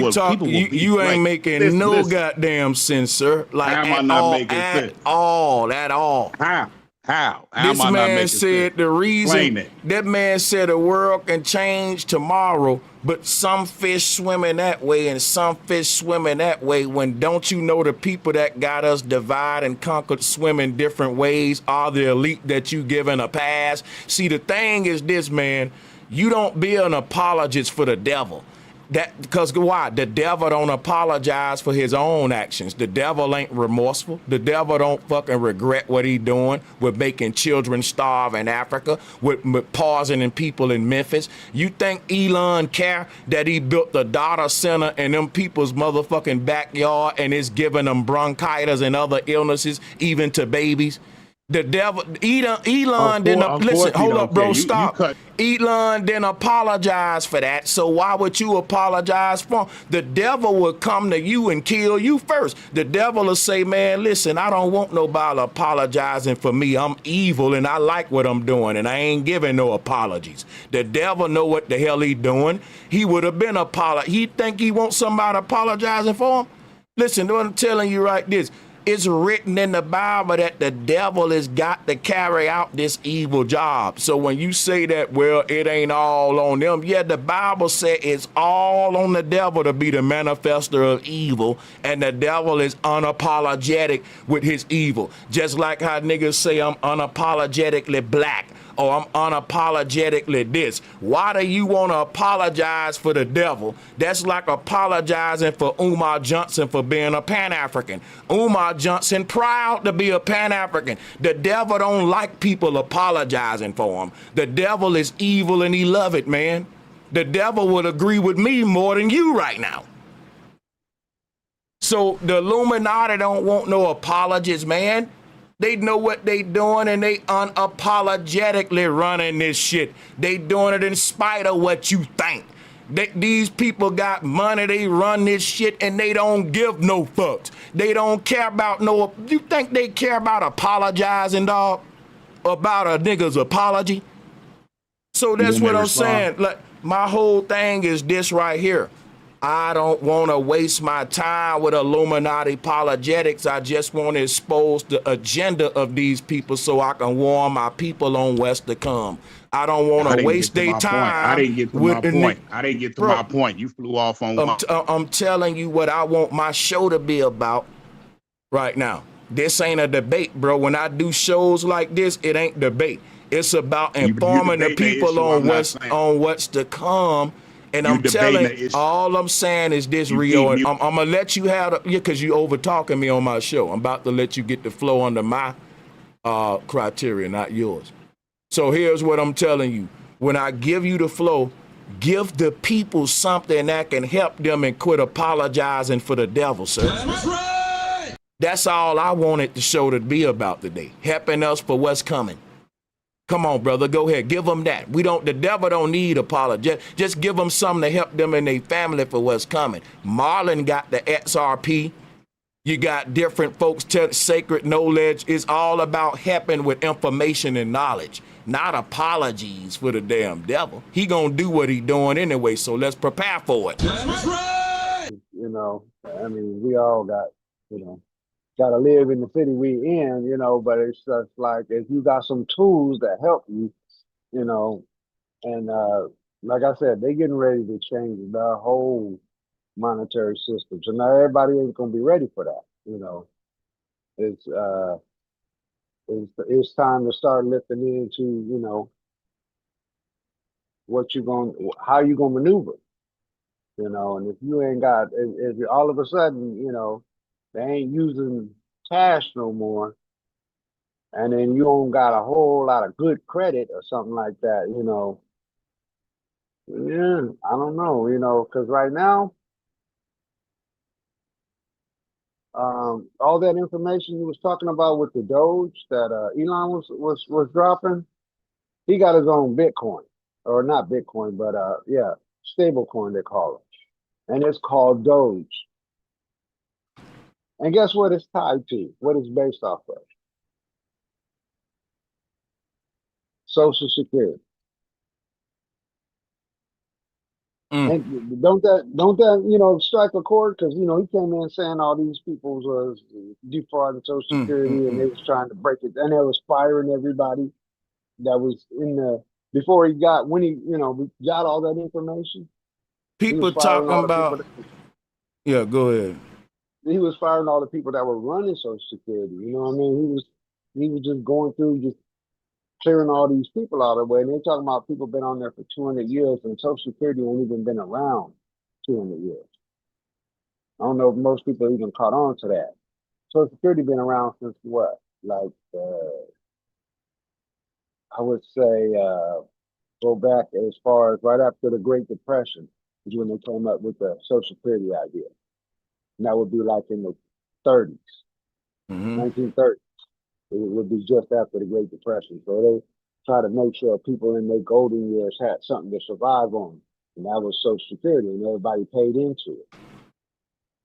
you ain't making no goddamn sense, sir. Like how am I not making sense? At all. How? This man said the reason that man said the world can change tomorrow, but some fish swimming that way and some fish swimming that way. When don't you know the people that got us divide and conquered swimming different ways are the elite that you giving a pass? See, the thing is this, man, you don't be an apologist for the devil. That because why? The devil don't apologize for his own actions. The devil ain't remorseful. The devil don't fucking regret what he doing with making children starve in Africa, with poisoning people in Memphis. You think Elon care that he built the data center in them people's motherfucking backyard and is giving them bronchitis and other illnesses, even to babies? The devil, Elon didn't listen. Hold up, bro. Stop. Elon didn't apologize for that. So why would you apologize for him? The devil will come to you and kill you first. The devil will say, man, listen, I don't want nobody apologizing for me. I'm evil and I like what I'm doing and I ain't giving no apologies. The devil know what the hell he doing. He would have been he think he wants somebody apologizing for him? Listen, I'm telling you right this. It's written in the Bible that the devil has got to carry out this evil job. So when you say that, well, it ain't all on them. Yeah, the Bible said it's all on the devil to be the manifester of evil. And the devil is unapologetic with his evil. Just like how niggas say I'm unapologetically black. Or I'm unapologetically this. Why do you want to apologize for the devil? That's like apologizing for Umar Johnson for being a Pan-African. Umar Johnson proud to be a Pan-African. The devil don't like people apologizing for him. The devil is evil and he love it, man. The devil would agree with me more than you right now. So the Illuminati don't want no apologies, man. They know what they doing and they unapologetically running this shit. They doing it in spite of what you think. These people got money, they run this shit and they don't give no fucks. They don't care about no, you think they care about apologizing, dog? About a nigga's apology? So that's what I'm saying. Like, my whole thing is this right here. I don't want to waste my time with Illuminati apologetics. I just want to expose the agenda of these people so I can warn my people on what's to come. I don't want to waste their time. I didn't get to my point. I didn't get to my point. You flew off on I'm telling you what I want my show to be about right now. This ain't a debate, bro. When I do shows like this, it ain't debate. It's about informing the people on what's to come. And I'm telling, all I'm saying is this, Rio, and I'm gonna let you have because you over talking me on my show. I'm about to let you get the flow under my criteria, not yours. So here's what I'm telling you. When I give you the flow, give the people something that can help them and quit apologizing for the devil, sir. That's right. That's all I wanted the show to be about today, helping us for what's coming. Come on, brother, go ahead. Give them that. The devil don't need apology. Just give them something to help them and their family for what's coming. Marlon got the XRP. You got different folks, sacred knowledge. It's all about helping with information and knowledge, not apologies for the damn devil. He gonna do what he doing anyway, so let's prepare for it. That's right. You know, I mean, we all got, got to live in the city we in, but it's just like if you got some tools that help you, and like I said, they getting ready to change the whole monetary system. So now everybody ain't gonna be ready for that. It's time to start lifting into, how you gonna maneuver, and if you ain't got, if you all of a sudden, they ain't using cash no more, and then you don't got a whole lot of good credit or something like that, yeah, I don't know, because right now, all that information you was talking about with the Doge that Elon was dropping, he got his own Bitcoin, or not Bitcoin, but yeah, stable coin they call it, and it's called Doge. And guess what it's tied to? What it's based off of? Social Security. And don't that strike a chord? Because he came in saying all these people was defrauding Social Security, and they was trying to break it, and they was firing everybody that was in the before he got when he got all that information. People talking about. Yeah, go ahead. He was firing all the people that were running Social Security. You know what I mean? He was just going through, just clearing all these people out of the way. And they're talking about people been on there for 200 years, and Social Security ain't even been around 200 years. I don't know if most people even caught on to that. Social Security been around since what? Like, I would say, go back as far as right after the Great Depression is when they came up with the Social Security idea. And that would be like in the 30s, 1930s. It would be just after the Great Depression. So they try to make sure people in their golden years had something to survive on. And that was Social Security, and everybody paid into it.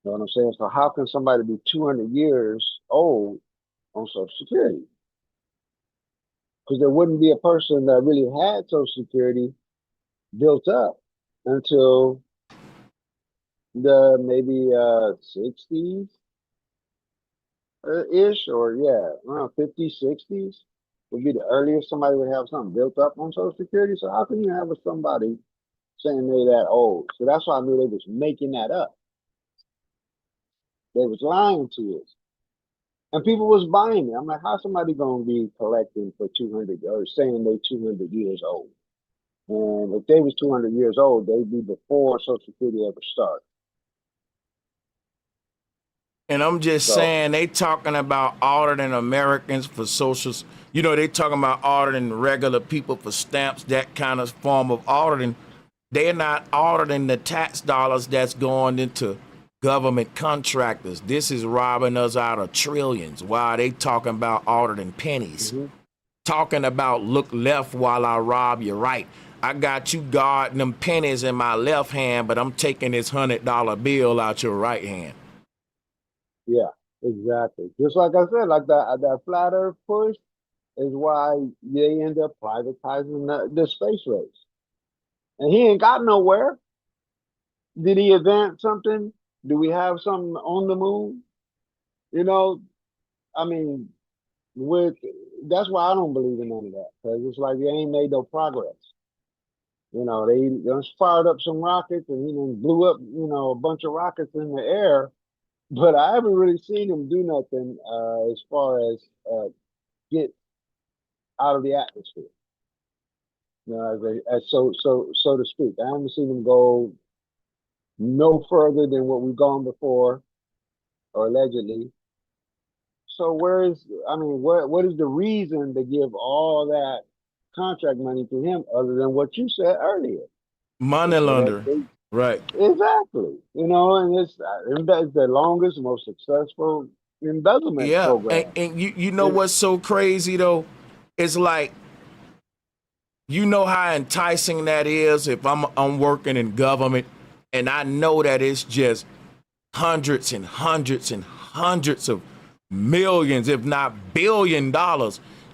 You know what I'm saying? So how can somebody be 200 years old on Social Security? Because there wouldn't be a person that really had Social Security built up until the maybe 60s ish, or around 50s, 60s would be the earliest somebody would have something built up on Social Security. So how can you have somebody saying they're that old? So that's why I knew they was making that up. They was lying to us. And people was buying it. I'm like, how somebody gonna be collecting for 200 or saying they 200 years old? And if they was 200 years old, they'd be before Social Security ever started. And I'm just saying, they talking about auditing Americans for socials. You know, they talking about auditing regular people for stamps, that kind of form of auditing. They're not auditing the tax dollars that's going into government contractors. This is robbing us out of trillions. Why they talking about auditing pennies? Talking about look left while I rob you right. I got you guarding them pennies in my left hand, but I'm taking this $100 bill out your right hand. Yeah, exactly. Just like I said, like that flat earth push is why they end up privatizing the space race. And he ain't got nowhere. Did he advance something? Do we have something on the moon? You know, I mean, that's why I don't believe in none of that, because it's like they ain't made no progress. You know, they just fired up some rockets and blew up, a bunch of rockets in the air. But I haven't really seen them do nothing as far as get out of the atmosphere. You know, as so to speak. I haven't seen them go no further than what we've gone before, or allegedly. So what is the reason to give all that contract money to him other than what you said earlier? Money laundering. Right. Exactly. And it's the longest, most successful embezzlement program. And you know what's so crazy though? It's like, you know how enticing that is if I'm working in government and I know that it's just hundreds and hundreds and hundreds of millions, if not $1 billion,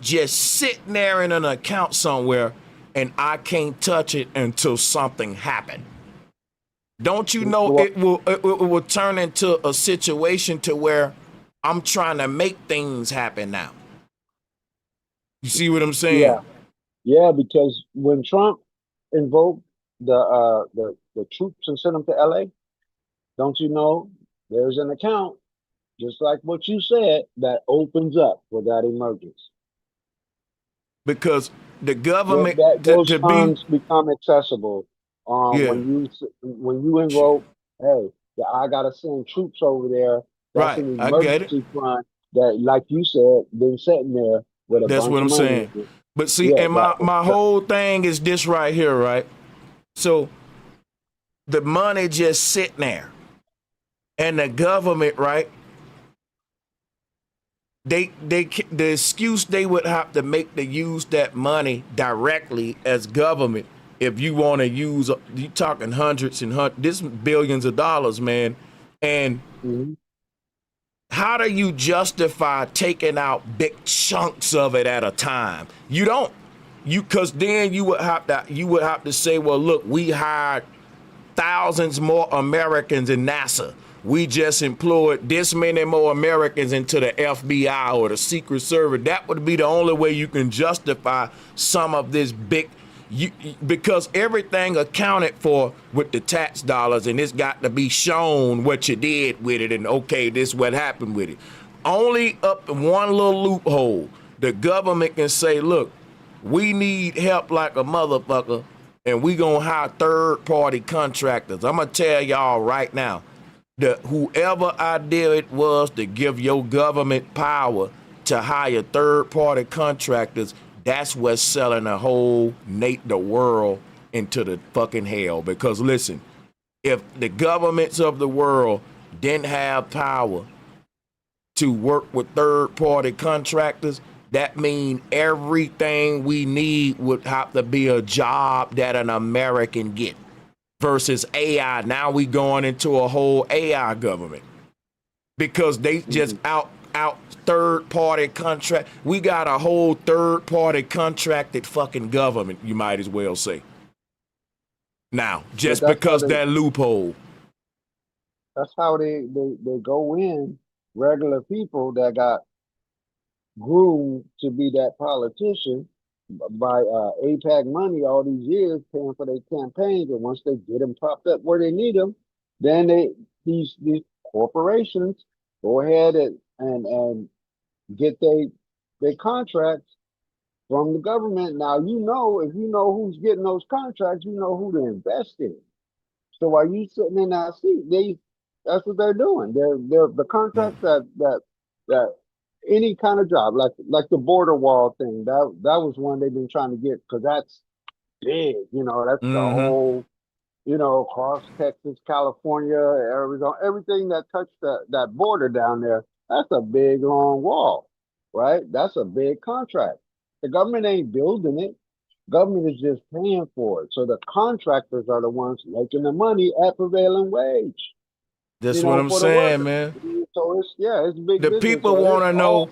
just sitting there in an account somewhere, and I can't touch it until something happened. Don't you know it will turn into a situation to where I'm trying to make things happen now? You see what I'm saying? Yeah, because when Trump invoked the troops and sent them to L.A., don't you know there's an account, just like what you said, that opens up for that emergency. Because the government those funds become accessible when you invoke, hey, I gotta send troops over there. That's an emergency fund that, like you said, been sitting there with a bunch of money. That's what I'm saying. But see, and my whole thing is this right here, right? So the money just sitting there, and the government, right? The excuse they would have to make to use that money directly as government, if you want to use, you talking hundreds and this billions of dollars, man. And how do you justify taking out big chunks of it at a time? You don't. Because then you would have to say, well, look, we hired thousands more Americans in NASA. We just employed this many more Americans into the FBI or the Secret Service. That would be the only way you can justify some of this big, because everything accounted for with the tax dollars, and it's got to be shown what you did with it, and okay, this is what happened with it. Only up in one little loophole, the government can say, look, we need help like a motherfucker, and we gonna hire third-party contractors. I'm gonna tell y'all right now, that whoever idea it was to give your government power to hire third-party contractors, that's what's selling the world into the fucking hell. Because listen, if the governments of the world didn't have power to work with third-party contractors, that means everything we need would have to be a job that an American get. Versus AI, now we going into a whole AI government because they just out third-party contract. We got a whole third-party contracted fucking government, you might as well say. Now, just because that loophole. That's how they go in, regular people that got groomed to be that politician by APAC money all these years paying for their campaigns, and once they get them propped up where they need them, then these corporations go ahead and get their contracts from the government. Now, if you know who's getting those contracts, you know who to invest in. So while you sitting in that seat, that's what they're doing. They're the contracts that any kind of job, like the border wall thing, that was one they've been trying to get, because that's big. That's the whole, across Texas, California, Arizona, everything that touched that border down there. That's a big long wall, right? That's a big contract. The government ain't building it. Government is just paying for it. So the contractors are the ones making the money at prevailing wage. That's what I'm saying, man. So it's big. The people want to know.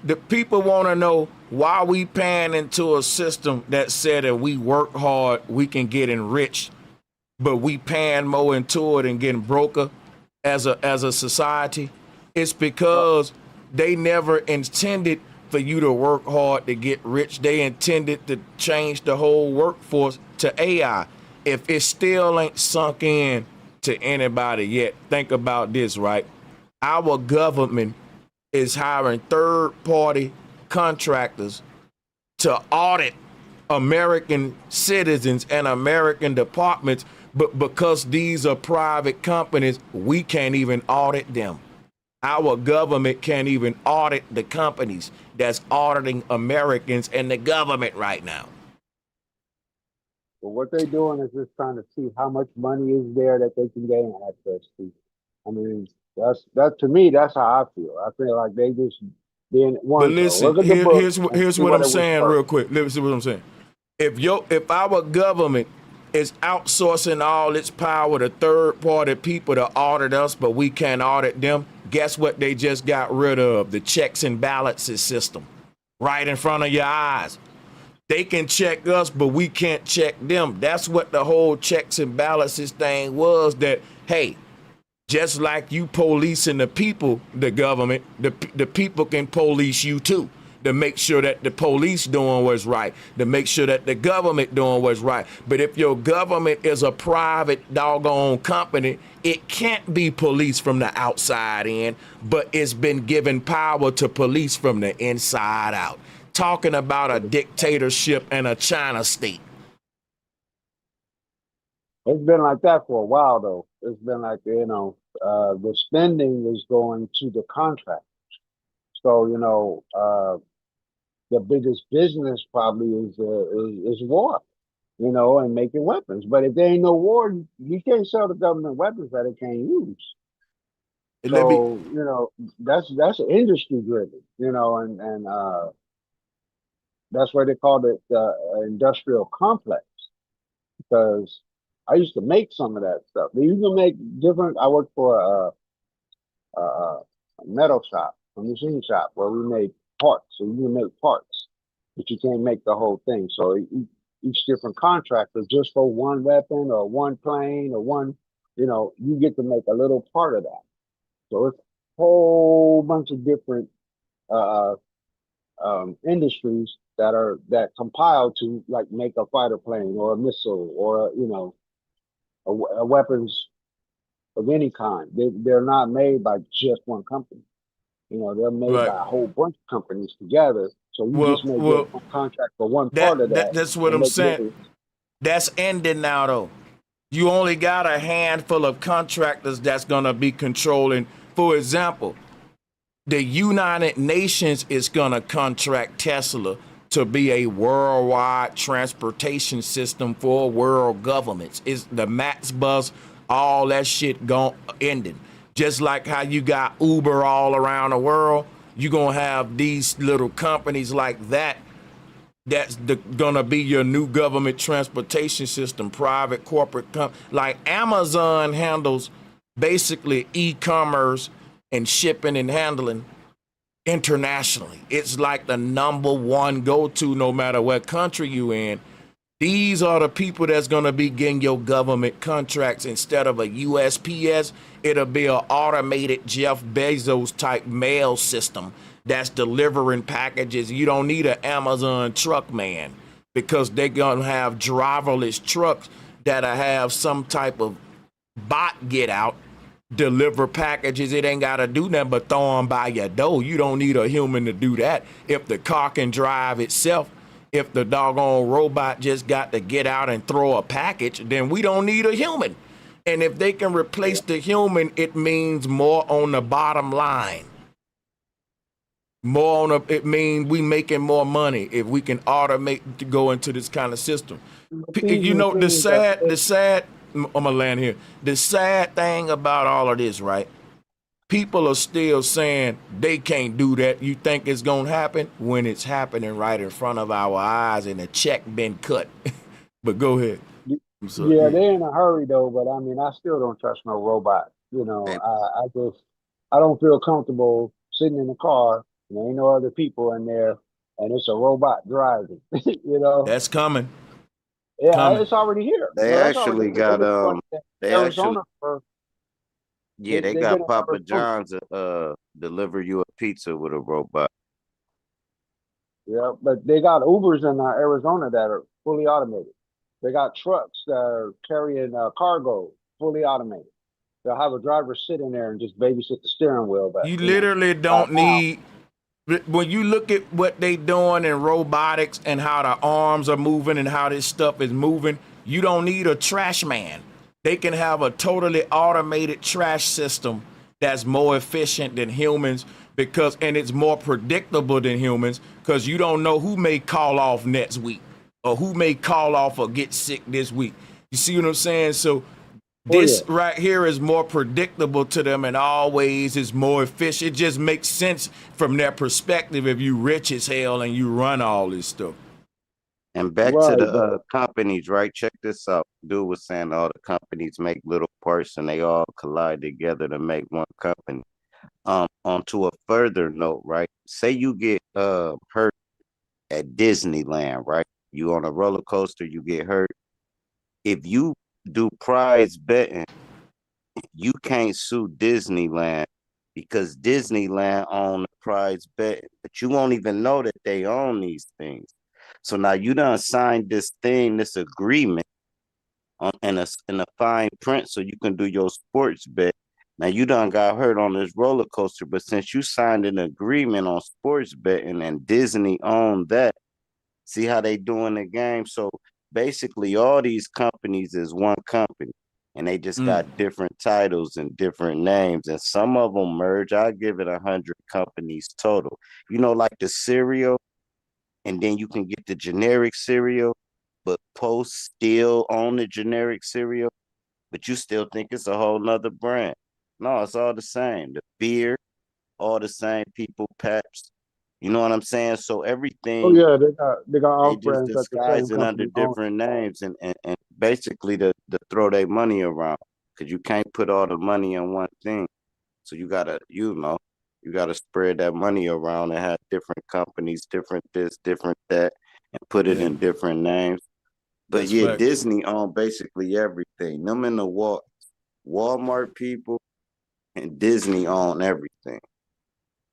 The people want to know why we paying into a system that said that we work hard, we can get enriched, but we paying more into it and getting broker as a society. It's because they never intended for you to work hard to get rich. They intended to change the whole workforce to AI. If it still ain't sunk in to anybody yet, think about this, right? Our government is hiring third-party contractors to audit American citizens and American departments, but because these are private companies, we can't even audit them. Our government can't even audit the companies that's auditing Americans and the government right now. But what they're doing is just trying to see how much money is there that they can gain access to. I mean, that to me, that's how I feel. I feel like they just being one. But listen, here's what I'm saying real quick. Listen what I'm saying. If our government is outsourcing all its power to third-party people to audit us, but we can't audit them, guess what they just got rid of? The checks and balances system. Right in front of your eyes. They can check us, but we can't check them. That's what the whole checks and balances thing was, that, hey, just like you policing the people, the government, the people can police you too, to make sure that the police doing what's right, to make sure that the government doing what's right. But if your government is a private doggone company, it can't be policed from the outside in, but it's been given power to police from the inside out. Talking about a dictatorship and a China state. It's been like that for a while, though. It's been like, the spending is going to the contract. So, the biggest business probably is war, and making weapons. But if there ain't no war, you can't sell the government weapons that it can't use. So, that's industry driven, and that's why they call it the industrial complex, because I used to make some of that stuff. They used to make different. I worked for a metal shop, a machine shop, where we made parts. So you can make parts, but you can't make the whole thing. So each different contractor, just for one weapon or one plane or one, you get to make a little part of that. So it's a whole bunch of different industries that compile to, like, make a fighter plane or a missile or a weapons of any kind. They're not made by just one company. They're made by a whole bunch of companies together. So you just may get one contract for one part of that. That's what I'm saying. That's ending now, though. You only got a handful of contractors that's going to be controlling. For example, the United Nations is going to contract Tesla to be a worldwide transportation system for world governments. Is the Max bus, all that shit ending. Just like how you got Uber all around the world, you're going to have these little companies like that. That's gonna be your new government transportation system, private corporate like Amazon handles basically e-commerce and shipping and handling internationally. It's like the #1 go-to no matter what country you in. These are the people that's gonna be getting your government contracts. Instead of a USPS, it'll be an automated Jeff Bezos type mail system that's delivering packages. You don't need an Amazon truck man because they're gonna have driverless trucks that'll have some type of bot get out, deliver packages. It ain't gotta do nothing but throw them by your door. You don't need a human to do that. If the car can drive itself, if the doggone robot just got to get out and throw a package, then we don't need a human. And if they can replace the human, it means more on the bottom line. It means we making more money if we can automate to go into this kind of system. You know, the sad, I'm gonna land here. The sad thing about all of this, right? People are still saying they can't do that. You think it's gonna happen when it's happening right in front of our eyes and the check been cut. But go ahead. Yeah, they're in a hurry though, but I mean, I still don't trust no robot. You know, I don't feel comfortable sitting in the car. There ain't no other people in there, and it's a robot driving. You know, that's coming. Yeah, it's already here. They actually got Arizona. They got Papa John's deliver you a pizza with a robot. Yeah, but they got Ubers in Arizona that are fully automated. They got trucks that are carrying cargo, fully automated. They'll have a driver sit in there and just babysit the steering wheel. But you literally don't need. When you look at what they doing in robotics and how the arms are moving and how this stuff is moving, you don't need a trash man. They can have a totally automated trash system that's more efficient than humans and it's more predictable than humans because you don't know who may call off next week or who may call off or get sick this week. You see what I'm saying? So this right here is more predictable to them and always is more efficient. It just makes sense from their perspective if you rich as hell and you run all this stuff. And back to the companies, right? Check this out. Dude was saying all the companies make little parts and they all collide together to make one company. Onto a further note, right? Say you get hurt at Disneyland, right? You on a roller coaster, you get hurt. If you do prize betting, you can't sue Disneyland because Disneyland own the prize betting, but you won't even know that they own these things. So now you done signed this agreement in a fine print so you can do your sports bet. Now you done got hurt on this roller coaster, but since you signed an agreement on sports betting and Disney owned that, see how they doing the game? So basically all these companies is one company and they just got different titles and different names, and some of them merge. I give it 100 companies total. You know, like the cereal, and then you can get the generic cereal, but Post still own the generic cereal, but you still think it's a whole nother brand. No, it's all the same. The beer, all the same people, Pabst. You know what I'm saying? So everything. Oh yeah, they got all they just brands disguise it under different names and basically to throw their money around, because you can't put all the money in one thing. So you gotta, you gotta spread that money around and have different companies, different this, different that, and put it in different names. But That's Disney own basically everything. Them and the Walmart people and Disney own everything.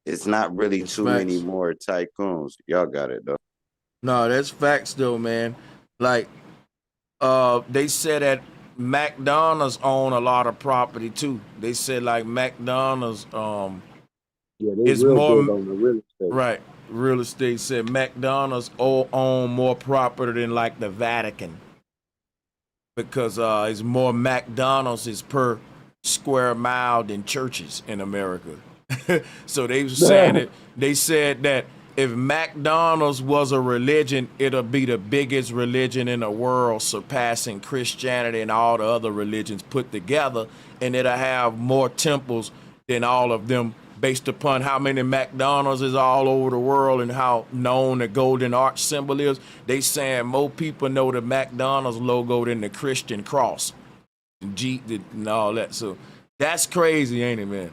It's not really too many more tycoons. Y'all got it though. No, that's facts though, man. Like, they said that McDonald's own a lot of property too. They said like McDonald's, it's more big on the real estate. Right, real estate said McDonald's own more property than like the Vatican. because it's more McDonald's is per square mile than churches in America. So they were saying it. They said that if McDonald's was a religion, it'll be the biggest religion in the world, surpassing Christianity and all the other religions put together, and it'll have more temples than all of them, based upon how many McDonald's is all over the world and how known the golden arch symbol is. They saying more people know the McDonald's logo than the Christian cross, and all that. So that's crazy, ain't it, man?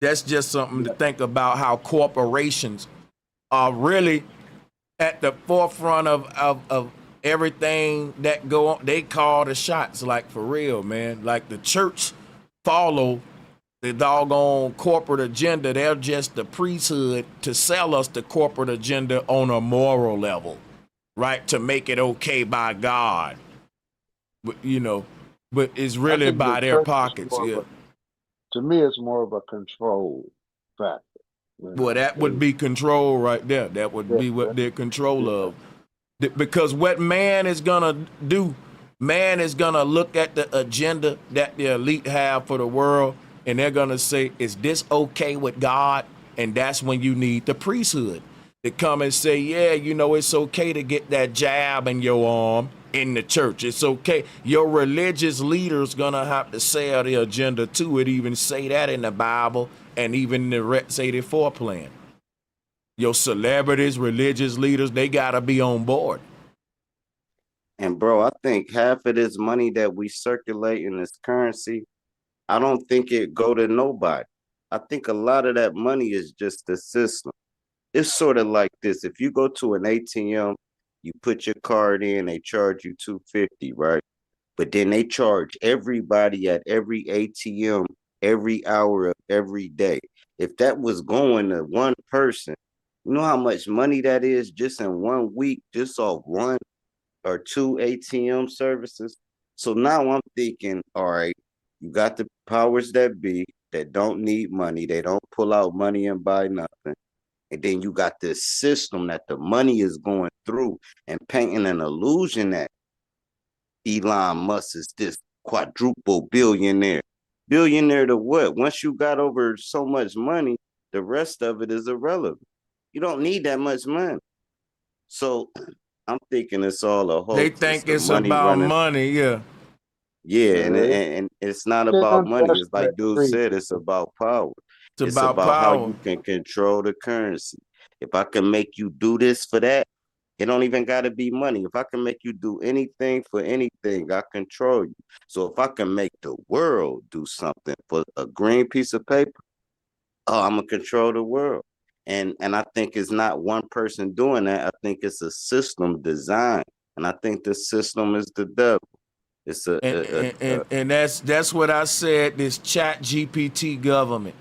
That's just something to think about, how corporations are really at the forefront of everything that go on. They call the shots, like, for real, man. Like, the church follow the doggone corporate agenda. They're just the priesthood to sell us the corporate agenda on a moral level, right? To make it okay by God. But, but it's really by their pockets, yeah. To me, it's more of a control factor. Well, that would be control right there. That would be what they're control of. Because what man is going to do, man is going to look at the agenda that the elite have for the world, and they're going to say, is this okay with God? And that's when you need the priesthood to come and say, yeah, it's okay to get that jab in your arm in the church. It's okay. Your religious leaders going to have to sell the agenda too. It even say that in the Bible, and even the Rex 84 plan. Your celebrities, religious leaders, they got to be on board. And bro, I think half of this money that we circulate in this currency, I don't think it go to nobody. I think a lot of that money is just the system. It's sort of like this. If you go to an ATM, you put your card in, they charge you $250, right? But then they charge everybody at every ATM every hour of every day. If that was going to one person, you know how much money that is just in 1 week, just off 1 or 2 ATM services? So now I'm thinking, all right, you got the powers that be that don't need money. They don't pull out money and buy nothing. And then you got this system that the money is going through and painting an illusion that Elon Musk is this quadruple billionaire. Billionaire to what? Once you got over so much money, the rest of it is irrelevant. You don't need that much money. So I'm thinking it's all a hoax. They think it's about money, yeah. Yeah, and it's not about money. It's like dude said, it's about power. It's about how you can control the currency. If I can make you do this for that, it don't even got to be money. If I can make you do anything for anything, I control you. So if I can make the world do something for a green piece of paper, I'm going to control the world. And I think it's not one person doing that. I think it's a system design. And I think the system is the devil. It's and that's what I said, this chat GPT government.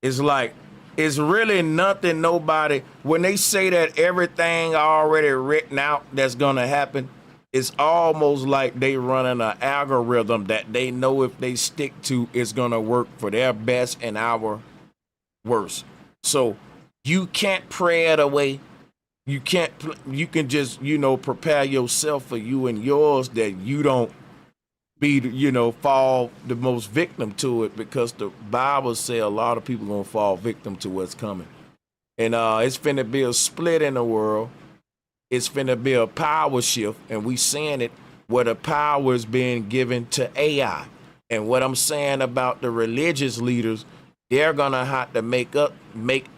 It's like, it's really nothing nobody, when they say that everything already written out that's going to happen, it's almost like they running an algorithm that they know if they stick to, it's going to work for their best and our worst. So you can't pray it away. You can just, prepare yourself for you and yours, that you don't be, fall the most victim to it, because the Bible say a lot of people gonna fall victim to what's coming. And it's finna be a split in the world. It's finna be a power shift, and we seeing it where the power is being given to AI. And what I'm saying about the religious leaders, they're gonna have to make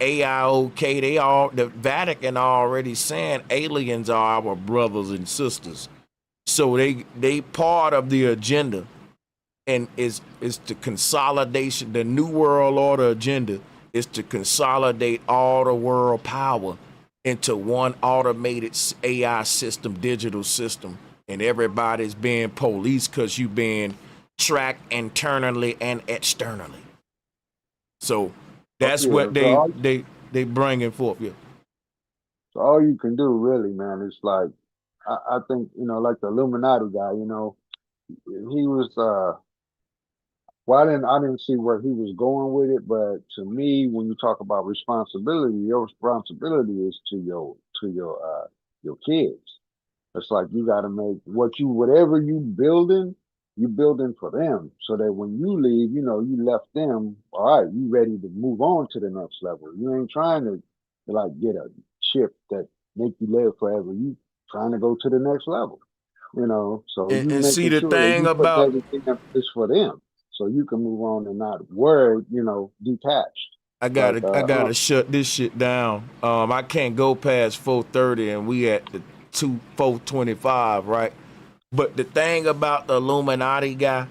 AI okay. The Vatican already saying aliens are our brothers and sisters. So they part of the agenda, and is the consolidation. The New World Order agenda is to consolidate all the world power into one automated AI system, digital system, and everybody's being policed because you being tracked internally and externally. So that's what they bringing forth. Yeah. So all you can do, really, man, is like, I think, like the Illuminati guy, he was, I didn't see where he was going with it, but to me, when you talk about responsibility, your responsibility is to your kids. It's like, you got to make whatever you building, You building for them so that when you leave, you know, you left them, all right, you ready to move on to the next level. You ain't trying to like get a chip that make you live forever. You trying to go to the next level, you know. So you And see making the sure that thing you put about everything up is for them, so you can move on and not worry, you know, detached. I gotta shut this shit down. I can't go past 4:30 and we at the 4:25, right? But the thing about the Illuminati guy,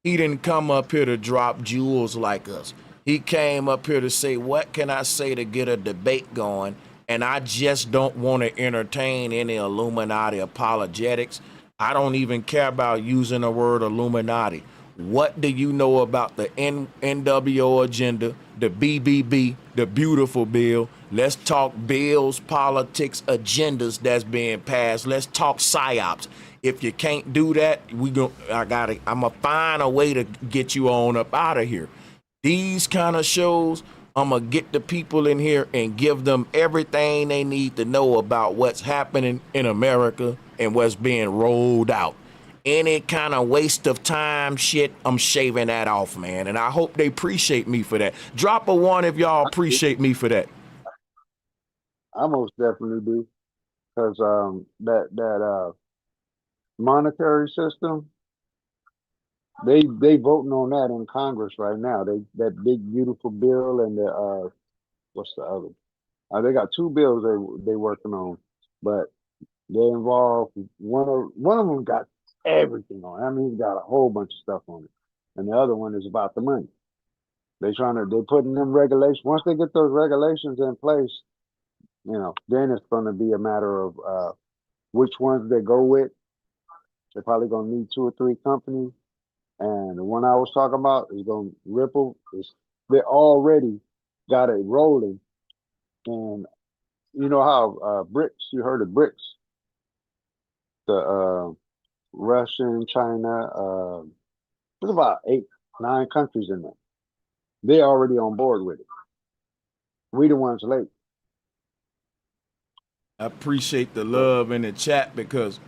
he didn't come up here to drop jewels like us. He came up here to say, what can I say to get a debate going? And I just don't want to entertain any Illuminati apologetics. I don't even care about using the word Illuminati. What do you know about the NWO agenda, the BBB, the beautiful bill? Let's talk bills, politics, agendas that's being passed. Let's talk psyops. If you can't do that, I'm gonna find a way to get you on up out of here. These kind of shows, I'm gonna get the people in here and give them everything they need to know about what's happening in America and what's being rolled out. Any kind of waste of time shit, I'm shaving that off, man. And I hope they appreciate me for that. Drop a one if y'all appreciate me for that. I most definitely do, because that monetary system, they voting on that in Congress right now. That big beautiful bill and the what's the other? They got two bills they working on, but they involve one of them got everything on it. I mean, it's got a whole bunch of stuff on it, and the other one is about the money. They're putting them regulations. Once they get those regulations in place, you know, then it's going to be a matter of which ones they go with. They're probably going to need 2 or 3 companies, and the one I was talking about is going to ripple. They already got it rolling, and you know how BRICS. You heard of BRICS? The Russian, China, there's about 8, 9 countries in there. They're already on board with it. We the ones late. I appreciate the love in the chat because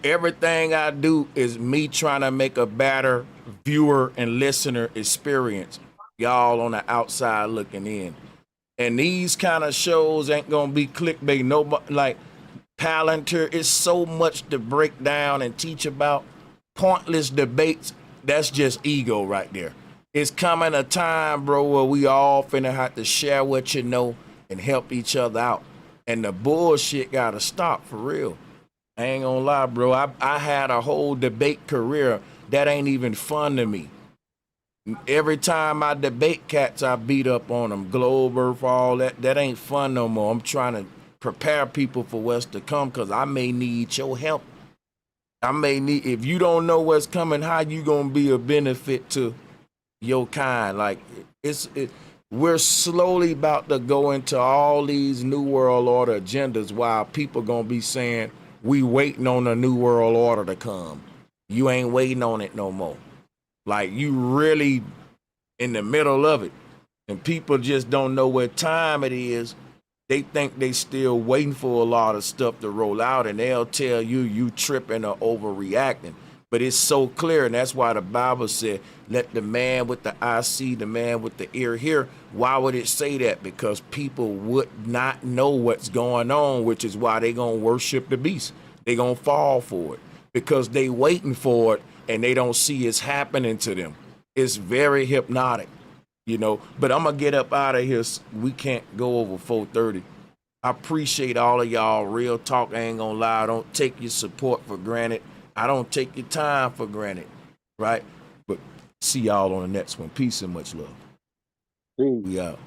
everything I do is me trying to make a better viewer and listener experience. Y'all on the outside looking in. And these kind of shows ain't gonna be clickbait. Nobody like Palantir, it's so much to break down and teach about. Pointless debates, that's just ego right there. It's coming a time, bro, where we all finna have to share what you know and help each other out. And the bullshit gotta stop for real. I ain't gonna lie, bro. I had a whole debate career that ain't even fun to me. Every time I debate cats, I beat up on them. Globe, Earth, all that. That ain't fun no more. I'm trying to prepare people for what's to come because I may need your help. If you don't know what's coming, how you gonna be a benefit to your kind? Like we're slowly about to go into all these new world order agendas while people gonna be saying we waiting on a new world order to come. You ain't waiting on it no more. Like you really in the middle of it, and people just don't know what time it is. They think they still waiting for a lot of stuff to roll out, and they'll tell you tripping or overreacting. But it's so clear, and that's why the Bible said, let the man with the eye see, the man with the ear hear. Why would it say that? Because people would not know what's going on, which is why they gonna worship the beast. They gonna fall for it because they waiting for it, and they don't see it's happening to them. It's very hypnotic. You know, but I'm gonna get up out of here. We can't go over 4:30. I appreciate all of y'all. Real talk, I ain't gonna lie. I don't take your support for granted. I don't take your time for granted, right? But see y'all on the next one. Peace and much love. Peace. We out.